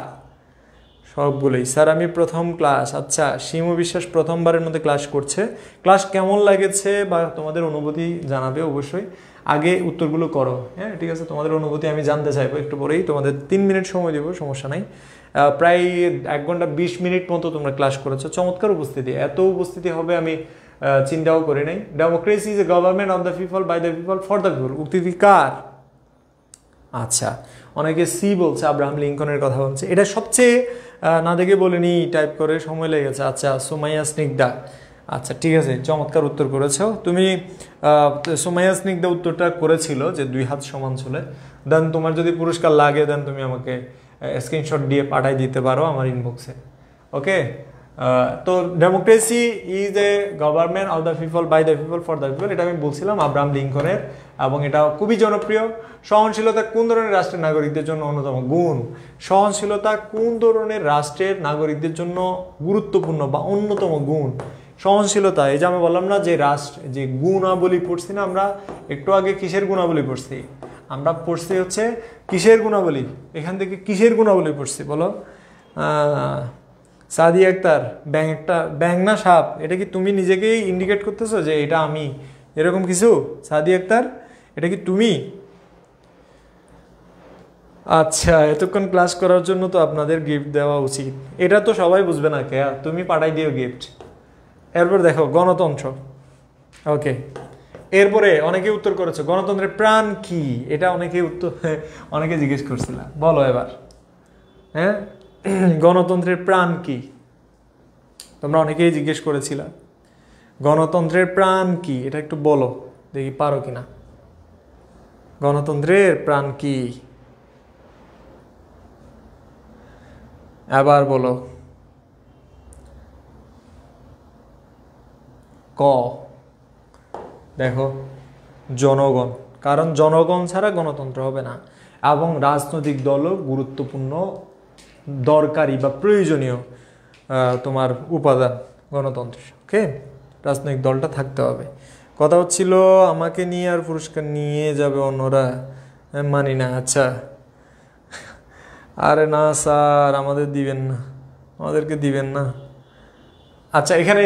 সবগুলোই। স্যার আমি প্রথম ক্লাস। আচ্ছা, শিমু বিশ্বাস প্রথমবারের মধ্যে ক্লাস করছে। ক্লাস কেমন লাগেছে বা তোমাদের অনুভূতি জানাবে অবশ্যই। আগে উত্তরগুলো করো, হ্যাঁ ঠিক আছে? তোমাদের অনুভূতি আমি জানতে চাইবো একটু পরেই। তোমাদের 3 মিনিট সময় দেবো, সমস্যা নাই। প্রায় 1 ঘন্টা 20 মিনিট মতো তোমরা ক্লাস করেছো। চমৎকার উপস্থিতি, এত উপস্থিতি হবে আমি চিন্তাও করি নাই। Democracy is a government of the people, by the people, for the people, উক্তিটি কার? আচ্ছা, অনেকে সি বলছে, আব্রাহাম লিঙ্কনের কথা বলছে। এটা সবচেয়ে না দেখে বলিনি, টাইপ করে সময় লেগেছে। আচ্ছা, সুমাইয়া স্নিগ্ধা, আচ্ছা ঠিক আছে, চমৎকার উত্তর করেছো তুমি। সুমাইয়া স্নিগ্ধা উত্তরটা করেছিল যে 2 হাত সমান চলে। দেন তোমার যদি পুরস্কার লাগে, দেন তুমি আমাকে স্ক্রিনশট দিয়ে পাঠাই দিতে পারো আমার ইনবক্সে। ওকে, তো democracy is a government of the people, by the people, for the people, এটা আমি বলছিলাম আব্রাহাম লিঙ্কনের, এবং এটা খুবই জনপ্রিয়। সহনশীলতা কোন ধরনের রাষ্ট্রের নাগরিকদের জন্য অন্যতম গুণ? সহনশীলতা কোন ধরনের রাষ্ট্রের নাগরিকদের জন্য গুরুত্বপূর্ণ বা অন্যতম গুণ? সহনশীলতা, এই যে আমি বললাম না যে যে গুণাবলী পড়ছি না আমরা একটু আগে, কিসের গুণাবলী পড়ছি? আমরা পড়ছি হচ্ছে কিসের গুণাবলী? এখান থেকে কিসের গুণাবলী পড়ছি বলো? সাদিয়া আক্তার, ব্যাং না সাপ? এটা কি তুমি নিজেকেই ইন্ডিকেট করতেছো যে এটা আমি, এরকম কিছু? সাদিয়া আক্তার, এটা কি তুমি? আচ্ছা, এতক্ষণ ক্লাস করার জন্য তো আপনাদের গিফট দেওয়া উচিত। এটা তো সবাই বুঝবে না কে, তুমি পাঠাই দিও গিফট। এরপর দেখো গণতন্ত্র। ওকে, এরপরে অনেকে উত্তর করেছো গণতন্ত্রের প্রাণ কি? এটা অনেকে জিজ্ঞেস করছিল, বলো এবার। হ্যাঁ, গণতন্ত্রের প্রাণ কি? তোমরা অনেকেই জিজ্ঞেস করেছিল গণতন্ত্রের প্রাণ কি, এটা একটু বলো দেখি পারো কিনা। গণতন্ত্রের প্রাণ কি? আবার বলো। ক, দেখো, জনগণ। কারণ জনগণ ছাড়া গণতন্ত্র হবে না, এবং রাজনৈতিক দলও গুরুত্বপূর্ণ, দরকারি বা প্রয়োজনীয় তোমার উপাদান গণতন্ত্র। ওকে, রাজনৈতিক দলটা থাকতে হবে। কথা হচ্ছিল আমাকে নিয়ে আর পুরস্কার নিয়ে যাবে অন্যরা, মানি না। আচ্ছা, আরে না স্যার, আমাদের দিবেন না, আমাদেরকে দিবেন না। আচ্ছা, এখানে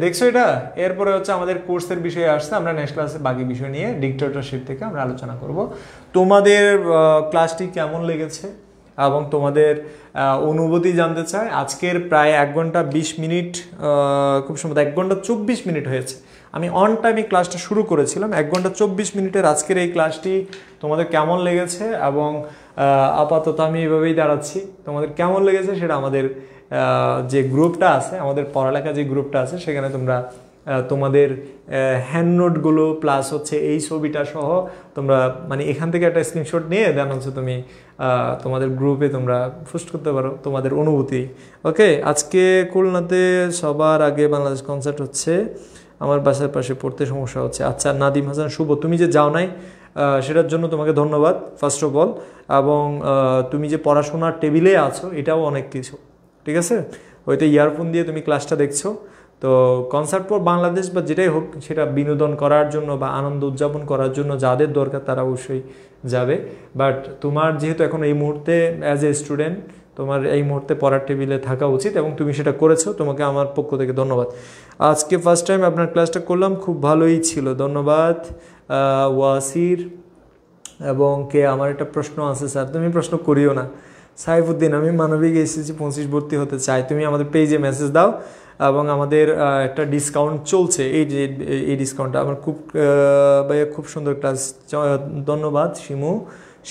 দেখছো এটা? এরপরে হচ্ছে আমাদের কোর্সের বিষয়ে আসছে, আমরা নেক্সট ক্লাসে বাকি বিষয় নিয়ে ডিক্টেটরশিপ থেকে আমরা আলোচনা করব। তোমাদের ক্লাসটি কেমন লেগেছে এবং তোমাদের অনুভূতি জানতে চাই। আজকের প্রায় 1 ঘন্টা 20 মিনিট, খুব সম্ভবত 1 ঘন্টা 24 মিনিট হয়েছে। আমি অন টাইমে ক্লাসটা শুরু করেছিলাম। 1 ঘন্টা 24 মিনিটের আজকের এই ক্লাসটি তোমাদের কেমন লেগেছে, এবং আপাতত আমি এইভাবেই দাঁড়াচ্ছি, তোমাদের কেমন লেগেছে সেটা আমাদের যে গ্রুপটা আছে, আমাদের পড়ালেখা যে গ্রুপটা আছে, সেখানে তোমরা তোমাদের হ্যান্ড নোটগুলো প্লাস হচ্ছে এই ছবিটা সহ তোমরা মানে এখান থেকে একটা স্ক্রিনশট নিয়ে দেন হচ্ছে তুমি তোমাদের গ্রুপে তোমরা পোস্ট করতে পারো তোমাদের অনুভূতি। ওকে, আজকে খুলনাতে সবার আগে বাংলাদেশ কনসার্ট হচ্ছে, আমার বাসার পাশে পড়তে সমস্যা হচ্ছে। আচ্ছা, নাদিম হাসান শুভ, তুমি যে যাও নাই সেটার জন্য তোমাকে ধন্যবাদ ফার্স্ট অফ অল, এবং তুমি যে পড়াশোনার টেবিলে আছো এটাও অনেক কিছু, ঠিক আছে? হয়তো ইয়ারফোন দিয়ে তুমি ক্লাসটা দেখছো, তো কনসার্ট ফর বাংলাদেশ বা যেটাই হোক সেটা বিনোদন করার জন্য বা আনন্দ উদযাপন করার জন্য যাদের দরকার তারা অবশ্যই যাবে। বাট তোমার যেহেতু এখন এই মুহূর্তে অ্যাজ এ স্টুডেন্ট তোমার এই মুহূর্তে পড়ার টেবিলে থাকা উচিত এবং তুমি সেটা করেছো, তোমাকে আমার পক্ষ থেকে ধন্যবাদ। আজকে ফার্স্ট টাইম আপনার ক্লাসটা করলাম, খুব ভালোই ছিল, ধন্যবাদ ওয়াসির। এবং কে আমার একটা প্রশ্ন আছে স্যার, তুমি প্রশ্ন করিও না। সাইফুদ্দিন, আমি মানবিক এসএসসি 25 ভর্তি হতে চাই, তুমি আমাদের পেজে মেসেজ দাও এবং আমাদের একটা ডিসকাউন্ট চলছে, এই ডিসকাউন্টটা আমার ভাইয়া খুব সুন্দর ক্লাস, ধন্যবাদ।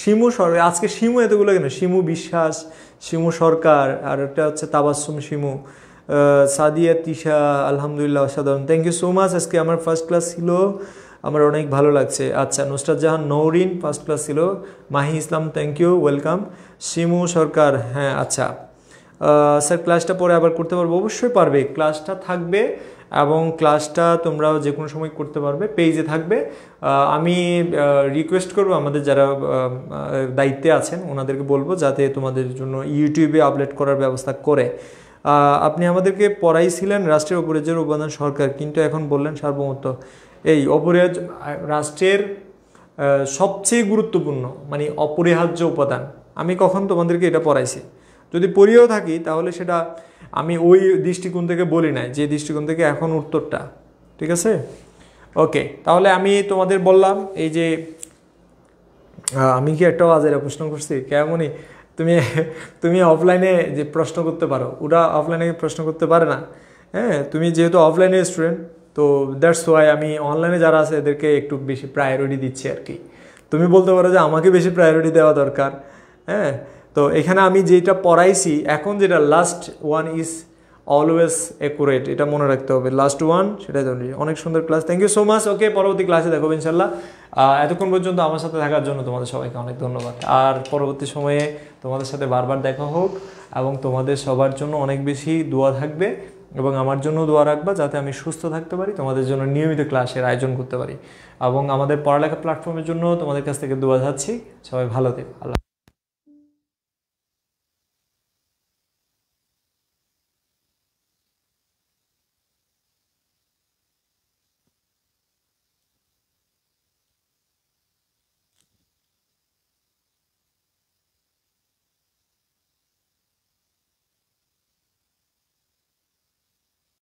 শিমু সরকার, আজকে শিমু এতগুলো কেন? শিমু বিশ্বাস, শিমু সরকার, আর একটা হচ্ছে তাবাসসুম শিমু, সাদিয়া তিশা, আলহামদুলিল্লাহ অসাধারণ, থ্যাংক ইউ সো মাচ। আজকে আমার ফার্স্ট ক্লাস ছিল, আমার অনেক ভালো লাগছে। আচ্ছা, নুসরাত জাহান নৌরিন ফার্স্ট ক্লাস ছিল, মাহি ইসলাম থ্যাংক ইউ, ওয়েলকাম। শিমু সরকার, হ্যাঁ আচ্ছা স্যার ক্লাসটা পরে আবার করতে পারবো? অবশ্যই পারবে, ক্লাসটা থাকবে এবং ক্লাসটা তোমরা যে কোনো সময় করতে পারবে, পেজে থাকবে। আমি রিকোয়েস্ট করবো আমাদের যারা দায়িত্বে আছেন ওনাদেরকে বলবো যাতে তোমাদের জন্য ইউটিউবে আপলোড করার ব্যবস্থা করে। আপনি আমাদেরকে পড়াইছিলেন রাষ্ট্রের অপরাজ্যের উপাদান সরকার, কিন্তু এখন বললেন সার্বভৌমত্ব। এই অপরিহার্য রাষ্ট্রের সবচেয়ে গুরুত্বপূর্ণ মানে অপরিহার্য উপাদান, আমি কখন তোমাদেরকে এটা পড়াইছি? যদি পড়িয়েও থাকি তাহলে সেটা আমি ওই দৃষ্টিকোণ থেকে বলি নাই যে দৃষ্টিকোণ থেকে এখন উত্তরটা, ঠিক আছে? ওকে, তাহলে আমি তোমাদের বললাম এই যে আমি কি একটা আজেরা প্রশ্ন করছি কেমনই, তুমি অফলাইনে যে প্রশ্ন করতে পারো ওরা অফলাইনে প্রশ্ন করতে পারে না। হ্যাঁ, তুমি যেহেতু অফলাইনে স্টুডেন্ট, তো দ্যাটস ওয়াই আমি অনলাইনে যারা আছে এদেরকে একটু বেশি প্রায়োরিটি দিচ্ছি আর কি। তুমি বলতে পারো যে আমাকে বেশি প্রায়োরিটি দেওয়া দরকার। হ্যাঁ, তো এখানে আমি যেটা পড়াইছি এখন, যেটা last one is always accurate, এটা মনে রাখতে হবে, লাস্ট ওয়ান সেটাই ধরি। অনেক সুন্দর class, thank you so much. Okay, পরবর্তী ক্লাসে দেখো ইনশাল্লাহ। এতক্ষণ পর্যন্ত আমার সাথে থাকার জন্য তোমাদের সবাইকে অনেক ধন্যবাদ। আর পরবর্তী সময়ে তোমাদের সাথে বারবার দেখা হোক এবং তোমাদের সবার জন্য অনেক বেশি দোয়া থাকবে এবং আমার জন্য দোয়া রাখবা যাতে আমি সুস্থ থাকতে পারি, তোমাদের জন্য নিয়মিত ক্লাসের আয়োজন করতে পারি এবং আমাদের পড়ালেখা প্ল্যাটফর্মের জন্য তোমাদের কাছ থেকে দোয়া চাচ্ছি। সবাই ভালো থেকো, আল্লাহ।